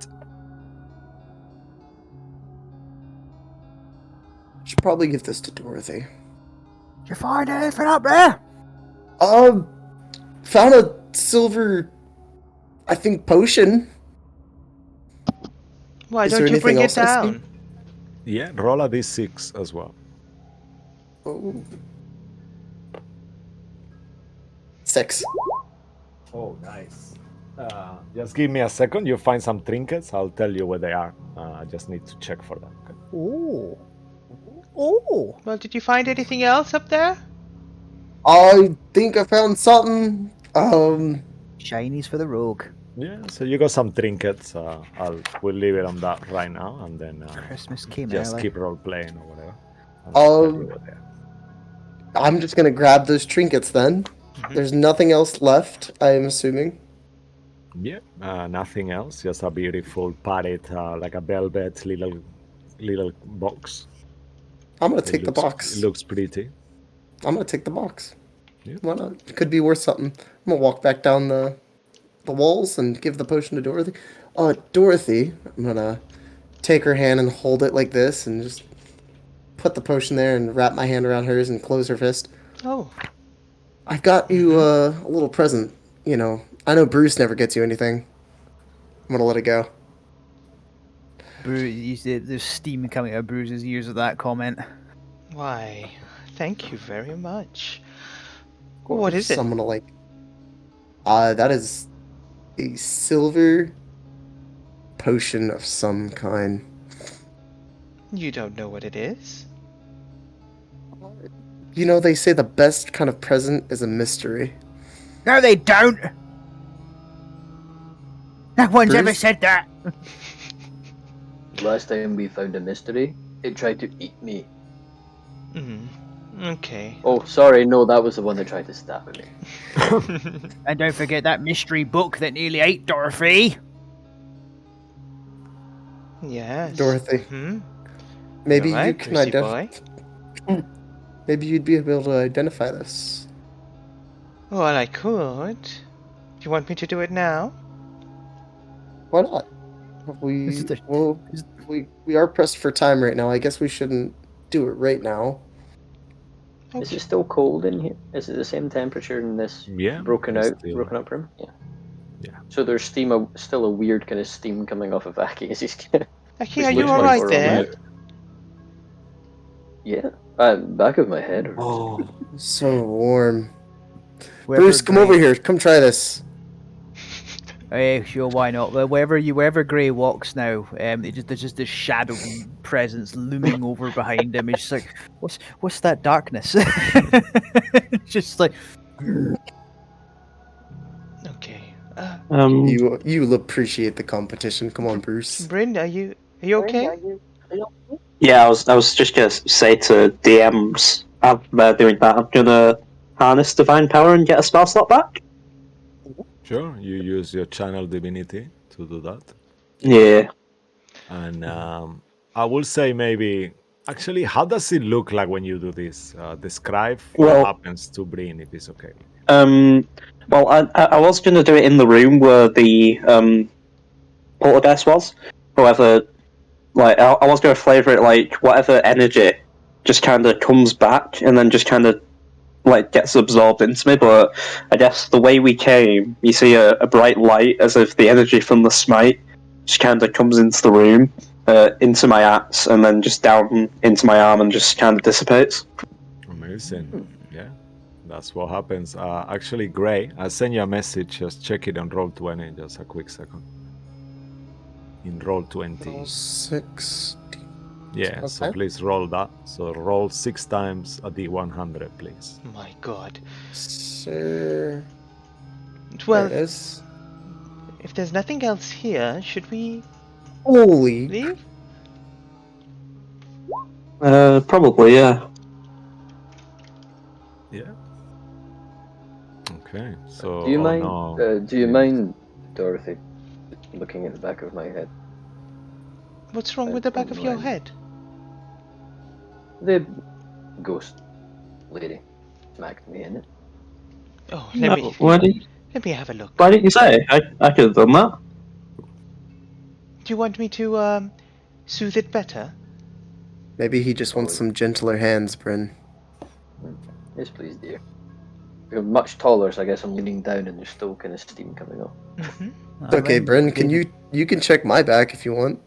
Should probably give this to Dorothy. Did you find anything up there? Found a silver, I think, potion. Why Is don't there you bring anything it else I see? down? Yeah, roll a d6 as well. Oh. 6. Oh, nice. Just give me a second. You find some trinkets. I'll tell you where they are. I just need to check for them. Okay? Oh. Oh. Well, did you find anything else up there? I think I found something. Shinies for the rogue. Yeah, so you got some trinkets. We'll leave it on that right now, and then Christmas came just early. keep role playing or whatever. And I'll tell you what they are. I'm just gonna grab those trinkets then. There's nothing else left, I am assuming. Yeah, nothing else. Just a beautiful padded, like a velvet little box. I'm gonna It take the looks it box. looks pretty. I'm gonna take the box. Yeah. Why not? It could be worth something. I'm gonna walk back down the walls and give the potion to Dorothy. Dorothy, I'm gonna take her hand and hold it like this and just put the potion there and wrap my hand around hers and close her fist. Oh. I've got you a little present. You know, I know Bruce never gets you anything. I'm gonna let it go. There's steam coming out of Bruce's ears at that comment. Why, thank you very much. Of What is course, it? I'm gonna like. That is a silver potion of some kind. You don't know what it is? You know, they say the best kind of present is a mystery. No, they don't. No one's ever Bruce? said that. Last time we found a mystery, it tried to eat me. Okay. Oh, sorry, no, that was the one that tried to stab me. And don't forget that mystery book that nearly ate Dorothy. Yes. Dorothy. You're Maybe you right, can Brucey boy. Maybe you'd be able to identify this. Well, I could. Do you want me to do it now? Why not? Is it- We are pressed for time right now. I guess we shouldn't do it right now. Is Okay. it still cold in here? Is it the same temperature in this Yeah, broken it's up room? Yeah. Yeah. So there's still a weird kind of steam coming off of Aki as he's Aki, which are you looks much alright more there? relaxed. Yeah. Back of my head hurts. Oh, So warm. Wherever Bruce, come over Gray- here. Come try this. Hey, sure, why not? Well, wherever Gray walks now, there's just this shadow presence looming over behind him. He's just like, what's that darkness? Just like, Okay. You'll appreciate the competition. Come on, Bruce. Bryn, are you okay? yeah. I was just gonna say to DMs, they're doing that. I'm gonna harness divine power and get a spell slot back. Sure, you use your channel divinity to do that. Yeah. And I will say maybe actually, how does it look like when you do this? Describe what Well, happens to Breen if it's okay. Well, I was gonna do it in the room where the poltergeist was. However, like I was gonna flavor it like whatever energy just kind of comes back and then just kind of like gets absorbed into me. But I guess the way we came, you see a bright light as if the energy from the smite just kind of comes into the room, into my axe, and then just down into my arm and just kind of dissipates. Amazing. Yeah, that's what happens. Actually, Gray, I'll send you a message. Just check it on Roll20. Just a quick second. In Roll20. 6. Yeah, so Okay. please roll that. So roll 6 times a D100, please. My god. Sir. There Well, it is. if there's nothing else here, should we Holy. leave? Probably, yeah. Yeah. Okay. So Do you mind? no. Do you Yes. mind, Dorothy, looking at the back of my head? What's wrong with the back of your head? The ghost lady smacked me in it. Oh, No, why let me have a look. didn't you say? I could have done that. Do you want me to soothe it better? Maybe he just wants some gentler hands, Bryn. Yes, please, dear. You're much taller, so I guess I'm leaning down and there's still kind of steam coming off. Okay, Bryn, you can check my back if you want.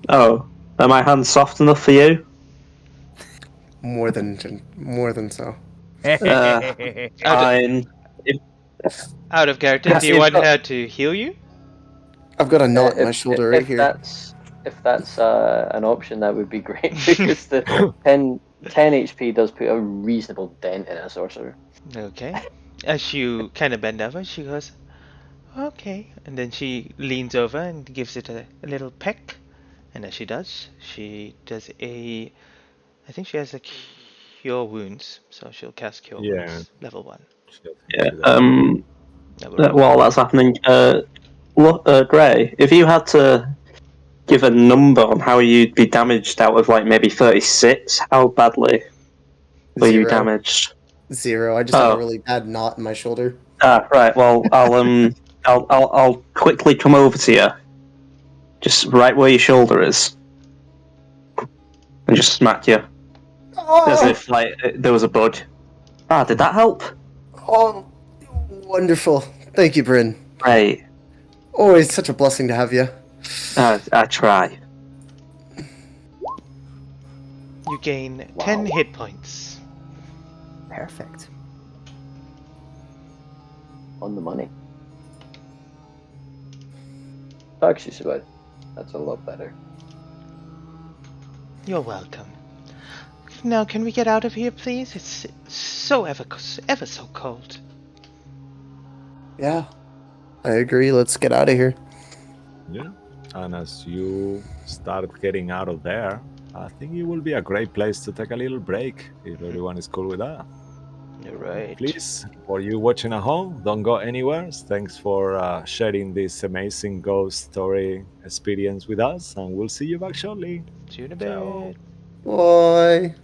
Oh, are my hands soft enough for you? More than so. Fine. Out of character, Yeah, do you if want not- her to heal you? I've got a knot in my shoulder right if here. that's an option, that would be great because the 10 HP does put a reasonable dent in a sorcerer. Okay. As you kind of bend over, she goes, okay. And then she leans over and gives it a little peck. And as she does I think she has a cure wounds. So she'll cast cure Yeah. wounds, level 1. She'll think Yeah. she does. Never roll. While that's happening, Gray, if you had to give a number on how you'd be damaged out of like maybe 36, how badly were you 0. damaged? 0. I just have a Oh, really bad knot in my shoulder. right. Well, I'll quickly come over to you, just right where your shoulder is, and just smack you as Oh, if like there was a bug. Did that help? oh, wonderful. Thank you, Bryn. Right. Always such a blessing to have you. I try. You gain Wow. 10 hit points. Perfect. On the money. Actually, Shabbat, that's a lot better. You're welcome. Now, can we get out of here, please? It's so ever so cold. Yeah, I agree. Let's get out of here. Yeah. And as you start getting out of there, I think it will be a great place to take a little break if everyone is cool with that. You're right. Please, for you watching at home, don't go anywhere. Thanks for sharing this amazing ghost story experience with us, and we'll see you back shortly. See you in a Ciao. bit. Bye.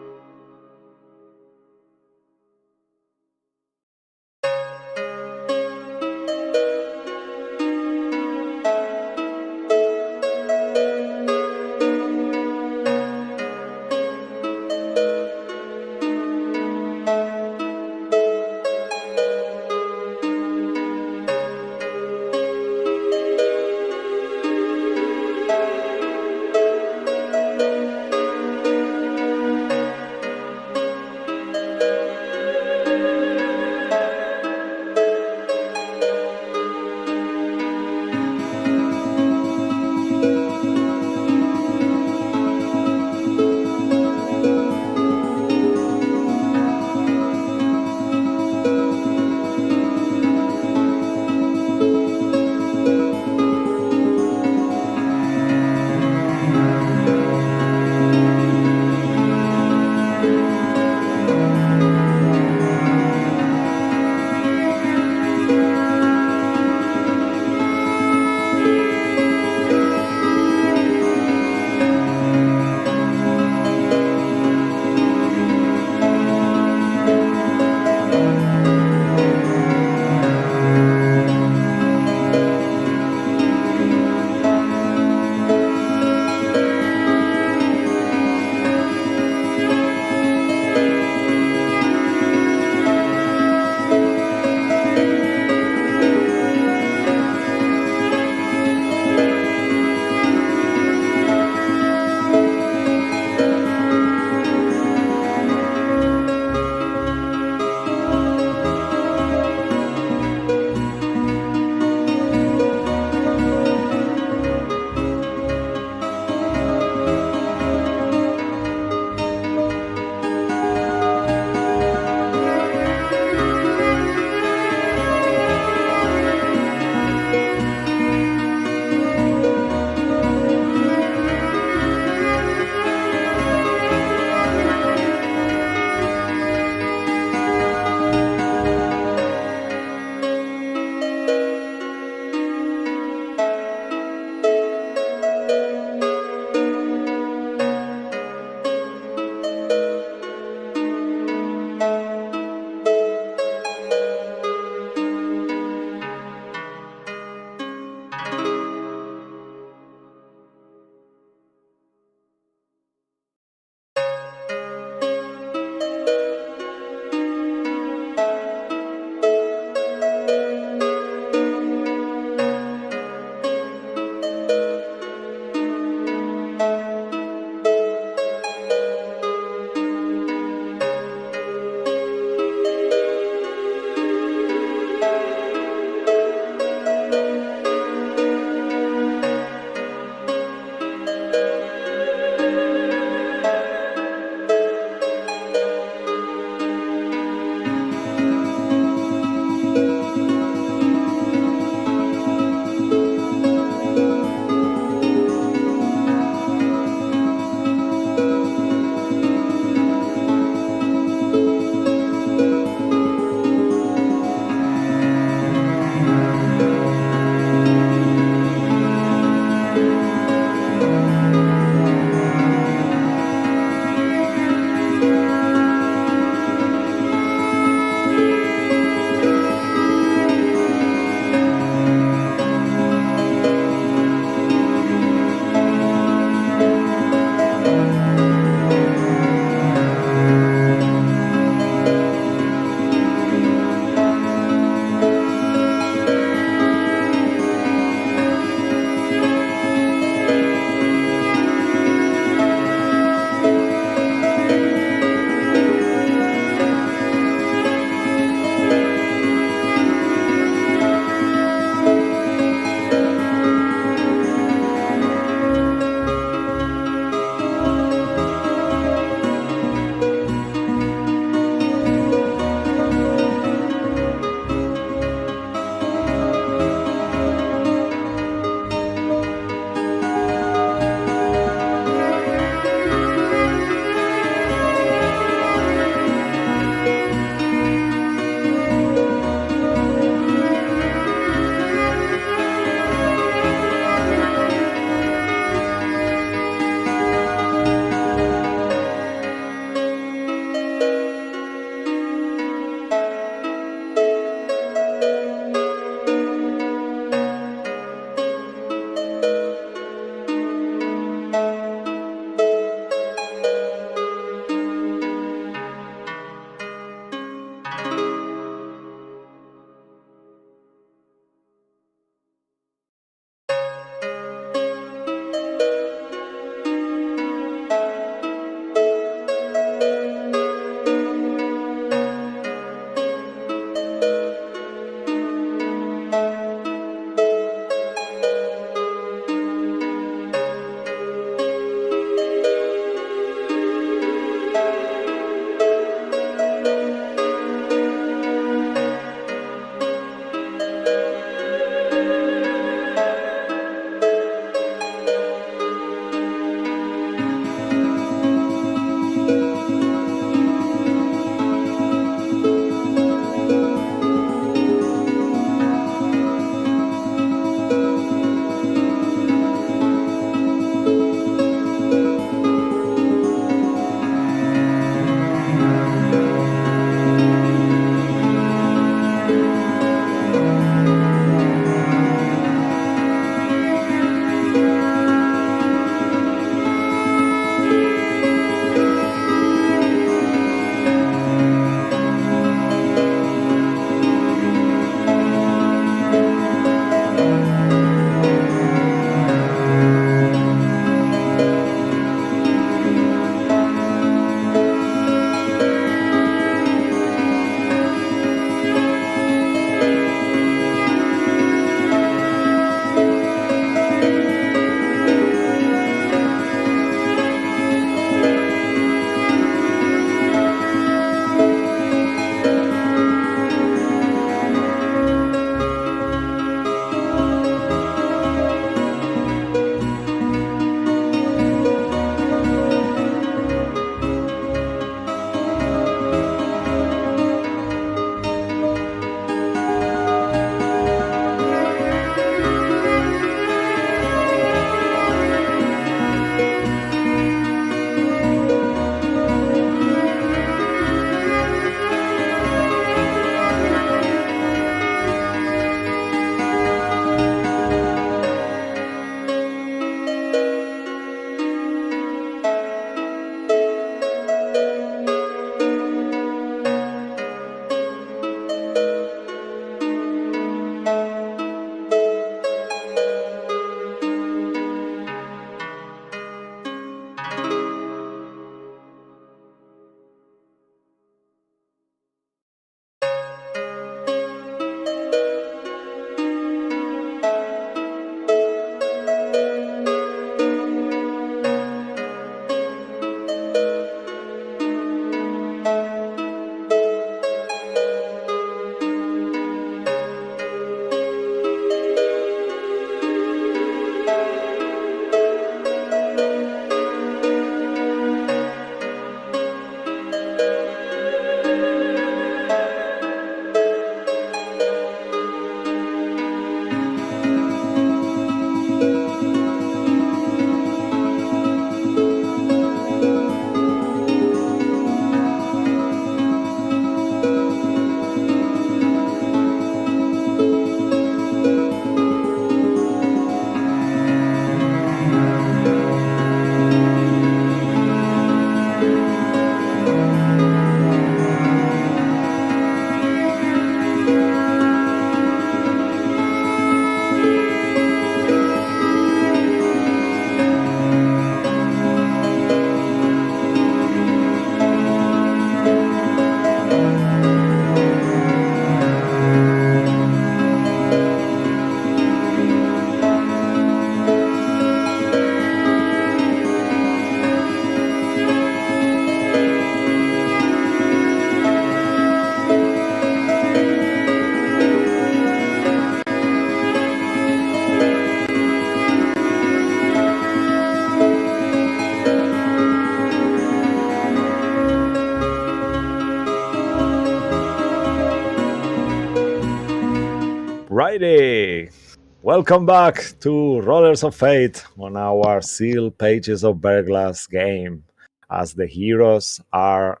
Alrighty. Welcome back to Rollers of Fate on our sealed pages of Verglas game. As the heroes are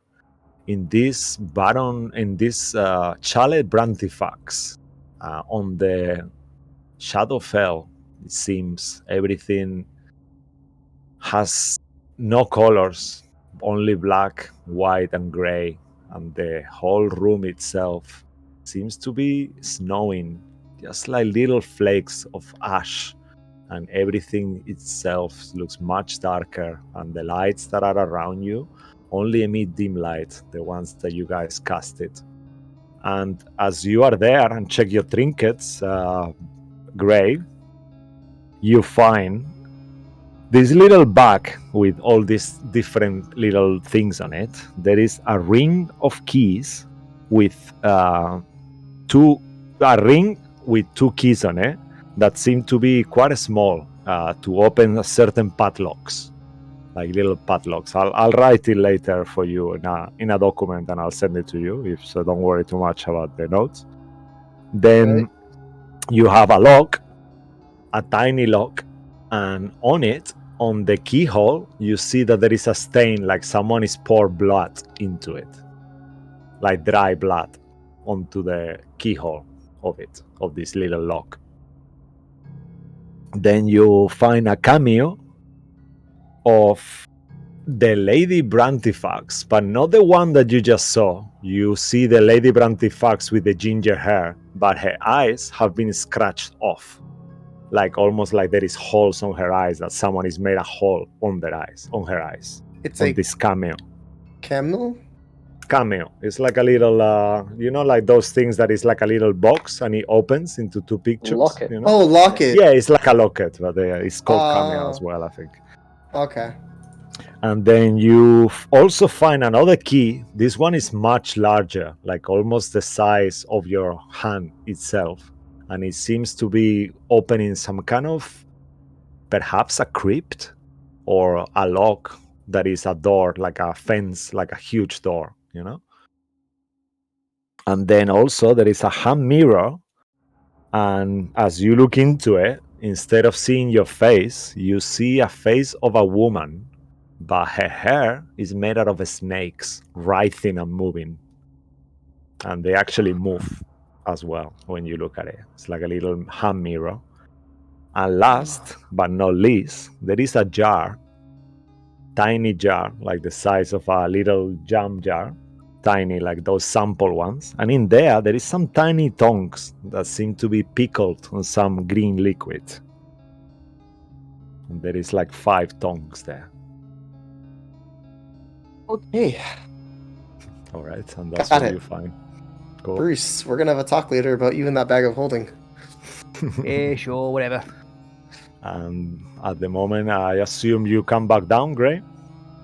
in this Chalet Brantifax on the Shadowfell. It seems everything has no colors, only black, white, and gray, and the whole room itself seems to be snowing, just like little flakes of ash, and everything itself looks much darker, and the lights that are around you only emit dim light, the ones that you guys casted. And as you are there and check your trinkets, Gray, you find this little bag with all these different little things on it. There is a ring of keys with a ring with two keys on it that seem to be quite small to open certain padlocks, like little padlocks. I'll write it later for you in a document and I'll send it to you. So don't worry too much about the notes. Then you have a lock, a tiny lock, and on it, on the keyhole, you see that there is a stain, like someone is poured blood into it, like dry blood onto the keyhole of this little lock. Then you find a cameo of the Lady Brantifax, but not the one that you just saw. You see the Lady Brantifax with the ginger hair, but her eyes have been scratched off. Like almost like there is holes on her eyes, that someone has made a hole on her eyes. It's on a this cameo. camel? Cameo. It's like a little, like those things that is like a little box and it opens into two pictures. Locket. You know? Oh, locket. Yeah, it's like a locket, but it's called cameo as well, I think. Okay. And then you also find another key. This one is much larger, like almost the size of your hand itself. And it seems to be opening some kind of, perhaps a crypt or a lock that is a door, like a fence, like a huge door, you know? And then also there is a hand mirror. And as you look into it, instead of seeing your face, you see a face of a woman, but her hair is made out of snakes, writhing and moving. And they actually move as well when you look at it. It's like a little hand mirror. And last but not least, there is a jar, tiny jar, like the size of a little jam jar, tiny, like those sample ones. And in there is some tiny tongues that seem to be pickled on some green liquid. And there is like 5 tongues there. Okay. All right, and that's Got what it. you find. Cool. Bruce, we're gonna have a talk later about you and that bag of holding. Sure, whatever. And at the moment, I assume you come back down, Gray?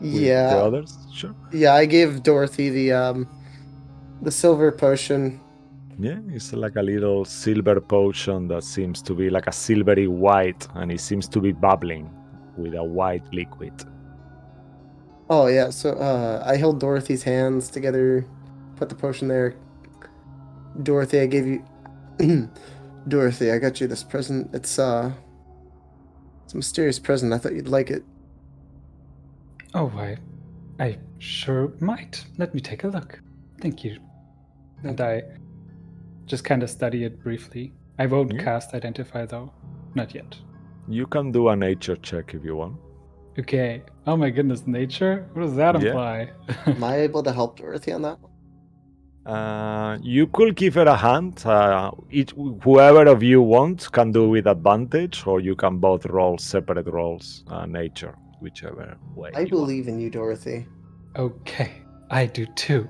With Yeah. the others? Sure. Yeah, I gave Dorothy the silver potion. Yeah, it's like a little silver potion that seems to be like a silvery white, and it seems to be bubbling with a white liquid. Oh yeah, so I held Dorothy's hands together, put the potion there. Dorothy, I gave you Dorothy, I got you this present. It's a mysterious present. I thought you'd like it. Oh, I sure might. Let me take a look. Thank you. And I just kind of study it briefly. I won't cast Identify, though. Not yet. You can do a nature check if you want. Okay. Oh my goodness, nature? What does that imply? Am I able to help Dorothy on that one? You could give her a hand. Whoever of you wants can do with advantage, or you can both roll separate rolls, nature, whichever way. I believe in you, Dorothy. Okay, I do too.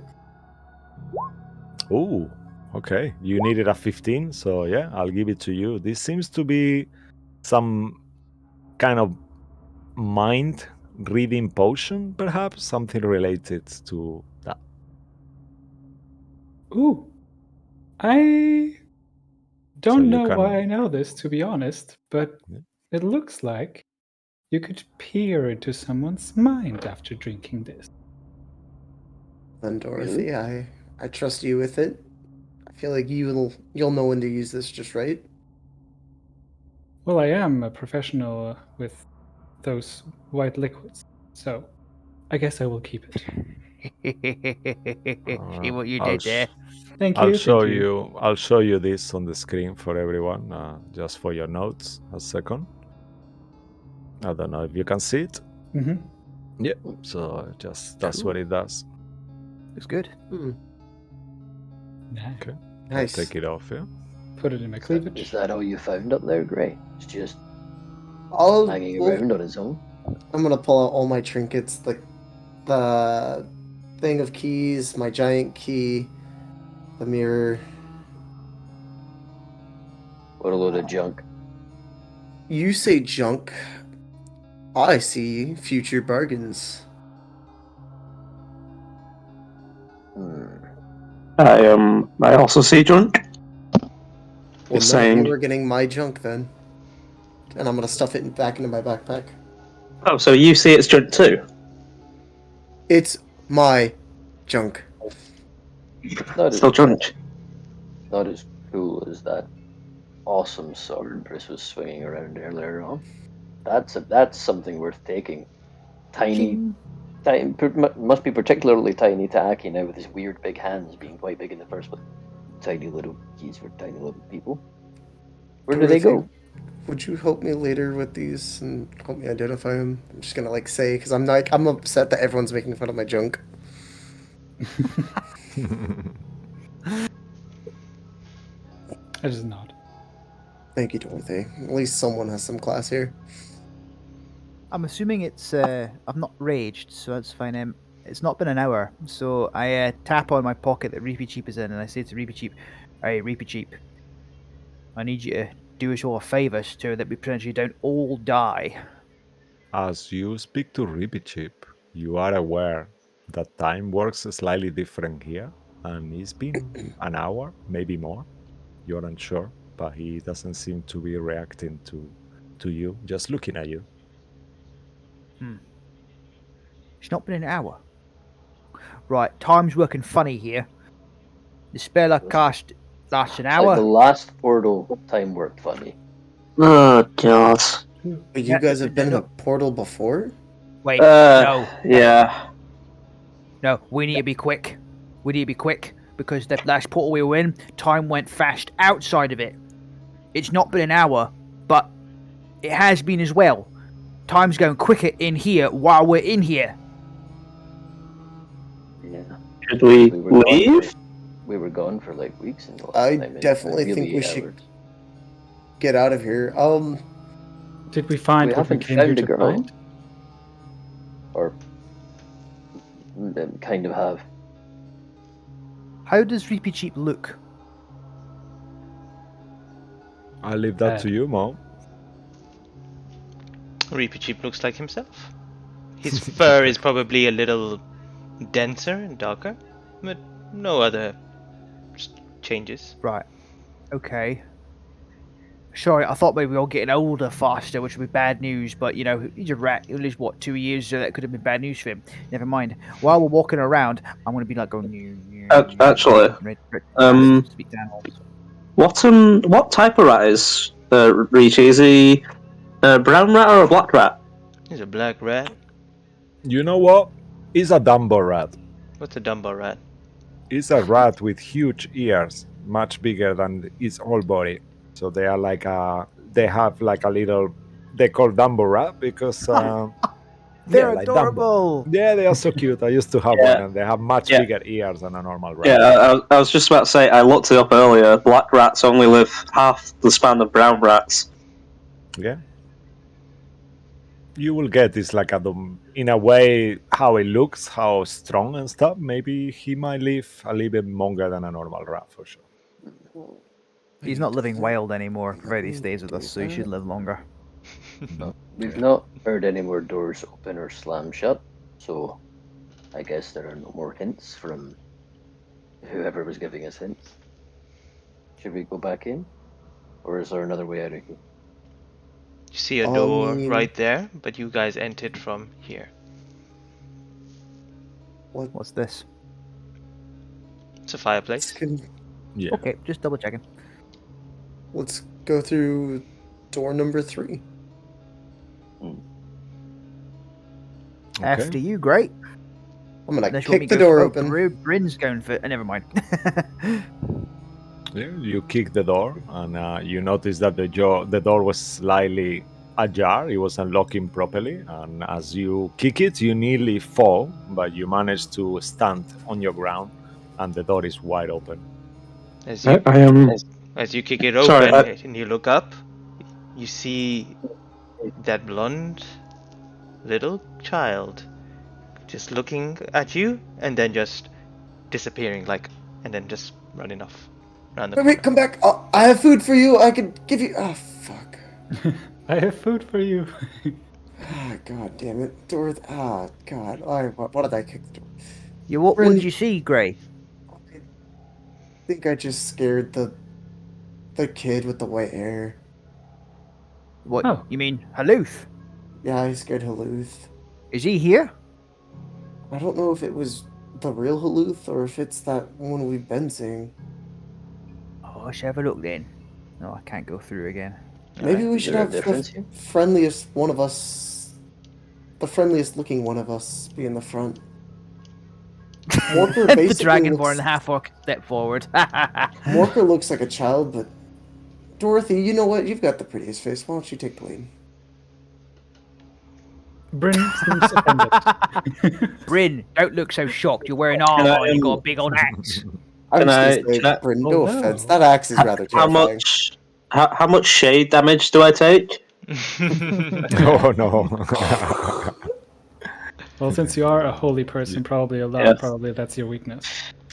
Oh, okay. You needed a 15, so yeah, I'll give it to you. This seems to be some kind of mind reading potion, perhaps something related to that. Ooh, I don't know can- why I know this, to be honest, but Yeah. it looks like you could peer into someone's mind after drinking this. Then Dorothy, I trust you with it. I feel like you'll know when to use this just right. Well, I am a professional with those white liquids, so I guess I will keep it. See what you I'll did there. Thank I'll you. show Thank you. you. I'll show you this on the screen for everyone, just for your notes. A second. I don't know if you can see it. Hmm. Yeah. So that's what Cool. it does. Looks good. Nice. Okay. I'll Nice. take it off. Yeah. Put it in my Is cleavage. that all you found up there, Gray? It's just I'll. hanging Well, around on its own. I'm gonna pull out all my trinkets, like the thing of keys, my giant key, the mirror. What a load of junk. You say junk. I see future bargains. I also see junk. Well, Just no, you saying. were getting my junk then. And I'm gonna stuff it back into my backpack. Oh, so you see it's junk too? It's my junk. Not Still junk. not as cool as that awesome sword Bruce was swinging around earlier on. That's something worth taking. Tiny, Ching. must be particularly tiny to Aki now with his weird big hands being quite big in the first place. Tiny little keys for tiny little people. Where do they Dorothy, go? would you help me later with these and help me identify them? I'm just gonna say because I'm upset that everyone's making fun of my junk. I just nod. Thank you, Dorothy. At least someone has some class here. I'm assuming it's. I've not raged, so that's fine. It's not been an hour, so I tap on my pocket that Reapy Cheap is in, and I say to Reapy Cheap, "Hey, Reapy Cheap, I need you to do us all a favour so that we potentially don't all die." As you speak to Ribichip, you are aware that time works slightly different here, and it's been an hour, maybe more. You're unsure, but he doesn't seem to be reacting to you, just looking at you. It's not been an hour. Right, time's working funny here. The spell I cast lasts an It's like the hour. last portal time worked funny. Oh god. But you guys have been in a No, portal before? wait, no, Yeah. no. We need to be quick. We need to be quick because the last portal we were in, time went fast outside of it. It's not been an hour, but it has been as well. Time's going quicker in here while we're in here. Yeah. Should we We were gone leave? we were gone for like weeks in the last I time. definitely Really think we 8 should hours. get out of here. Did we find We what we haven't came here found a to girl. find? Or kind of have. How does Reapy Cheap look? I leave that to you, Mom. Reapy Cheap looks like himself. His fur is probably a little denser and darker, but no other changes. Right. Okay. Sorry, I thought maybe we were all getting older faster, which would be bad news, but you know, he's a rat. He'll live, what, 2 years? So that could have been bad news for him. Never mind. While we're walking around, I'm going to be like going, Actually, speak to animals. what type of rat is Ricci? Is he a brown rat or a black rat? He's a black rat. You know what? It's a Dumbo rat. What's a Dumbo rat? It's a rat with huge ears, much bigger than its whole body. So they are like they have like a little. They call Dumbo rat because They're like Dumbo. adorable. Yeah, they are so cute. I used to have Yeah. one, and they have much Yeah. bigger ears than a normal rat. Yeah, I was just about to say, I looked it up earlier. Black rats only live half the span of brown rats. Yeah. You will get this like in a way how it looks, how strong and stuff. Maybe he might live a little bit longer than a normal rat for sure. He's not living wild anymore, provided he stays with us, so he should live longer. We've not heard any more doors open or slam shut, so I guess there are no more hints from whoever was giving us hints. Should we go back in? Or is there another way out of here? You see a door right there, but you guys entered from here. What's this? It's a fireplace. Yeah. Okay, just double checking. Let's go through door number 3. After you, great. I'm gonna Unless you want me kick to the go door for open. Bryn's going for. Never mind. Yeah, you kick the door, and you notice that the door was slightly ajar. It was unlocking properly, and as you kick it, you nearly fall, but you manage to stand on your ground, and the door is wide open. As I you am. as you kick it Sorry, open and you look up, you see that blonde little child just looking at you and then just disappearing, and then just running off around the corner. Wait, come back. I have food for you. I could give you. Oh, fuck. I have food for you. Ah, god damn it. Door. Ah, god. What did I kick the door? What Bryn, did you see, Gray? I think I just scared the kid with the white hair. What Oh. you mean, Haluth? Yeah, I scared Haluth. Is he here? I don't know if it was the real Haluth or if it's that one we've been seeing. Oh, let's have a look then. No, I can't go through again. Maybe we Is should there a have the difference here? friendliest one of us, the friendliest looking one of us, be in the front. Morker The basically Dragonborn looks. half orc step forward. Morker looks like a child, but Dorothy, you know what? You've got the prettiest face. Why don't you take the lead? Bryn seems offended. Bryn, don't look so shocked. You're wearing armor and you got a big old axe. I'm Can just I- gonna say, can I- Bryn, Oh, no no. offense. That axe is rather How terrifying. much? How much shade damage do I take? Oh no! Well, since you are a holy person, probably a lot, Yes. probably that's your weakness.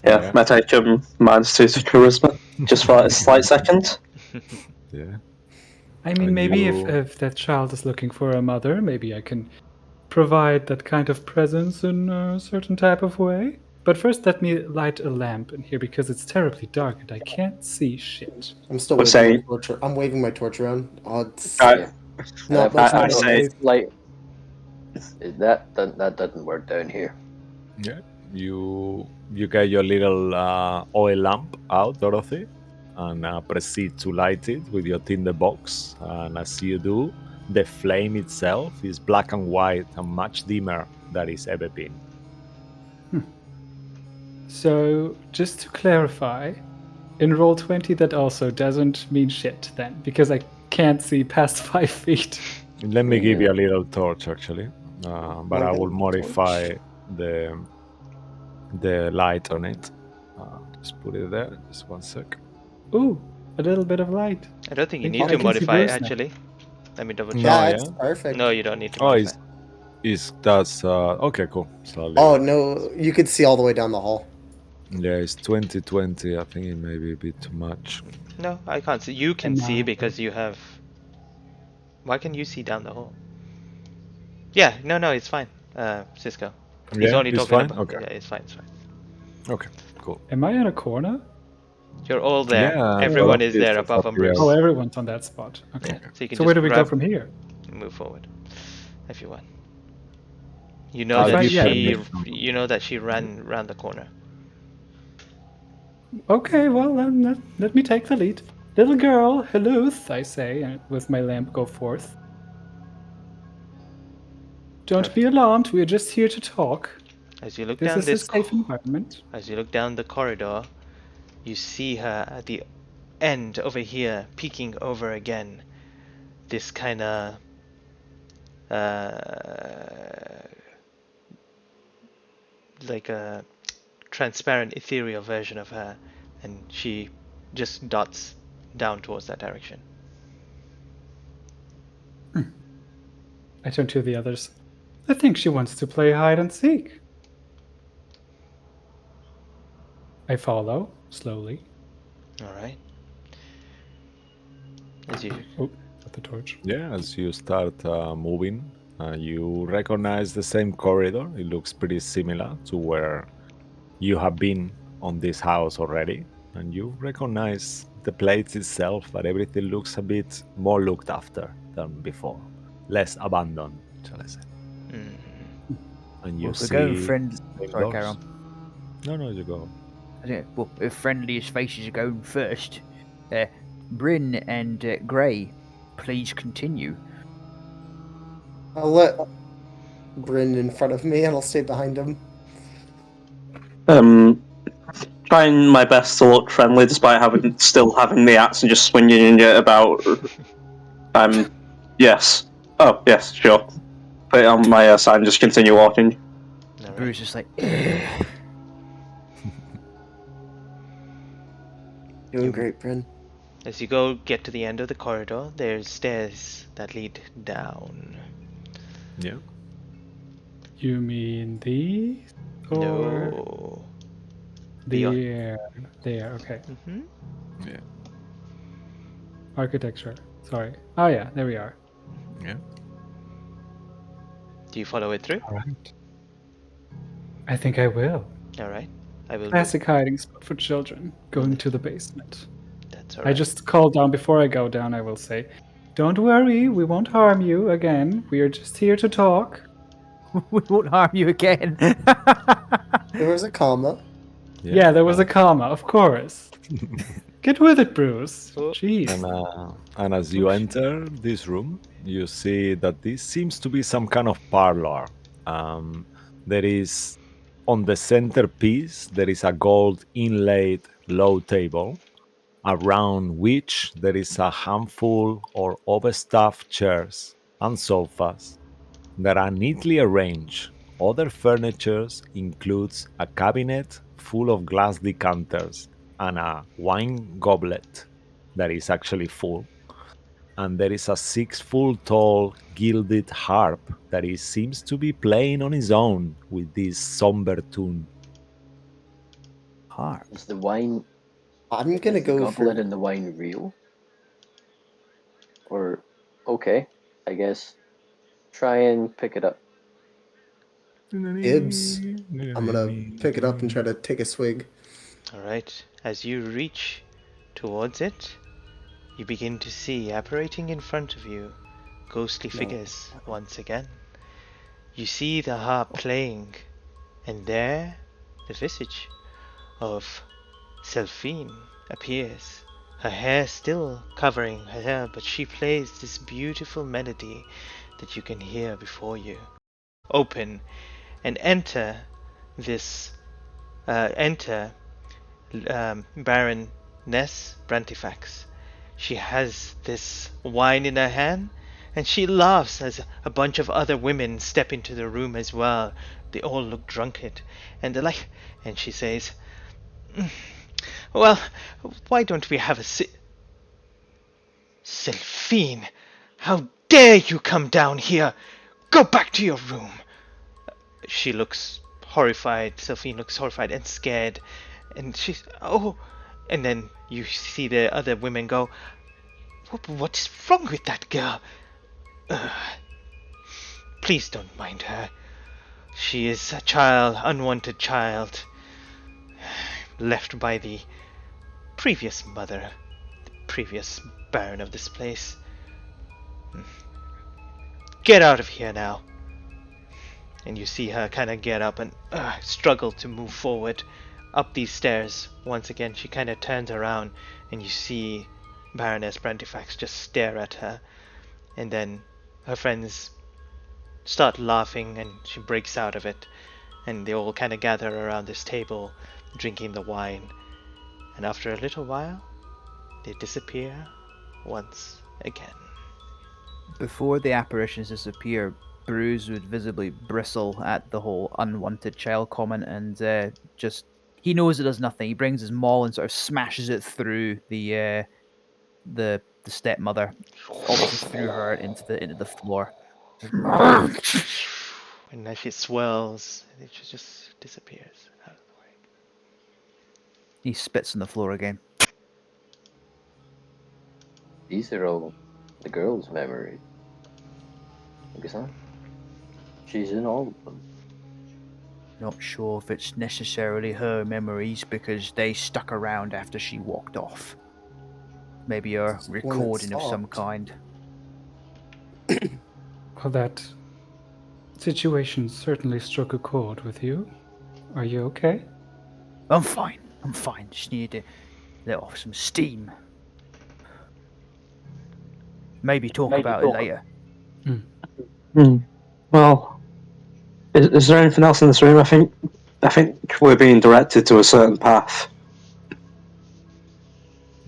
Yeah, Yeah. my take -2 to charisma, just for a slight second. Yeah. I mean, And maybe you- if that child is looking for a mother, maybe I can provide that kind of presence in a certain type of way. But first, let me light a lamp in here because it's terribly dark and I can't see shit. I'm still What's waving my saying? torch. I'm waving my torch around. Odds. I- Yeah. Not much I more. say- Like that doesn't work down here. Yeah, you get your little oil lamp out, Dorothy, and proceed to light it with your tinder box. And as you do, the flame itself is black and white and much dimmer than it's ever been. So, just to clarify, in roll 20, that also doesn't mean shit then, because I can't see past 5 feet. Let me give Yeah. you a little torch, actually, but I will modify the light on it. Just put it there. Just one sec. Ooh, a little bit of light. I don't think you Thank need you. to I can see modify it, Bruce now. actually. Let me double check. No, Yeah, yeah. it's perfect. No, you don't need to Oh, modify. that's okay, cool. So I'll leave Oh it. no, you could see all the way down the hall. Yeah, it's 2020. I think it may be a bit too much. No, I can't see. You can And see now- because you have. Why can you see down the hall? Yeah, no, it's fine. Cisco. He's Yeah, only it's talking fine? about. Okay. Yeah, it's fine. It's fine. Okay, cool. Am I in a corner? You're all there. Yeah, Everyone well, is there it's apart up from here. Bruce. Oh, everyone's on that spot. Okay. Yeah, so you can So just where do we go grab from here? and move forward, if you want. You know I'll that give she. permission. You know that she ran round the corner. Okay, well then let me take the lead. Little girl, hello, I say, and with my lamp go forth. Don't be alarmed, we're just here to talk. As you look This down is a this. safe environment. As you look down the corridor, you see her at the end over here, peeking over again. This kind of like a transparent, ethereal version of her, and she just dots down towards that direction. I turn to the others. I think she wants to play hide and seek. I follow, slowly. All right. As you Oh, got the torch. Yeah, as you start moving, you recognize the same corridor. It looks pretty similar to where you have been on this house already. And you recognize the place itself, but everything looks a bit more looked after than before. Less abandoned, shall I say. And you Well, if we're see... going friend. same Sorry, carry doors. No, you go. I think, well, if friendliest faces are going first, Bryn and Gray, please continue. I'll let Bryn in front of me, and I'll stay behind him. Trying my best to look friendly despite still having the axe and just swinging it about. Yes. Oh, yes, sure. Put it on my side and just continue walking. All right. Bruce is like, Doing great, Bryn. As you get to the end of the corridor, there's stairs that lead down. Yeah. You mean these? Or No. there? Okay. Mm-hmm. Yeah. Architecture. Sorry. Oh yeah, there we are. Yeah. Do you follow it through? All right. I think I will. All right. I will. Classic hiding spot for children. Going to the basement. That's all I right. just call down before I go down. I will say, "Don't worry, we won't harm you again. We are just here to talk." we won't harm you again. There was a comma. Yeah, there was a comma, of course. Get with it, Bruce. Oh. Jeez. And as you enter this room, you see that this seems to be some kind of parlor. There is on the centerpiece there is a gold inlaid low table, around which there is a handful or overstuffed chairs and sofas that are neatly arranged. Other furniture includes a cabinet full of glass decanters and a wine goblet that is actually full. And there is a 6 foot tall gilded harp that seems to be playing on its own with this somber tune. Harp. Is the wine, I'm is gonna the go goblet for. and the wine real? Or, okay, I guess. Try and pick it up. Ibs. I'm gonna pick it up and try to take a swig. All right. As you reach towards it, you begin to see apparating in front of you ghostly figures once again. You see the harp playing, and there the visage of Selphine appears. Her hair still covering her hair, but she plays this beautiful melody that you can hear before you. Open and enter this. Enter Baroness Brantifax. She has this wine in her hand, and she laughs as a bunch of other women step into the room as well. They all look drunken, and they're like, and she says, "Well, why don't we have a Selphine, how dare you come down here? Go back to your room." She looks horrified. Selphine looks horrified and scared, and she's and then you see the other women go, what is wrong with that girl? Please don't mind her. She is a child, unwanted child, left by the previous mother, the previous baron of this place. Get out of here now. And you see her kind of get up and struggle to move forward up these stairs. Once again, she kind of turns around, and you see Baroness Brantifax just stare at her. And then her friends start laughing, and she breaks out of it. And they all kind of gather around this table, drinking the wine. And after a little while, they disappear once again. Before the apparitions disappear, Bruce would visibly bristle at the whole unwanted child comment and just he knows it does nothing. He brings his maul and sort of smashes it through the stepmother, obviously threw her into the floor. And as she swells, it just disappears out of the way. He spits on the floor again. These are all the girl's memories. Look at that. She's in all of them. Not sure if it's necessarily her memories because they stuck around after she walked off. Maybe a It's the one that recording of some stopped. kind. Well, that situation certainly struck a chord with you. Are you okay? I'm fine. Just need to let off some steam. Maybe talk about it later. Well, is there anything else in this room? I think we're being directed to a certain path.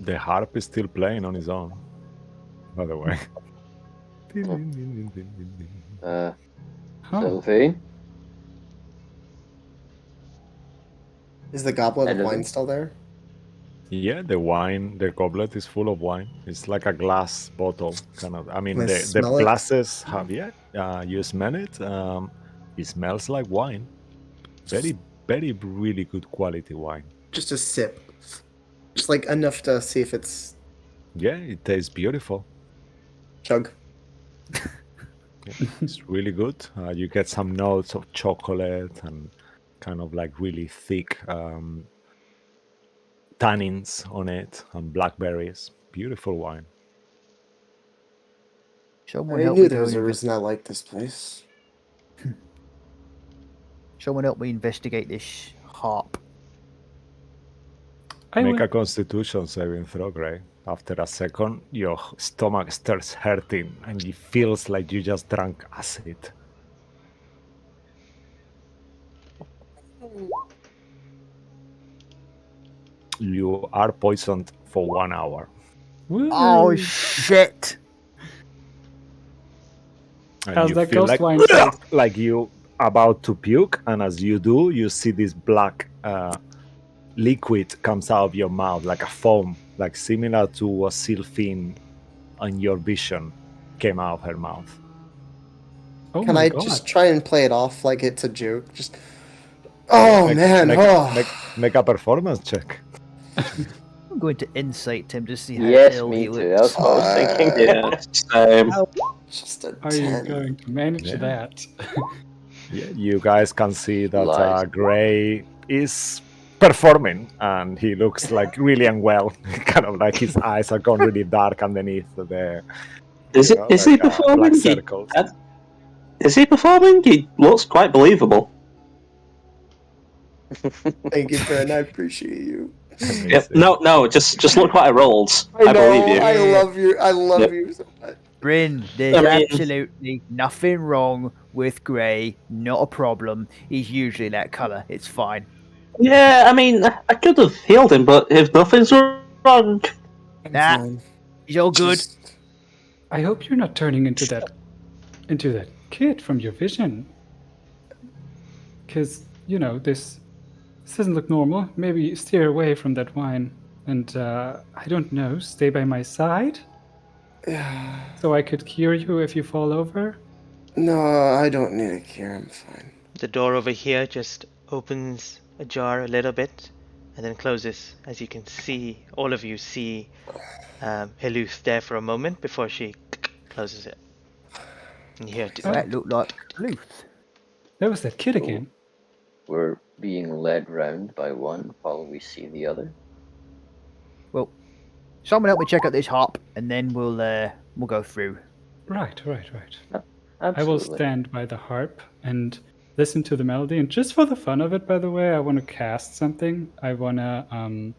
The harp is still playing on his own, by the way. Sylvie? Is the goblet of Anything? wine still there? Yeah, the goblet is full of wine. It's like a glass bottle, kind of. I mean, Can I the smell it? glasses have, you smell it. It smells like wine. Very, very, really good quality wine. Just a sip. Just like enough to see if it's Yeah, it tastes beautiful. chug. Yeah, it's really good. You get some notes of chocolate and kind of like really thick tannins on it and blackberries. Beautiful wine. Someone I help knew me there go was and a reason I liked this place. Someone help me investigate this harp. I Make will. a constitution saving throw, Gray. After a second, your stomach starts hurting and it feels like you just drank acid. You are poisoned for 1 hour. Oh shit! And How's you that feel ghost like, wine taste? like you about to puke. And as you do, you see this black liquid comes out of your mouth like a foam, like similar to a seal fin on your vision came out of her mouth. Oh Can my I god. just try and play it off like it's a joke? Just oh man, Make a performance check. I'm going to insight him to see how Yes, ill me he too. looks. That's what I was thinking. Yeah. just a Are you 10. going to manage Yeah. that? Yeah, you guys can see that Lies. Gray is performing and he looks like really unwell. Kind of like his eyes are gone really dark underneath the Is he black performing? circles. Is he performing? He looks quite believable. Thank you, friend. I appreciate you. Amazing. Yep. No, just look what I rolled. I know. believe you. I Yeah. love you. I love Yep. you so much. Bryn, there's I mean- absolutely nothing wrong with Grey. Not a problem. He's usually that colour. It's fine. Yeah, I mean, I could have healed him, but if nothing's wrong, I'm Nah. fine. He's all good. Just- I hope you're not turning into that kid from your vision. Because, this doesn't look normal. Maybe steer away from that wine. And, I don't know, stay by my side? So I could cure you if you fall over? No, I don't need a cure. I'm fine. The door over here just opens ajar a little bit and then closes. As you can see, all of you see Heluth there for a moment before she closes it. And you hear it. That looked like Luth. That was that kid again. We're being led round by one while we see the other. Well, someone help me check out this harp, and then we'll go through. Right. Absolutely. I will stand by the harp and listen to the melody. And just for the fun of it, by the way, I want to cast something. I want to.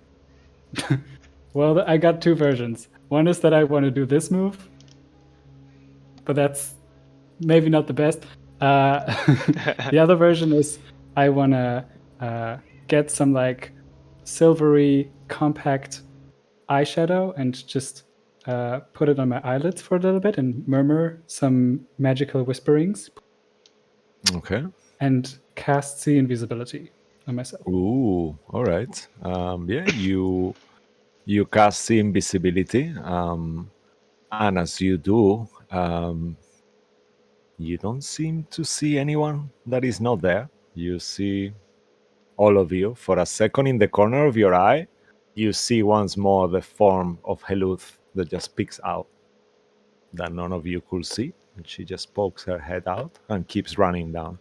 Well, I got two versions. One is that I want to do this move, but that's maybe not the best. The other version is I want to get some like silvery compact eyeshadow and just put it on my eyelids for a little bit and murmur some magical whisperings. Okay. And cast see invisibility on myself. Ooh, all right. Yeah, you cast see invisibility, and as you do, you don't seem to see anyone that is not there. You see all of you. For a second, in the corner of your eye, you see once more the form of Heluth that just peeks out that none of you could see. And she just pokes her head out and keeps running down.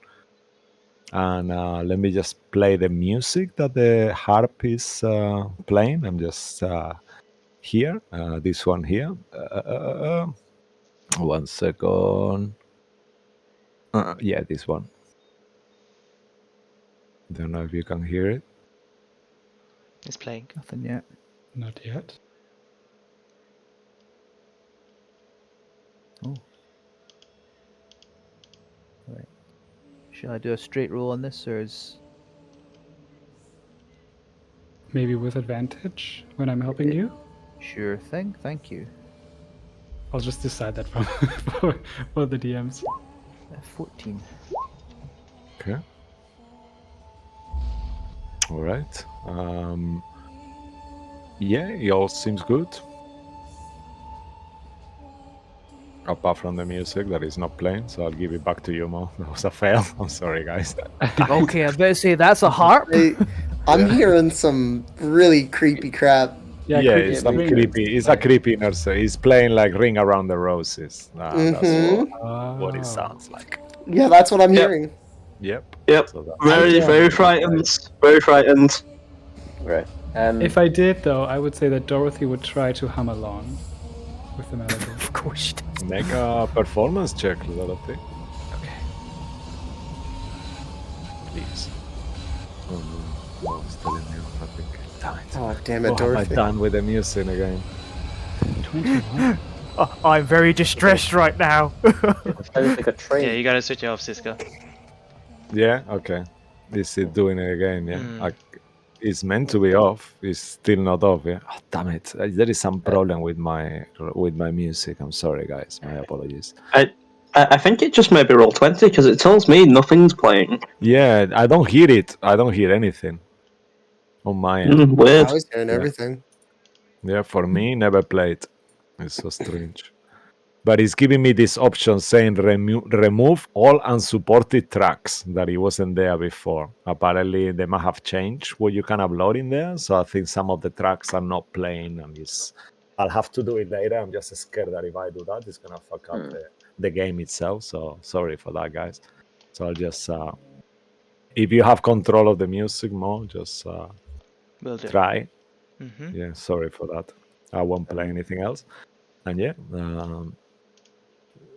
And let me just play the music that the harp is playing. I'm just here, this one here. 1 second. Yeah, this one. Don't know if you can hear it. It's playing. Nothing yet. Not yet. Oh. Right. Shall I do a straight roll on this, or is Maybe with advantage when I'm helping you? sure thing? Thank you. I'll just decide that for the DMs. 14. Okay. All right. Yeah, it all seems good. Apart from the music that is not playing, so I'll give it back to you, Mo. That was a fail. I'm sorry, guys. Okay, I better say that's a harp. I'm Yeah. hearing some really creepy crap. Yeah, creepy it's some screaming. creepy. It's a creepy nurse. He's playing like "Ring Around the Roses." That's what it Oh. sounds like. Yeah, that's what I'm Yep. hearing. Yep. Yep. So Very, Yeah. very frightened. Very frightened. Right. If I did, though, I would say that Dorothy would try to hum along with the melody. Of course she does. make a performance check, Dorothy, Okay. please. Oh no, Mo is telling me off. I think. Damn it. Oh, damn What it, have I Dorothy. done with the music again? 21. Oh, I'm very distressed right now. It sounds like a train. Yeah, you gotta switch it off, Cisco. Yeah. Okay. Is it doing it again? Yeah. Mm. It's meant to be off. It's still not off. Yeah. Oh, damn it! There is some problem with my music. I'm sorry, guys. My apologies. I think it just may be roll 20 because it tells me nothing's playing. Yeah, I don't hear it. I don't hear anything on my end. I Weird. was hearing Yeah. everything. Yeah, for me, never played. It's so strange. But it's giving me this option saying remove all unsupported tracks that it wasn't there before. Apparently, they might have changed what you can upload in there. So I think some of the tracks are not playing, and I'll have to do it later. I'm just scared that if I do that, it's gonna fuck up the game itself. So sorry for that, guys. So I'll just if you have control of the music more, just Will do. try. Mm-hmm. Yeah, sorry for that. I won't play anything else. And yeah,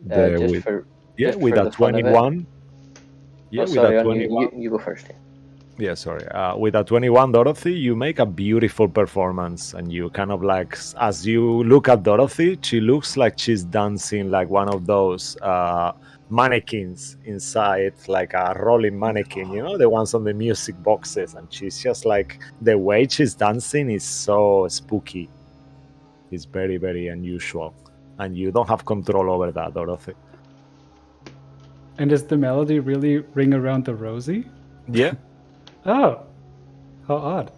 Just for with a the fun of it. 21. Yeah, Oh, with sorry, a on 21. you go first. Yeah, sorry. With a 21, Dorothy, you make a beautiful performance, and you kind of like, as you look at Dorothy, she looks like she's dancing like one of those mannequins inside, like a rolling mannequin, you know, the ones on the music boxes. And she's just like, the way she's dancing is so spooky. It's very, very unusual. And you don't have control over that, Dorothy. And does the melody really ring around the Rosie? Yeah. Oh, how odd.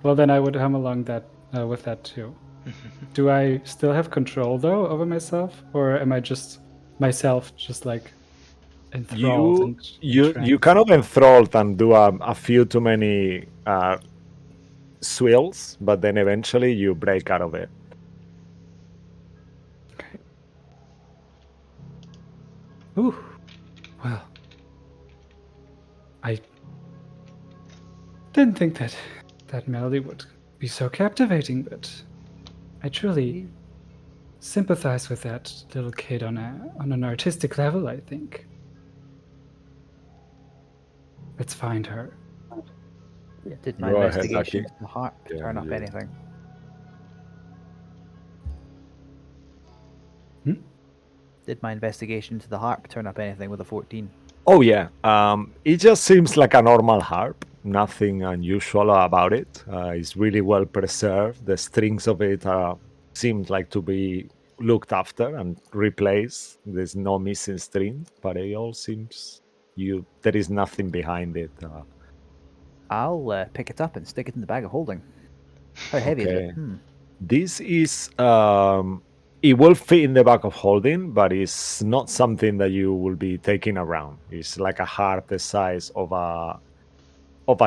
Well, then I would hum along that with that too. Do I still have control though over myself, or am I just myself, just like enthralled and you kind of enthralled and do a few too many swills, but then eventually you break out of it. Okay. Ooh, well, I didn't think that melody would be so captivating, but I truly sympathize with that little kid on an artistic level, I think. Let's find her. Did my Go ahead, investigation Aki. to the harp Yeah, turn up yeah. anything? Did my investigation to the harp turn up anything with a 14? Oh yeah, it just seems like a normal harp. Nothing unusual about it. It's really well preserved. The strings of it seem like to be looked after and replaced. There's no missing string, but it all seems there is nothing behind it. I'll pick it up and stick it in the bag of holding. How heavy is Okay. it? This is it will fit in the back of holding, but it's not something that you will be taking around. It's like a harp the size of a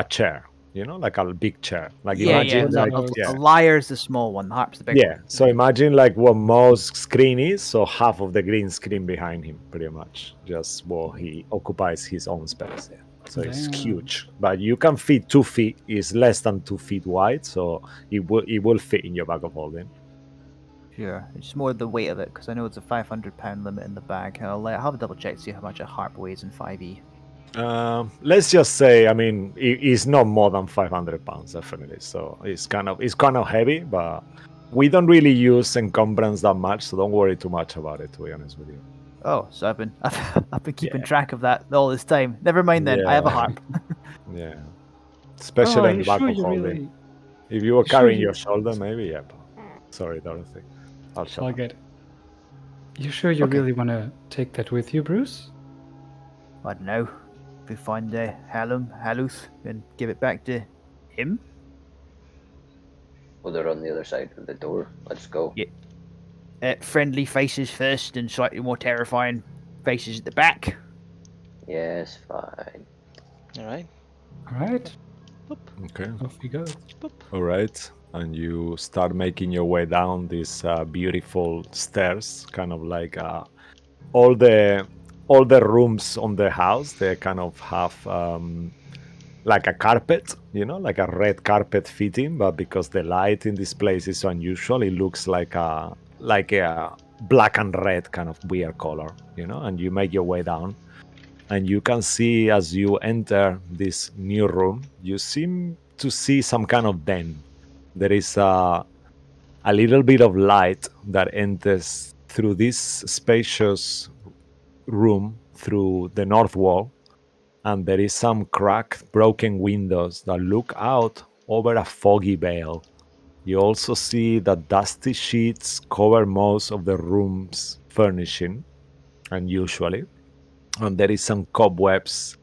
chair, you know, like a big chair. Like Yeah, imagine yeah. like A lyre's the small one, the harp's the big yeah. one. So imagine like what Mo's screen is, so half of the green screen behind him, pretty much. Just what he occupies his own space. Yeah. So it's Damn. huge, but you can fit 2 feet. It's less than 2 feet wide, so it will fit in your bag of holding. Sure. It's more the weight of it, because I know it's a 500-pound limit in the bag. I'll have a double check to see how much a harp weighs in 5e. Let's just say, I mean, it's not more than 500 pounds, definitely. So it's kind of heavy, but We don't really use encumbrance that much, so don't worry too much about it, to be honest with you. Oh, so I've been keeping track of that all this time. Never mind then. I have a Yeah. harp. Yeah. Oh, Especially are on you the back sure of you holding. really? If you were Sure carrying you- your shoulder, maybe, yeah. But... Sorry, Dorothy. I'll shut All up. good. You sure you Okay. really want to take that with you, Bruce? I don't know. If we find Haluth, and give it back to him. Well, they're on the other side of the door. Let's go. Yeah. Friendly faces first, and slightly more terrifying faces at the back. Yes, fine. All right. All right, Okay. off we go. All right. And you start making your way down these beautiful stairs, kind of like all the rooms on the house. They kind of have like a carpet, like a red carpet fitting, but because the light in this place is so unusual, it looks like a black and red kind of weird color, and you make your way down, and you can see as you enter this new room, you seem to see some kind of den. There is a little bit of light that enters through this spacious room through the north wall, and there is some cracked, broken windows that look out over a foggy veil. You also see that dusty sheets cover most of the room's furnishing, unusually, and there is some cobwebs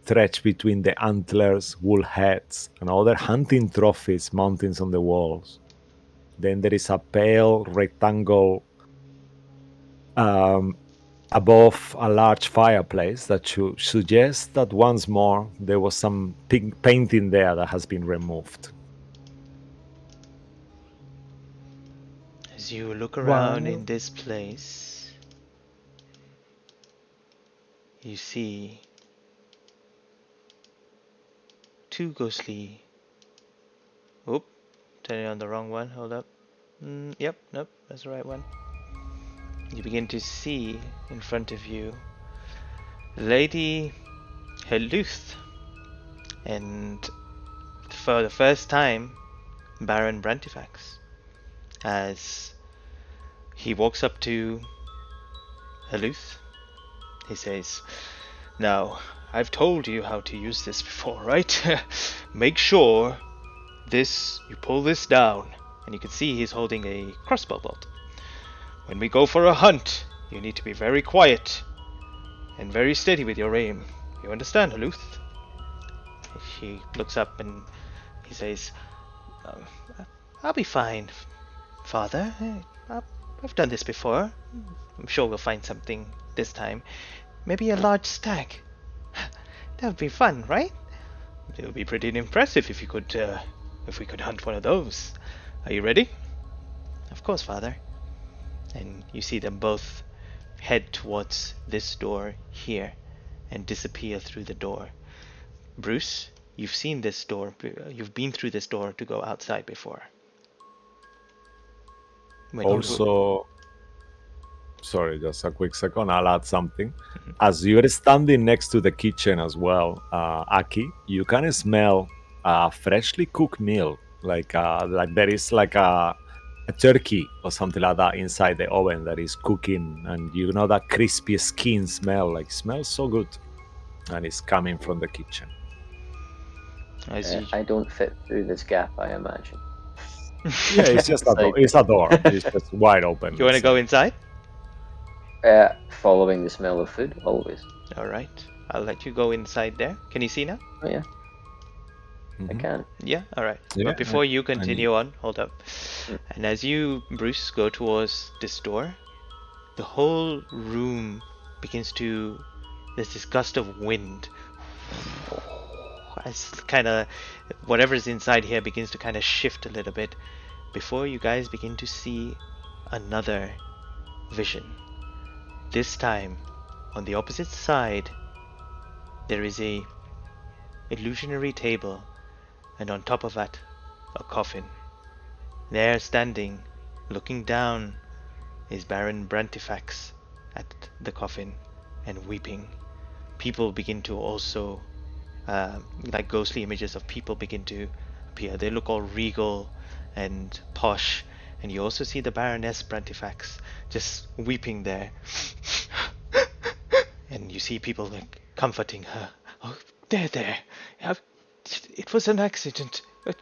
stretched between the antlers, wool heads, and other hunting trophies mounted on the walls. Then there is a pale rectangle above a large fireplace that should suggest that once more there was some pink painting there that has been removed. As you look around in this place, you see two ghostly. Oop, turning on the wrong one. Hold up. Yep, nope, that's the right one. You begin to see in front of you Lady Heluth, and for the first time, Baron Brantifax. As he walks up to Heluth, he says, "Now, I've told you how to use this before, right? Make sure you pull this down." And you can see he's holding a crossbow bolt. "When we go for a hunt, you need to be very quiet and very steady with your aim. You understand, Heluth?" He looks up and he says, "I'll be fine, Father. I've done this before. I'm sure we'll find something this time. Maybe a large stag. That would be fun, right? It would be pretty impressive if we could hunt one of those. Are you ready?" "Of course, Father." And you see them both head towards this door here and disappear through the door. Bruce, you've seen this door. You've been through this door to go outside before. Also, sorry, just a quick second. I'll add something. As you're standing next to the kitchen as well, Aki, you can smell a freshly cooked meal. Like there is like a turkey or something like that inside the oven that is cooking, and you know that crispy skin smell. Like smells so good, and it's coming from the kitchen. I don't fit through this gap, I imagine. Yeah, it's just a door. It's a door. It's just wide open. You want to go inside? Following the smell of food, always. All right. I'll let you go inside there. Can you see now? Oh, yeah. I can. Yeah, all right. Yeah, But before you continue on, hold up. And as you, Bruce, go towards this door, the whole room begins to. There's this gust of wind. As kind of whatever's inside here begins to kind of shift a little bit before you guys begin to see another vision. This time, on the opposite side, there is a illusionary table, and on top of that, a coffin. There, standing, looking down, is Baron Brantifax at the coffin and weeping. People begin to also, like ghostly images of people begin to appear. They look all regal and posh, And you also see the Baroness Brantifax just weeping there. And you see people like comforting her. Oh, there. It was an accident. It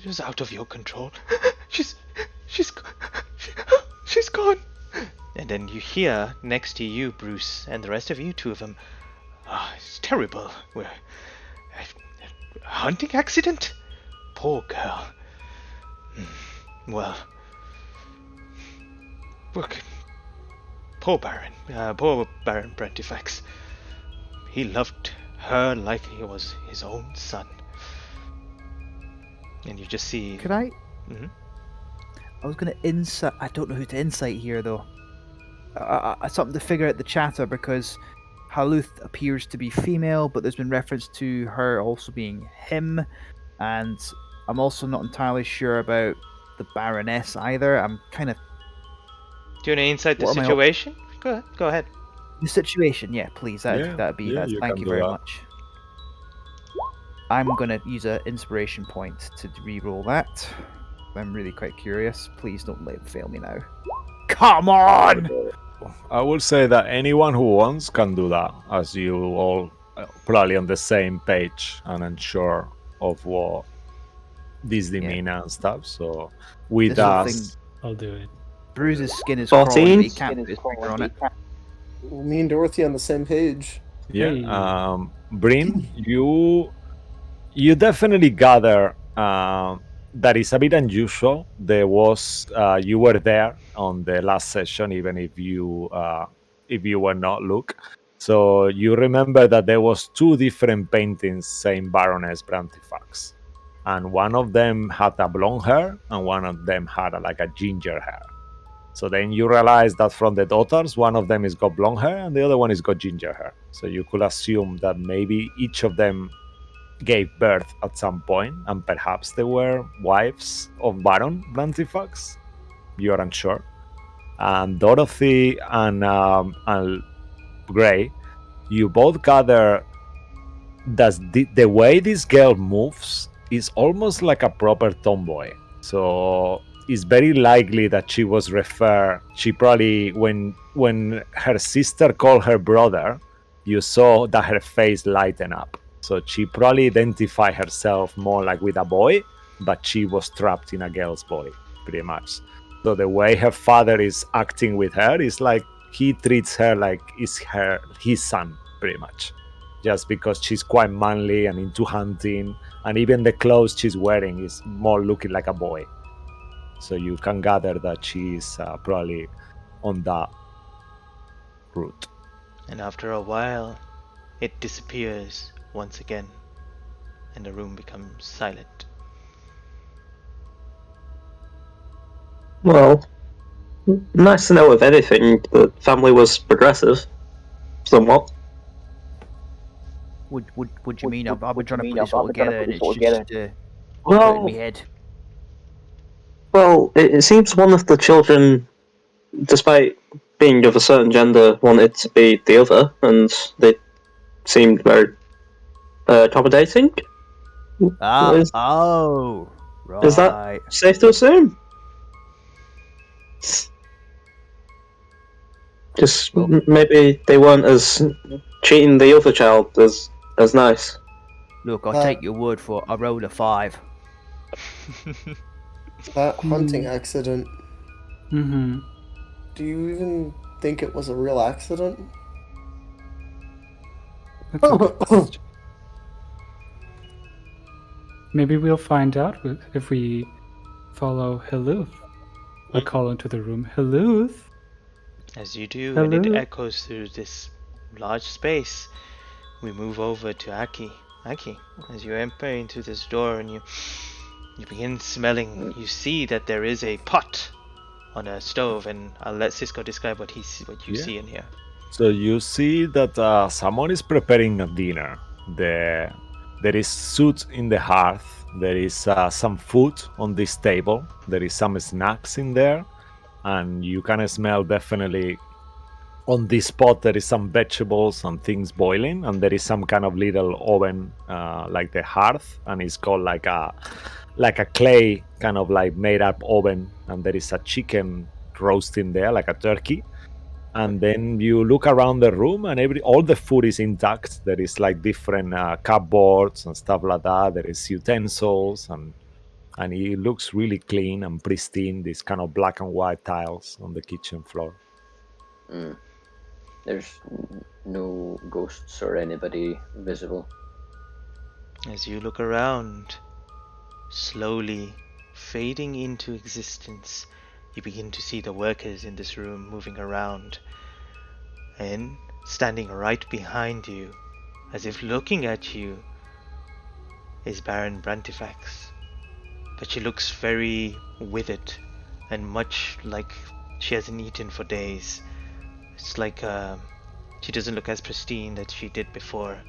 was out of your control. She's gone. And then you hear next to you, Bruce, and the rest of you, two of them. It's terrible. A hunting accident? Poor girl. Well, look, poor Baron Brantifax. He loved her like he was his own son. And you just see. Could I? Mhm. I was going to insight. I don't know who to insight here, though. Something to figure out the chatter, because Haluth appears to be female, but there's been reference to her also being him, and I'm also not entirely sure about the Baroness either. I'm kind of. Do you want to insight the What am I- situation? Go ahead. The situation, yeah, please. Yeah, That'd be yeah, that. you Thank can you do very that. much. I'm gonna use an inspiration point to re-roll that. I'm really quite curious. Please don't let it fail me now. Come on! I will say that anyone who wants can do that, as you all probably on the same page and unsure of what this demean and stuff. So with This whole us, thing, I'll do it. Bruce's skin is 14? crawling, but he can't put his finger on it. Me and Dorothy on the same page. yeah, Hey. Brim, you definitely gather that is a bit unusual. There was you were there on the last session, even if you were not, Luke. So you remember that there was two different paintings saying Baroness Brantifax, and one of them had a blonde hair, and one of them had like a ginger hair. So then you realize that from the daughters, one of them is got blonde hair, and the other one is got ginger hair. So you could assume that maybe each of them gave birth at some point, and perhaps they were wives of Baron Brantifax. You're unsure. And Dorothy and Gray, you both gather that the way this girl moves is almost like a proper tomboy. So it's very likely that she was referred. She probably, when her sister called her brother, you saw that her face lighten up. So she probably identified herself more like with a boy, but she was trapped in a girl's body, pretty much. So the way her father is acting with her is like he treats her like his son, pretty much. Just because she's quite manly and into hunting, and even the clothes she's wearing is more looking like a boy. So you can gather that she's probably on that route. And after a while, it disappears once again, and the room becomes silent. Well, nice to know, if anything, the family was progressive. Somewhat. What you mean? I've been trying to put this all together, and it's just got in Well, my head. it seems one of the children, despite being of a certain gender, wanted to be the other, and they seemed very accommodating. Is Right. is that safe to assume? Just maybe they weren't as treating the other child as nice. Look, I'll take your word for it. I rolled a 5. That hunting accident, Mm-hmm. do you even think it was a real accident? That's a good question. Maybe we'll find out if we follow Hiluth. I call into the room, Hiluth. As you do, and it Hello? echoes through this large space, we move over to Aki. Aki, as you enter into this door and you begin smelling, you see that there is a pot on a stove, and I'll let Cisco describe what you Yeah. see in here. So you see that someone is preparing a dinner. There is soot in the hearth. There is some food on this table. There is some snacks in there, and you can smell definitely on this pot there is some vegetables and things boiling, and there is some kind of little oven, like the hearth, and it's called like a clay kind of like made up oven, and there is a chicken roasting there like a turkey. And then you look around the room, and all the food is intact. There is like different cupboards and stuff like that. There is utensils, and it looks really clean and pristine. These kind of black and white tiles on the kitchen floor. There's no ghosts or anybody visible. As you look around, slowly fading into existence, you begin to see the workers in this room moving around. And standing right behind you, as if looking at you, is Baron Brantifax. But she looks very withered and much like she hasn't eaten for days. It's like she doesn't look as pristine as she did before.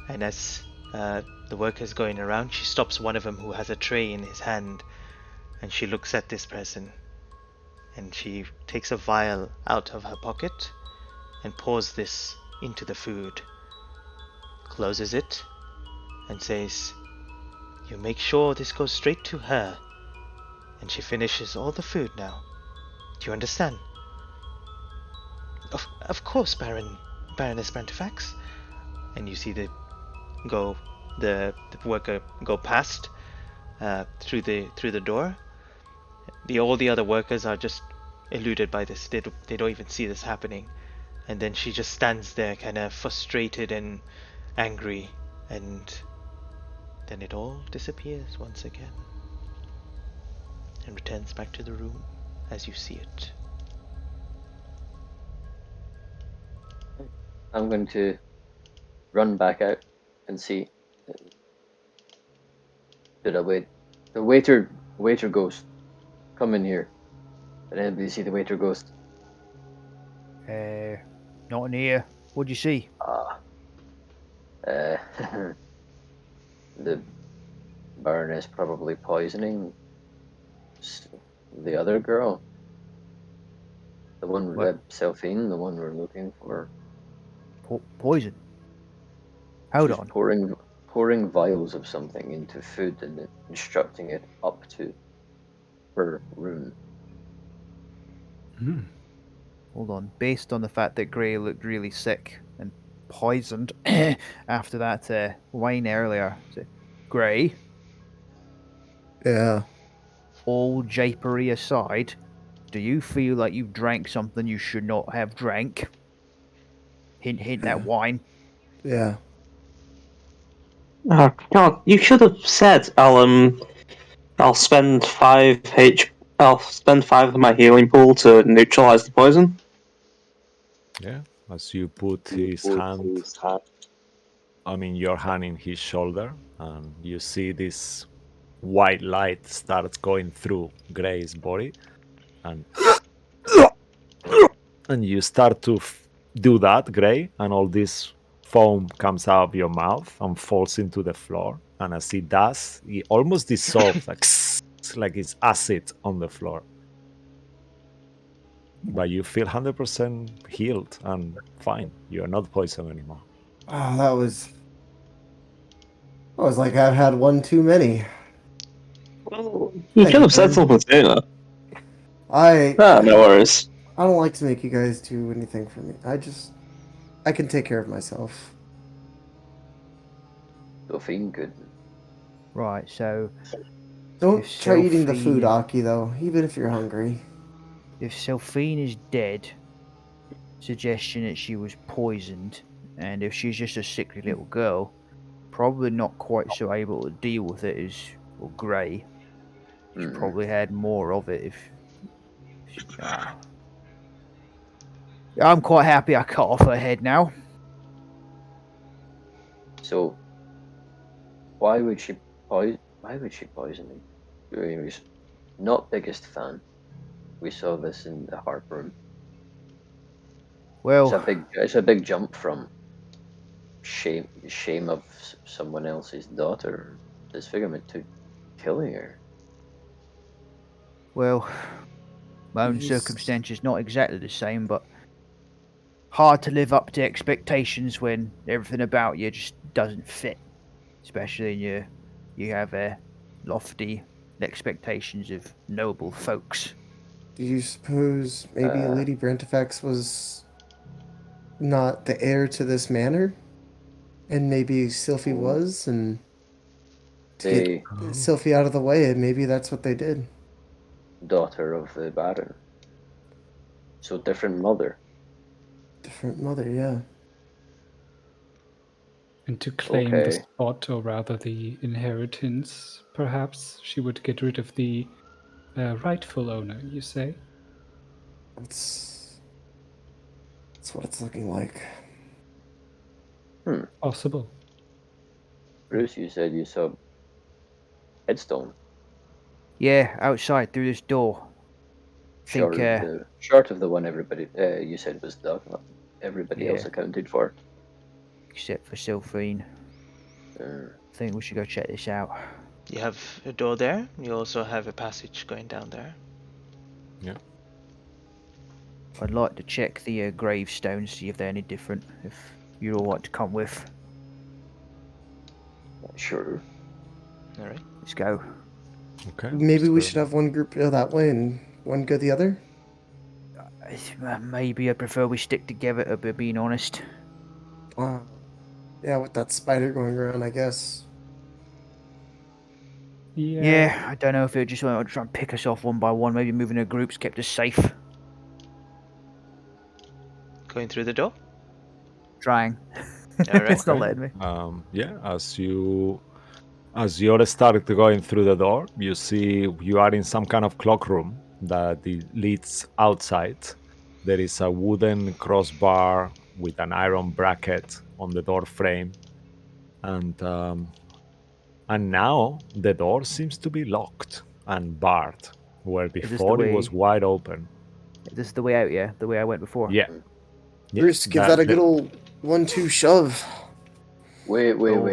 And as the workers going around, she stops one of them who has a tray in his hand, and she looks at this person, and she takes a vial out of her pocket and pours this into the food, closes it, and says, "You make sure this goes straight to her, and she finishes all the food now. Do you understand?" Of course, Baroness Brantifax. And you see the worker go past through the door. All the other workers are just eluded by this. They don't even see this happening. And then she just stands there, kind of frustrated and angry, and then it all disappears once again and returns back to the room as you see it. I'm going to run back out and see. Did I wait? The waiter ghost, come in here. Did anybody see the waiter ghost? Not in here. What'd you see? The Baroness probably poisoning the other girl. The one with Selphine, the one we're looking for. Poison? Hold She's on. pouring vials of something into food and instructing it up to her room. Hold on. Based on the fact that Gray looked really sick and poisoned after that wine earlier, Gray, Yeah. all japery aside, do you feel like you've drank something you should not have drank? Hint, hint, that wine. Yeah. Oh God! You should have said, I'll spend I'll spend 5 of my healing pool to neutralize the poison." Yeah, as you put your hand in his shoulder, and you see this white light starts going through Gray's body, and you start to do that, Gray, and all this foam comes out of your mouth and falls into the floor. And as it does, it almost dissolves, like it's acid on the floor. But you feel 100% healed and fine. You are not poisoned anymore. Oh, that was like I've had one too many. Well, you Thank could you, have said Ben. something sooner. I No worries. I don't like to make you guys do anything for me. I can take care of myself. Delphine could. Right, so Don't if try eating the Selphine- food, Aki, though, even if you're hungry. if Selphine is dead, suggestion that she was poisoned, and if she's just a sickly little girl, probably not quite so able to deal with it as Gray. She probably had more of it if. I'm quite happy I cut off her head now. So, why would she poison him? He's not biggest fan. We saw this in the harp room. Well, It's a big jump from shame of someone else's daughter, disfigurement, to killing her. well, my own He's- circumstances not exactly the same, but hard to live up to expectations when everything about you just doesn't fit, especially when you have lofty expectations of noble folks. Do you suppose maybe Lady Brantifax was not the heir to this manor? And maybe Sylphie was, and to get The Sylphie out of the way, maybe that's what they did. daughter of the Baron. So different mother. Different mother, yeah. And to claim the Okay. spot, or rather the inheritance, perhaps she would get rid of the rightful owner, you say? That's what it's looking like. Possible. Bruce, you said you saw headstone. Yeah, outside through this door. Think, Short of the one everybody you said was dug. Everybody else yeah, accounted for. except for Sylphine. Uh, Think we should go check this out. You have a door there. You also have a passage going down there. Yeah. I'd like to check the gravestones, see if they're any different. If you're all right to come with, sure. All right. let's go. Okay. Maybe we so- should have one group go that way and one go the other. Maybe I prefer we stick together, to be being honest. Yeah, with that spider going around, I guess. Yeah, I don't know if it just want to try and pick us off one by one. Maybe moving in groups kept us safe. Going through the door. Trying. All right. It's not Okay. letting me. Yeah, as you're starting to going through the door, you see you are in some kind of clock room that leads outside. There is a wooden crossbar with an iron bracket on the door frame, and now the door seems to be locked and barred, where this the before it was way- wide open. This is the way out, yeah? The way I went before? Yeah. Yeah, Bruce, give that a good old 1-2 shove. Wait. Oh.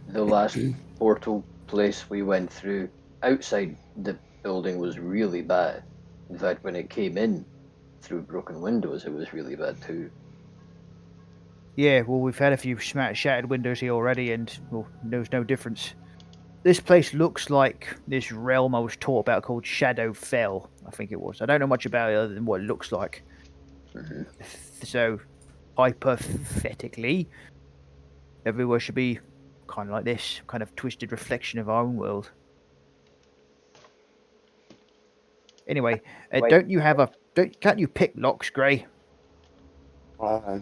The last portal place we went through outside the building was really bad. In fact, when it came in through broken windows, it was really bad too. Yeah, well, we've had a few shattered windows here already, and well, there's no difference. This place looks like this realm I was taught about called Shadow Fell, I think it was. I don't know much about it other than what it looks like. Mm-hmm. So, hypothetically, everywhere should be kind of like this, kind of twisted reflection of our own world. Anyway, don't you have can't you pick locks, Grey? I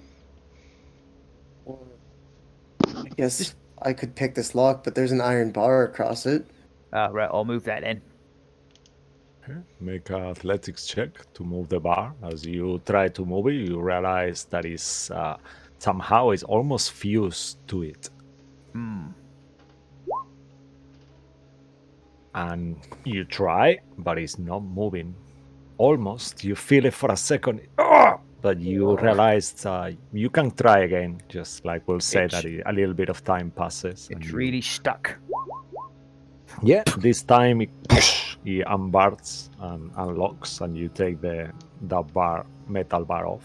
guess I could pick this lock, but there's an iron bar across it. Right, I'll move that then. Okay. Make an athletics check to move the bar. As you try to move it, you realize that is somehow is almost fused to it. And you try, but it's not moving. Almost, you feel it for a second, but you realize you can try again. Just like we'll say that a little bit of time passes. It's really stuck. Yeah, this time it unbars and unlocks, and you take that metal bar off.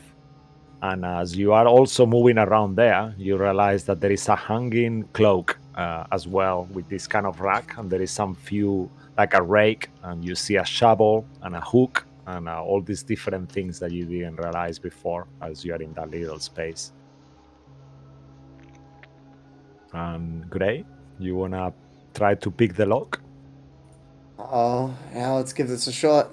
And as you are also moving around there, you realize that there is a hanging cloak as well with this kind of rack, and there is some few like a rake, and you see a shovel and a hook and all these different things that you didn't realize before as you are in that little space. And Gray, you wanna try to pick the lock? Yeah, let's give this a shot.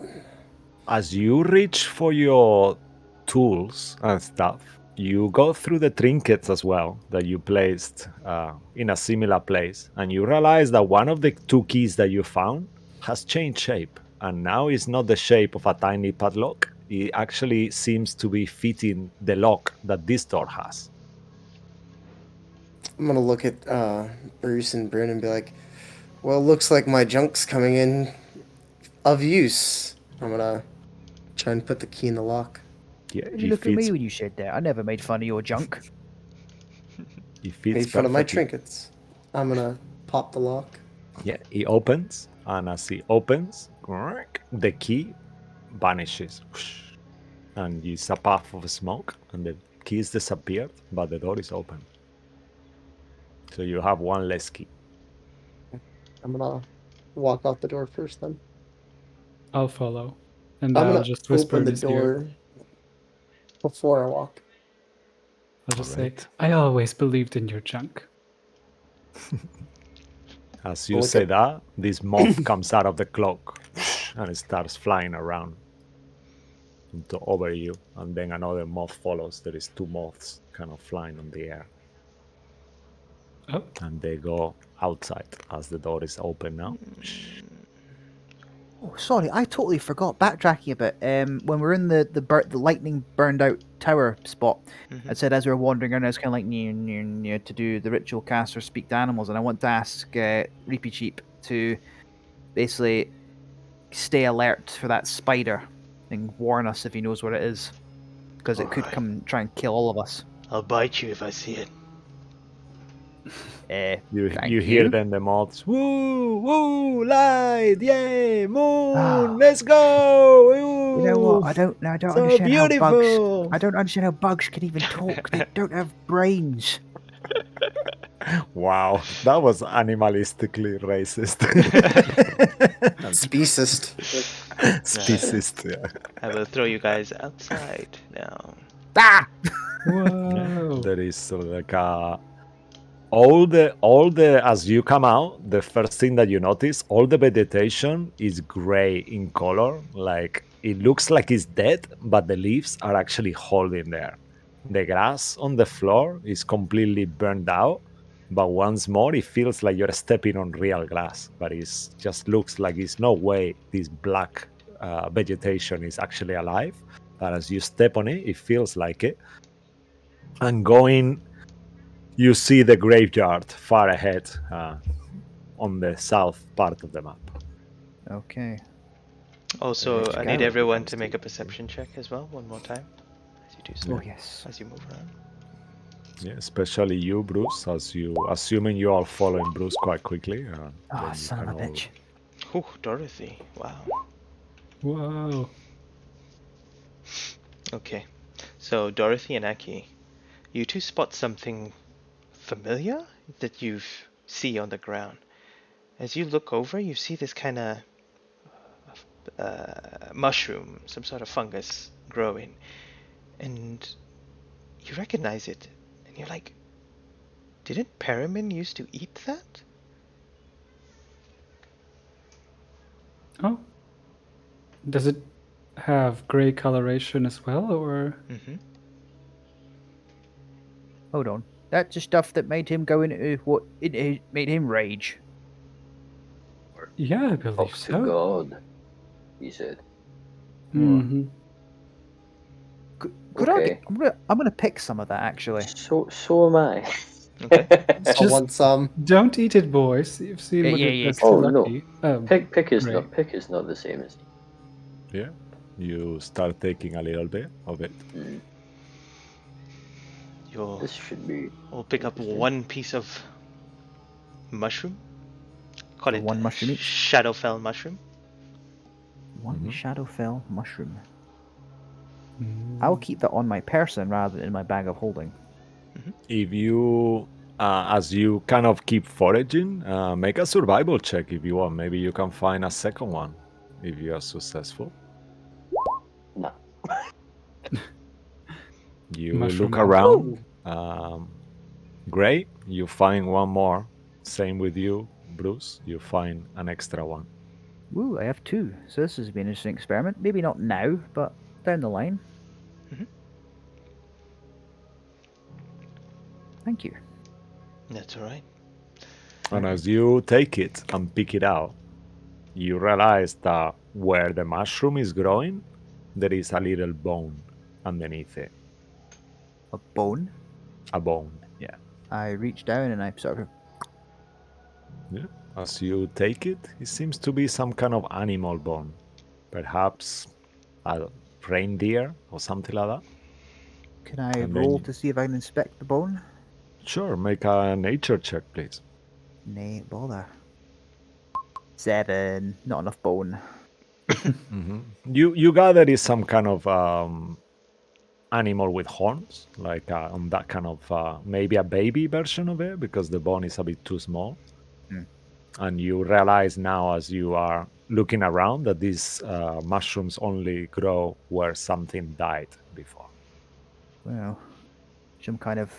As you reach for your tools and stuff, you go through the trinkets as well that you placed in a similar place, and you realize that one of the two keys that you found has changed shape, and now it's not the shape of a tiny padlock. It actually seems to be fitting the lock that this door has. I'm gonna look at Bruce and Bryn and be like, well, looks like my junk's coming in of use. I'm gonna try and put the key in the lock. Yeah, Did you look at me when you said that? I never made fun of your junk. It fits Made fun of my perfectly. trinkets. I'm gonna pop the lock. Yeah, it opens, and as it opens, the key vanishes. and it's a puff of smoke, and the keys disappeared, but the door is open. So you have one less key. I'm gonna walk out the door first then. I'll follow. And I'm I'll gonna just whisper open in the his ear. door before I walk. I'll just Alright. say, I always believed in your junk. As you Look say at- that, this moth comes out of the cloak and it starts flying around over you, and then another moth follows. There is two moths kind of flying on the air, Oh, and they go outside as the door is open now. Oh, sorry, I totally forgot. Backtracking a bit. When we're in the lightning burned out tower spot, I said as we were wandering around, I was kind of like near to do the ritual cast or speak to animals, and I want to ask Reapy Cheap to basically stay alert for that spider and warn us if he knows what it is, because it could Alright. come and try and kill all of us. I'll bite you if I see it. Thank You hear you. then the moths, woo, woo, light, yay, moon, Ah. let's go. Woo, You know what? I don't so understand how bugs. beautiful. I don't understand how bugs can even talk. They don't have brains. Wow, that was animalistically racist. Speciest. Speciest, yeah. I will throw you guys outside now. Ah! whoa. There is like all the as you come out, the first thing that you notice, all the vegetation is gray in color. Like it looks like it's dead, but the leaves are actually holding there. The grass on the floor is completely burned out, but once more it feels like you're stepping on real glass. But it just looks like it's no way this black vegetation is actually alive. But as you step on it, it feels like it. And going, you see the graveyard far ahead on the south part of the map. Okay. Also, Let's I need go. everyone to make a perception check as well, one more time, as you do so, Oh yes. as you move around. Yeah, especially you, Bruce, as you assuming you are following Bruce quite quickly. Ah, then you son of can a bitch. Whew, Dorothy, wow. Whoa. Okay, so Dorothy and Aki, you two spot something familiar that you see on the ground. As you look over, you see this kind of mushroom, some sort of fungus growing, and you recognize it, and you're like, didn't Perimin used to eat that? Oh. Does it have gray coloration as well, or? Mm-hmm. Hold on. That's the stuff that made him go into what it made him rage. Yeah, I Talk believe to so. God, he said. Mm-hmm. Could I? Okay. I'm gonna pick some of that actually. So am I. Okay. I Just want some. don't eat it, boys. You've seen what Yeah, it yeah. does to Oh no. Lucky. Pick is Gray. not the same as Yeah, you start taking a little bit of it. You'll this should be pick up interesting. one piece of mushroom. Call So it one mushroom each. Shadowfell mushroom. One Mhm. Shadowfell mushroom. Mm. I'll keep that on my person rather than in my bag of holding. If you, as you kind of keep foraging, make a survival check if you want. Maybe you can find a second one if you are successful. No. You Mushroom look elf. around. Great. You find one more. Same with you, Bruce. You find an extra one. Ooh, I have two. So this has been an interesting experiment. Maybe not now, but down the line. Mhm. Thank you. That's all right. And as you take it and pick it out, you realize that where the mushroom is growing, there is a little bone underneath it. A bone. A bone, yeah. I reach down and I sort of. Yeah. As you take it, it seems to be some kind of animal bone. Perhaps a reindeer or something like that. Can I And roll then, to see if I can inspect the bone? sure, make a nature check, please. Nay, bother. 7. Not enough bone. You gather is some kind of animal with horns, like on that kind of maybe a baby version of it, because the bone is a bit too small. Hmm. And you realize now, as you are looking around, that these mushrooms only grow where something died before. Well, some kind of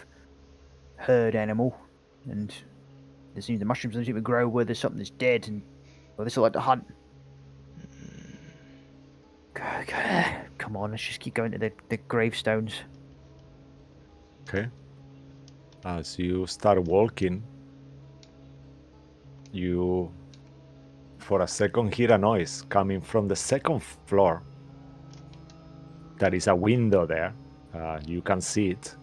herd animal, and the mushrooms don't seem to grow where there's something that's dead, and well, they still like to hunt. Come on, let's just keep going to the gravestones. Okay. As you start walking, you, for a second, hear a noise coming from the second floor. There is a window there. You can see it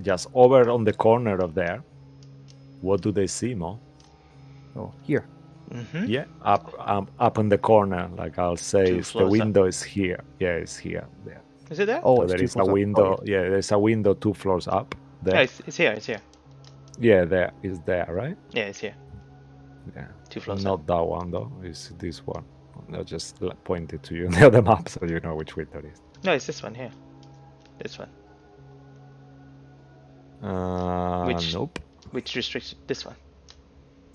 just over on the corner of there. What do they see, Mo? Oh, here. Mm-hmm. Yeah, up in the corner. Like I'll say, 2 it's the floors up. window is here. Yeah, it's here. There. Is it there? Oh, So it's there two is a floors up. window. Oh, Yeah, there's a window 2 floors up. Oh, There. it's here. It's here. Yeah, there is there, right? Yeah, it's here. Yeah. 2 floors Not up. that one though. It's this one. I'll just point it to you on the other map so you know which window it is. No, it's this one here. This one. Which- Nope. Which restricts this one.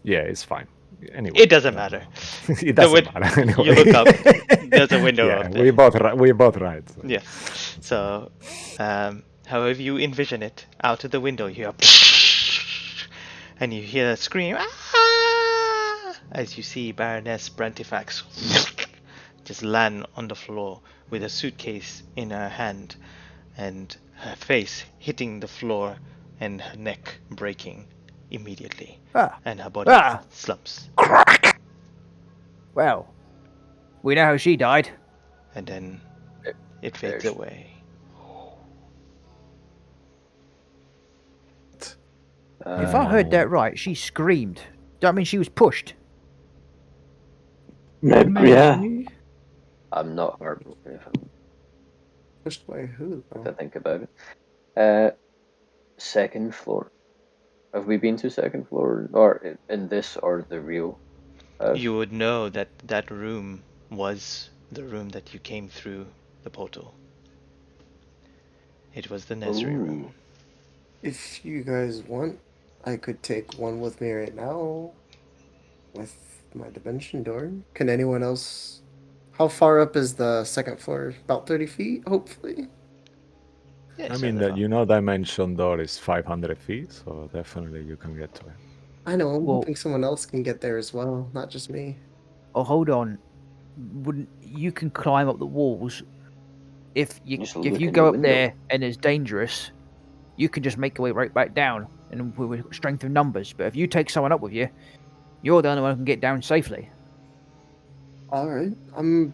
Yeah, it's fine. Anyway, It doesn't matter. It doesn't matter. Anyway. You look up. There's a window Yeah, up there. we both right. So. Yeah. So, however you envision it, out of the window you hear, and you hear a scream, "Ah!" as you see Baroness Brantifax just land on the floor with a suitcase in her hand, and her face hitting the floor, and her neck breaking immediately, Ah. and her body Ah. slumps, Well, we know how she died. and then it fades There's- away. If I heard that right, she screamed. Does that mean she was pushed? Maybe, yeah. I'm not heartbroken if I'm Pushed by who? to think about it. Second floor. Have we been to second floor, or in this, or the real? You would know that that room was the room that you came through the portal. It was the nursery room. Ooh. If you guys want, I could take one with me right now. With my dimension door. Can anyone else? How far up is the second floor? About 30 feet, hopefully. Yeah, I it's mean, not that far. dimension door is 500 feet, so definitely you can get to it. I know. I'm Well- hoping someone else can get there as well, not just me. Oh, hold on. Wouldn't you can climb up the walls? If you Just if look you in go the up window. there and it's dangerous, you can just make your way right back down, and with strength of numbers. But if you take someone up with you, you're the only one who can get down safely. All right. I'm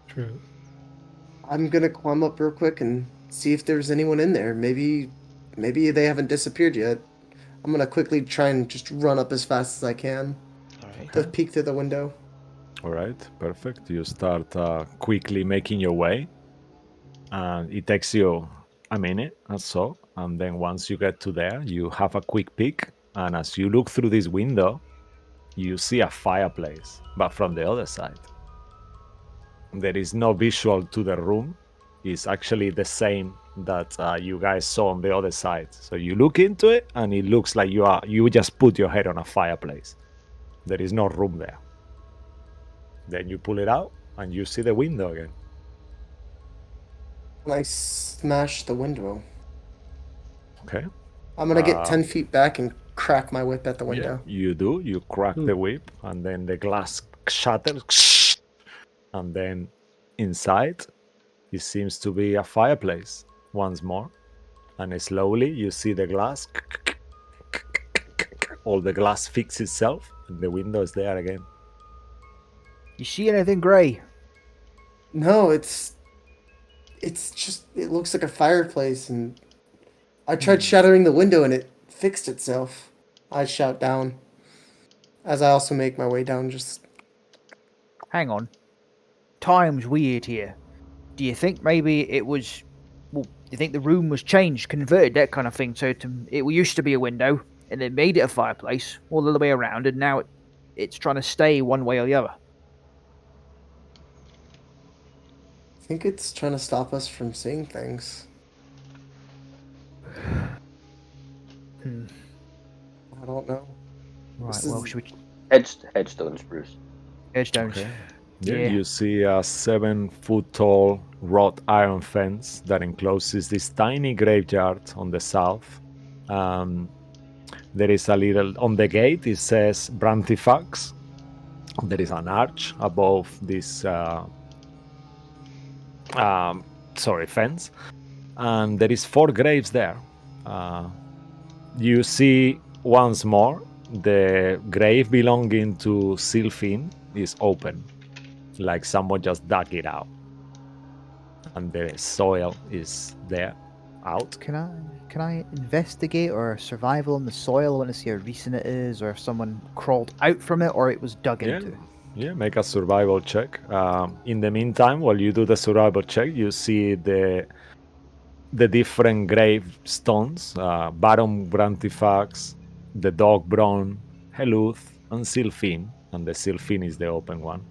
True. gonna climb up real quick and see if there's anyone in there. Maybe they haven't disappeared yet. I'm gonna quickly try and just run up as fast as I can All right. to peek through the window. All right, perfect. You start quickly making your way, and it takes you a minute or so. And then once you get to there, you have a quick peek, and as you look through this window, you see a fireplace, but from the other side. There is no visual to the room. It's actually the same that you guys saw on the other side. So you look into it, and it looks like you just put your head on a fireplace. There is no room there. Then you pull it out, and you see the window again. And I smash the window. Okay. I'm gonna get 10 feet back and crack my whip at the window. Yeah, you do. You crack the whip, and then the glass shatters. And then inside, it seems to be a fireplace once more. And slowly, you see the glass. All the glass fixes itself, and the window is there again. You see anything grey? No, it's just, it looks like a fireplace, and I tried shattering the window and it fixed itself. I shout down as I also make my way down. Just Hang on. Time's weird here. Do you think maybe it was? Well, do you think the room was changed, converted, that kind of thing? So it used to be a window, and they made it a fireplace all the way around, and now it's trying to stay one way or the other. I think it's trying to stop us from seeing things. I don't know. Right. This Well, is- should we Headstones, Bruce. edge down? Okay. Yeah. You see a 7-foot tall wrought iron fence that encloses this tiny graveyard on the south. There is a little on the gate. It says Brantifax. There is an arch above this fence, and there is 4 graves there. You see once more the grave belonging to Sylphine is open, like someone just dug it out, and the soil is there out. Can I investigate or survival on the soil? I want to see how recent it is, or if someone crawled out from it, or it was dug into. Yeah, make a survival check. In the meantime, while you do the survival check, you see the different gravestones, Baron Brantifax, the Dog Brown, Heluth, and Sylphine. And the Sylphine is the open one.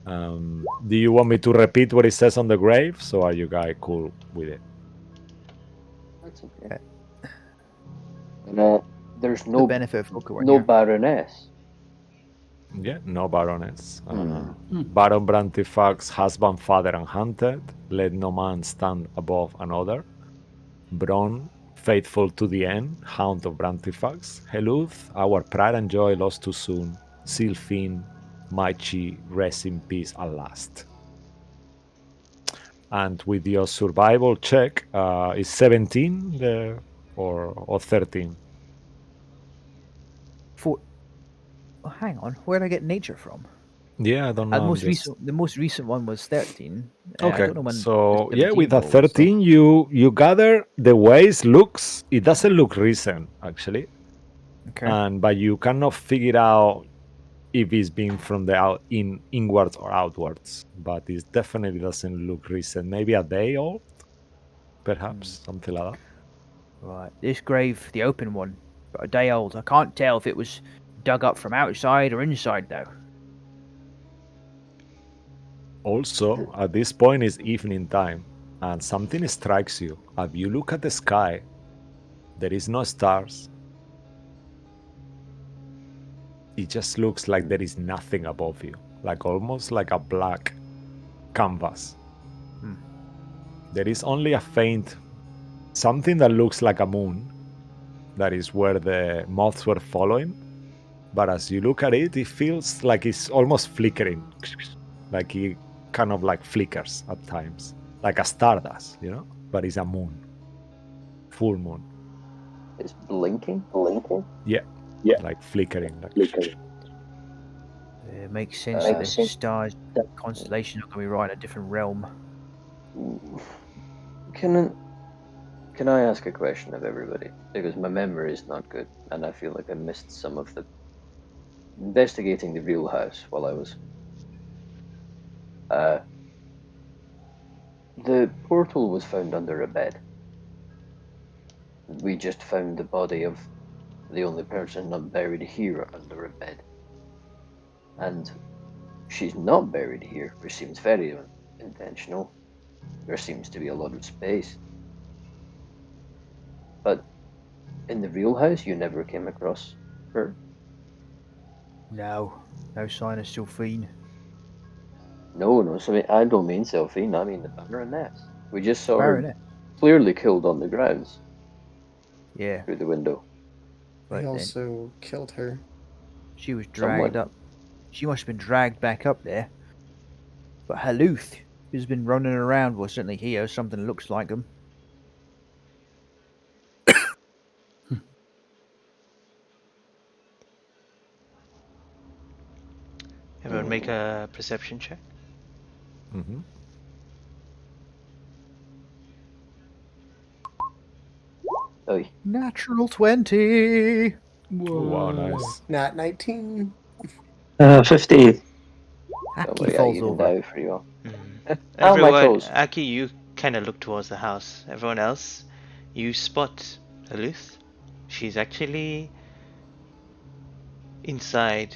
Do you want me to repeat what it says on the grave? So are you guys cool with it? That's okay. Yeah. And there's The no benefit of folk who weren't no here. Baroness. Yeah, no baroness. Hmm. Baron Brantifax, husband, father, and hunted. Let no man stand above another. Bron, faithful to the end, hound of Brantifax. Heluth, our pride and joy lost too soon. Sylphine, might she rest in peace at last. And with your survival check, is 17 or 13? Oh, hang on. Where did I get nature from? Yeah, I don't know. The most recent one was 13. I Okay, don't know when so the yeah, 17 with a roll was, though. 13, you gather the ways looks. It doesn't look recent actually, Okay. but you cannot figure out if it's been from the inwards or outwards. But it definitely doesn't look recent. Maybe a day old, perhaps something like that. Right. This grave, the open one, about a day old. I can't tell if it was dug up from outside or inside, though. Also, at this point, it's evening time, and something strikes you. As you look at the sky, there is no stars. It just looks like there is nothing above you, like almost like a black canvas. There is only a faint something that looks like a moon. That is where the moths were following. But as you look at it, it feels like it's almost flickering. Like it kind of like flickers at times. Like a star does, But it's a moon. Full moon. It's blinking. Yeah. Like flickering. It makes sense that the stars, constellations are going to be right in a different realm. Can I ask a question of everybody? Because my memory is not good, and I feel like I missed some of the investigating the real house while I was. The portal was found under a bed. We just found the body of the only person not buried here under a bed. And she's not buried here, which seems very intentional. There seems to be a lot of space. But in the real house, you never came across her? No sign of Sylphine. No, so I don't mean Sylphine, I mean the Baroness. We just saw her Baroness. clearly killed on the grounds Yeah, through the window. but He then also killed her. she was dragged Someone. up. She must have been dragged back up there. But Heluth, who's been running around, well, certainly he has something that looks like him. Everyone make a perception check. Mm-hmm. Oh, Natural 20. Oh, wow, nice. Not 19. 15. Aki falls even over. die for you all. How am I Everyone, close? Aki, you kind of look towards the house. Everyone else, you spot Heluth. She's actually inside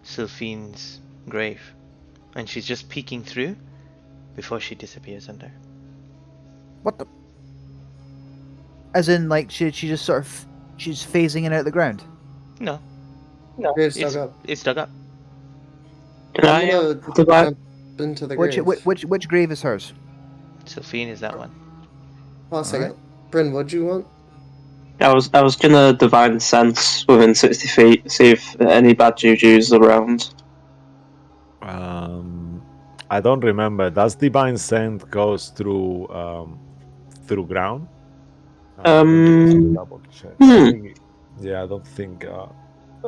Sylphine's grave, and she's just peeking through before she disappears under. What the? As in, like, she just sort of which is phasing in out of the ground? No, Grave's dug up. it's dug up. Can I'm I gonna divide? jump into the Which grave. which grave is hers? Sophine is that one. Hold on a second. Bryn, what'd you want? I was gonna divine sense within 60 feet, see if any bad juju's around. I don't remember. Does divine scent goes through ground? Let me just double check. I think. Yeah, I don't think.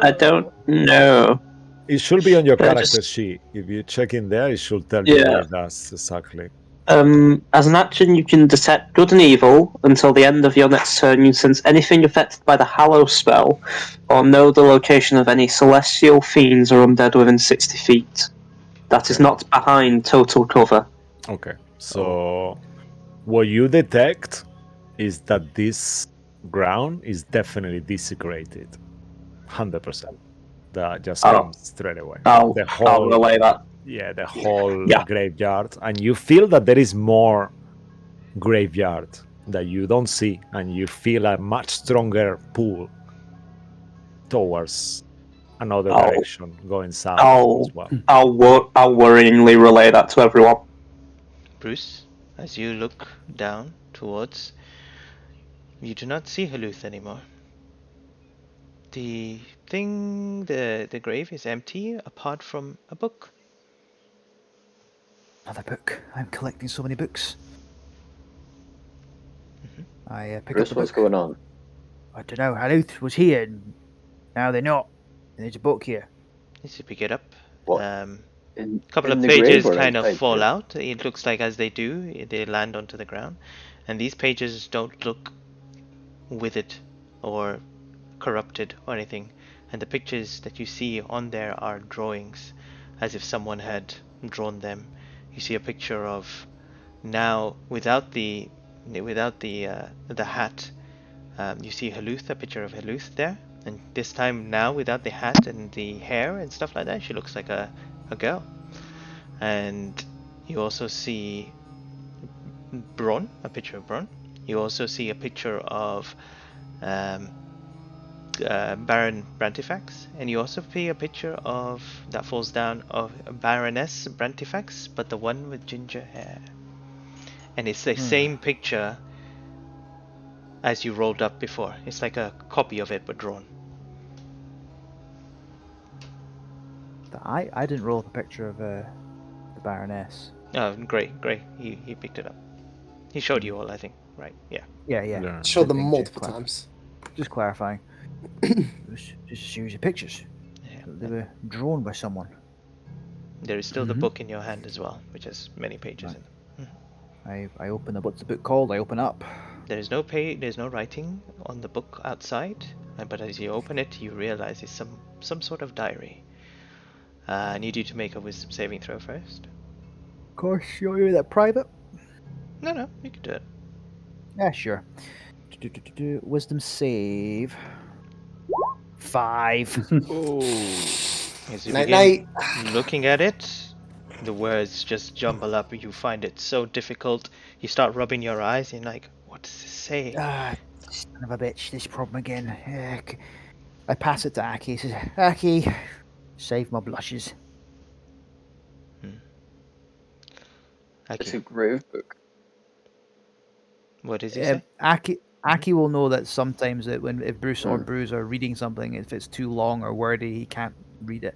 I don't know. It should be on your I character just sheet. If you check in there, it should tell you what yeah. it does exactly. As an action, you can detect good and evil until the end of your next turn. You sense anything affected by the Hallow spell, or know the location of any celestial fiends or undead within 60 feet. That is Okay. not behind total cover. Okay. So what you detect is that this ground is definitely desecrated. 100%. That just Oh, comes straight away. I'll The whole relay that. the whole Yeah. graveyard, and you feel that there is more graveyard that you don't see, and you feel a much stronger pull towards another I'll direction going south I'll as well. I'll worryingly relay that to everyone. Bruce, as you look down towards, you do not see Haluth anymore. The the grave is empty apart from a book. Another book. I'm collecting so many books. I pick Bruce, up the what's book. going on? I don't know. Haluth was here, and now they're not. And there's a book here. As you pick it up, What? couple In of the grave pages or kind of outside fall grave? out. It looks like as they do, they land onto the ground. And these pages don't look withered or corrupted or anything. And the pictures that you see on there are drawings, as if someone had drawn them. You see a picture of now without the hat. You see Haluth, a picture of Haluth there, and this time now without the hat and the hair and stuff like that, she looks like a girl. And you also see Bron, a picture of Bron. You also see a picture of Baron Brantifax, and you also see a picture of that falls down of Baroness Brantifax, but the one with ginger hair. And it's the same picture as you rolled up before. It's like a copy of it but drawn. I didn't roll up a picture of the Baroness. Oh, great. He picked it up. He showed you all, I think. Right? Yeah. Yeah. Showed them Didn't multiple think to times. Just clarifying. It was just a series of pictures. Yeah. They were drawn by someone. There is still the book in your hand as well, which has many pages in it. I open up. What's the book called? I open up. There's no writing on the book outside, but as you open it, you realize it's some sort of diary. I need you to make a wisdom saving throw first. Of course, you're that private. No, you can do it. Yeah, sure. Wisdom save. 5. As you Night, begin night. looking at it, the words just jumble up. You find it so difficult. You start rubbing your eyes and like, what does this say? Son of a bitch, this problem again. I pass it to Aki. He says, Aki, save my blushes. It's Aki, a grave book. what does he say? Aki will know that sometimes that if Bruce or Bruce are reading something, if it's too long or wordy, he can't read it.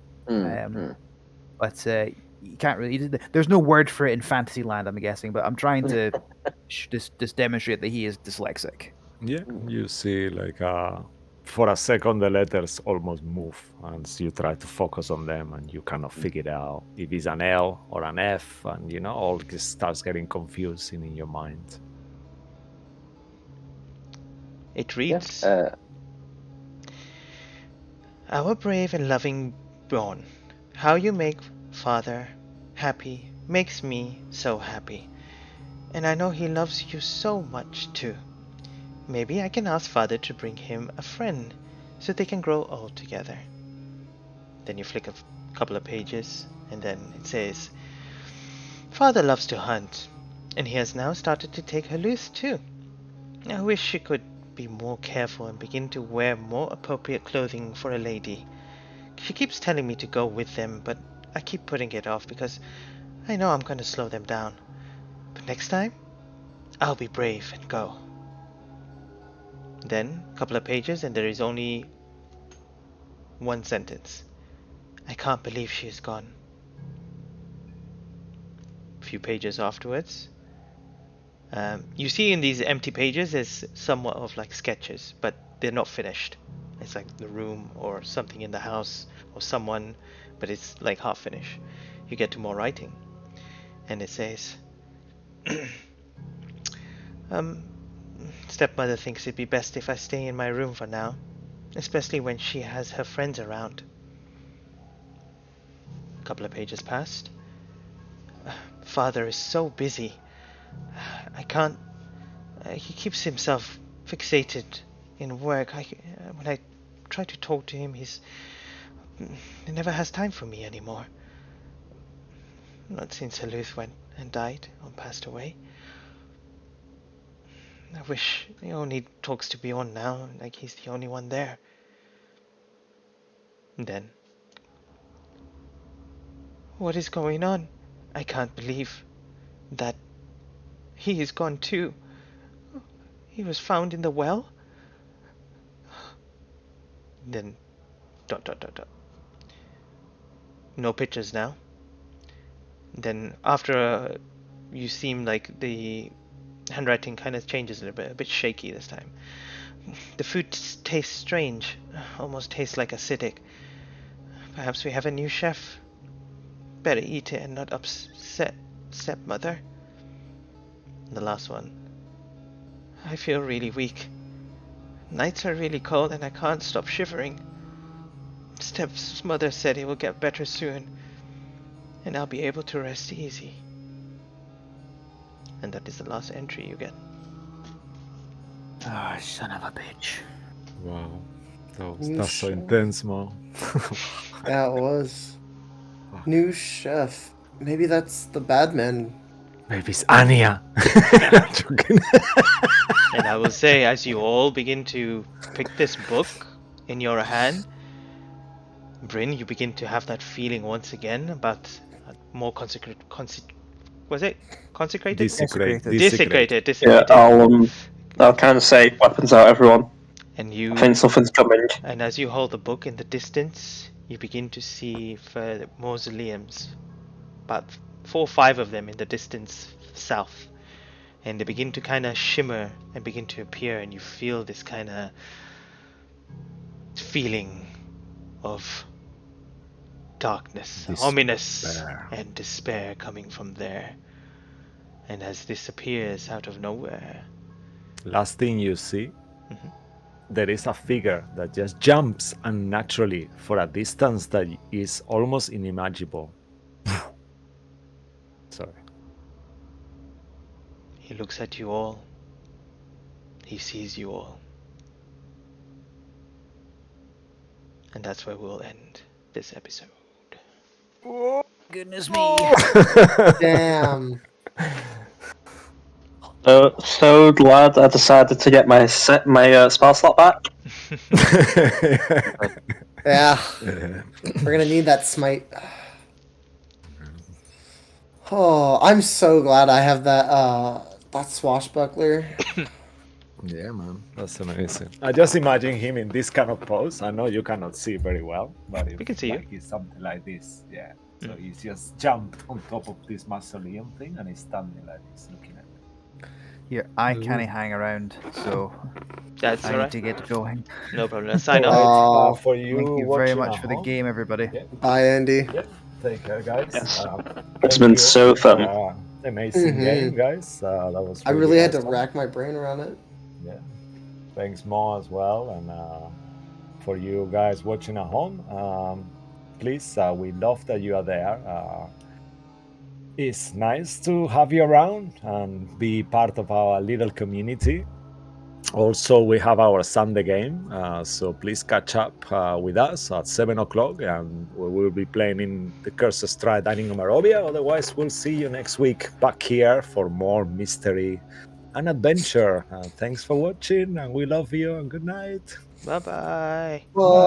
But you can't really. There's no word for it in Fantasyland, I'm guessing. But I'm trying to just demonstrate that he is dyslexic. Yeah, you see, like, for a second, the letters almost move, and you try to focus on them, and you kind of figure out if it's an L or an F, and all just starts getting confusing in your mind. It reads, Yeah. Our brave and loving Bron, how you make father happy makes me so happy. And I know he loves you so much too. Maybe I can ask father to bring him a friend so they can grow old together. Then you flick a couple of pages and then it says, Father loves to hunt, and he has now started to take Haluth too. I wish she could be more careful and begin to wear more appropriate clothing for a lady. She keeps telling me to go with them, but I keep putting it off because I know I'm going to slow them down. But next time, I'll be brave and go. Then, a couple of pages, and there is only one sentence. I can't believe she is gone. A few pages afterwards, you see in these empty pages there's somewhat of like sketches, but they're not finished. It's like the room or something in the house or someone, but it's like half finished. You get to more writing, and it says, Stepmother thinks it'd be best if I stay in my room for now, especially when she has her friends around. A couple of pages passed. Father is so busy. I can't. He keeps himself fixated in work. When I try to talk to him, he never has time for me anymore. Not since Haluth went and died or passed away. I wish he only talks to Bjorn now, like he's the only one there. And then, what is going on? I can't believe that he is gone too. He was found in the well? Then, ... No pictures now. Then after you seem like the handwriting kind of changes a bit shaky this time. The food tastes strange, almost tastes like acidic. Perhaps we have a new chef. Better eat it and not upset stepmother. The last one. I feel really weak. Nights are really cold and I can't stop shivering. Stepmother said it will get better soon, and I'll be able to rest easy. And that is the last entry you get. Ah, son of a bitch. Wow. New That's so chef. intense, Mo. Yeah, it was. New chef. Maybe that's the bad man. Maybe it's Anya. Joking. And I will say, as you all begin to pick this book in your hand, Bryn, you begin to have that feeling once again about more consecrated. Was it consecrated? Desecrated. Yeah, I'll kind of say weapons out, everyone. And I think something's coming. And as you hold the book in the distance, you begin to see further mausoleums, about 4 or 5 of them in the distance south. And they begin to kind of shimmer and begin to appear, and you feel this kind of feeling of darkness, ominous, and despair coming from there. And as this appears out of nowhere, last thing you see, there is a figure that just jumps unnaturally for a distance that is almost unimaginable. Sorry. he looks at you all. He sees you all. And that's where we'll end this episode. Oh, goodness me. Damn. So glad I decided to get my spell slot back. Yeah. We're gonna need that smite. Oh, I'm so glad I have that swashbuckler. Yeah, man, that's amazing. I just imagine him in this kind of pose. I know you cannot see very well, but if We can see you. it's something like this, yeah. So he's just jumped on top of this mausoleum thing and he's standing like this, looking at it. Here, I can't hang around, so That's I need to get going. No problem. Let's sign off. Oh, For you, Thank you very watching much at for the home, game, everybody. Yeah, bye, Andy. yeah. Take care, guys. Yes. Thank It's been you. so fun. Amazing game, guys. That was. I really had to awesome. rack my brain around it. Yeah. Thanks, Mo, as well, and for you guys watching at home. Please, we love that you are there. It's nice to have you around and be part of our little community. Also, we have our Sunday game, so please catch up with us at 7 o'clock, and we will be playing in the Curse Stride Dining in Barovia. Otherwise, we'll see you next week back here for more mystery an adventure. Thanks for watching, and we love you, and good night. Bye bye. Bye.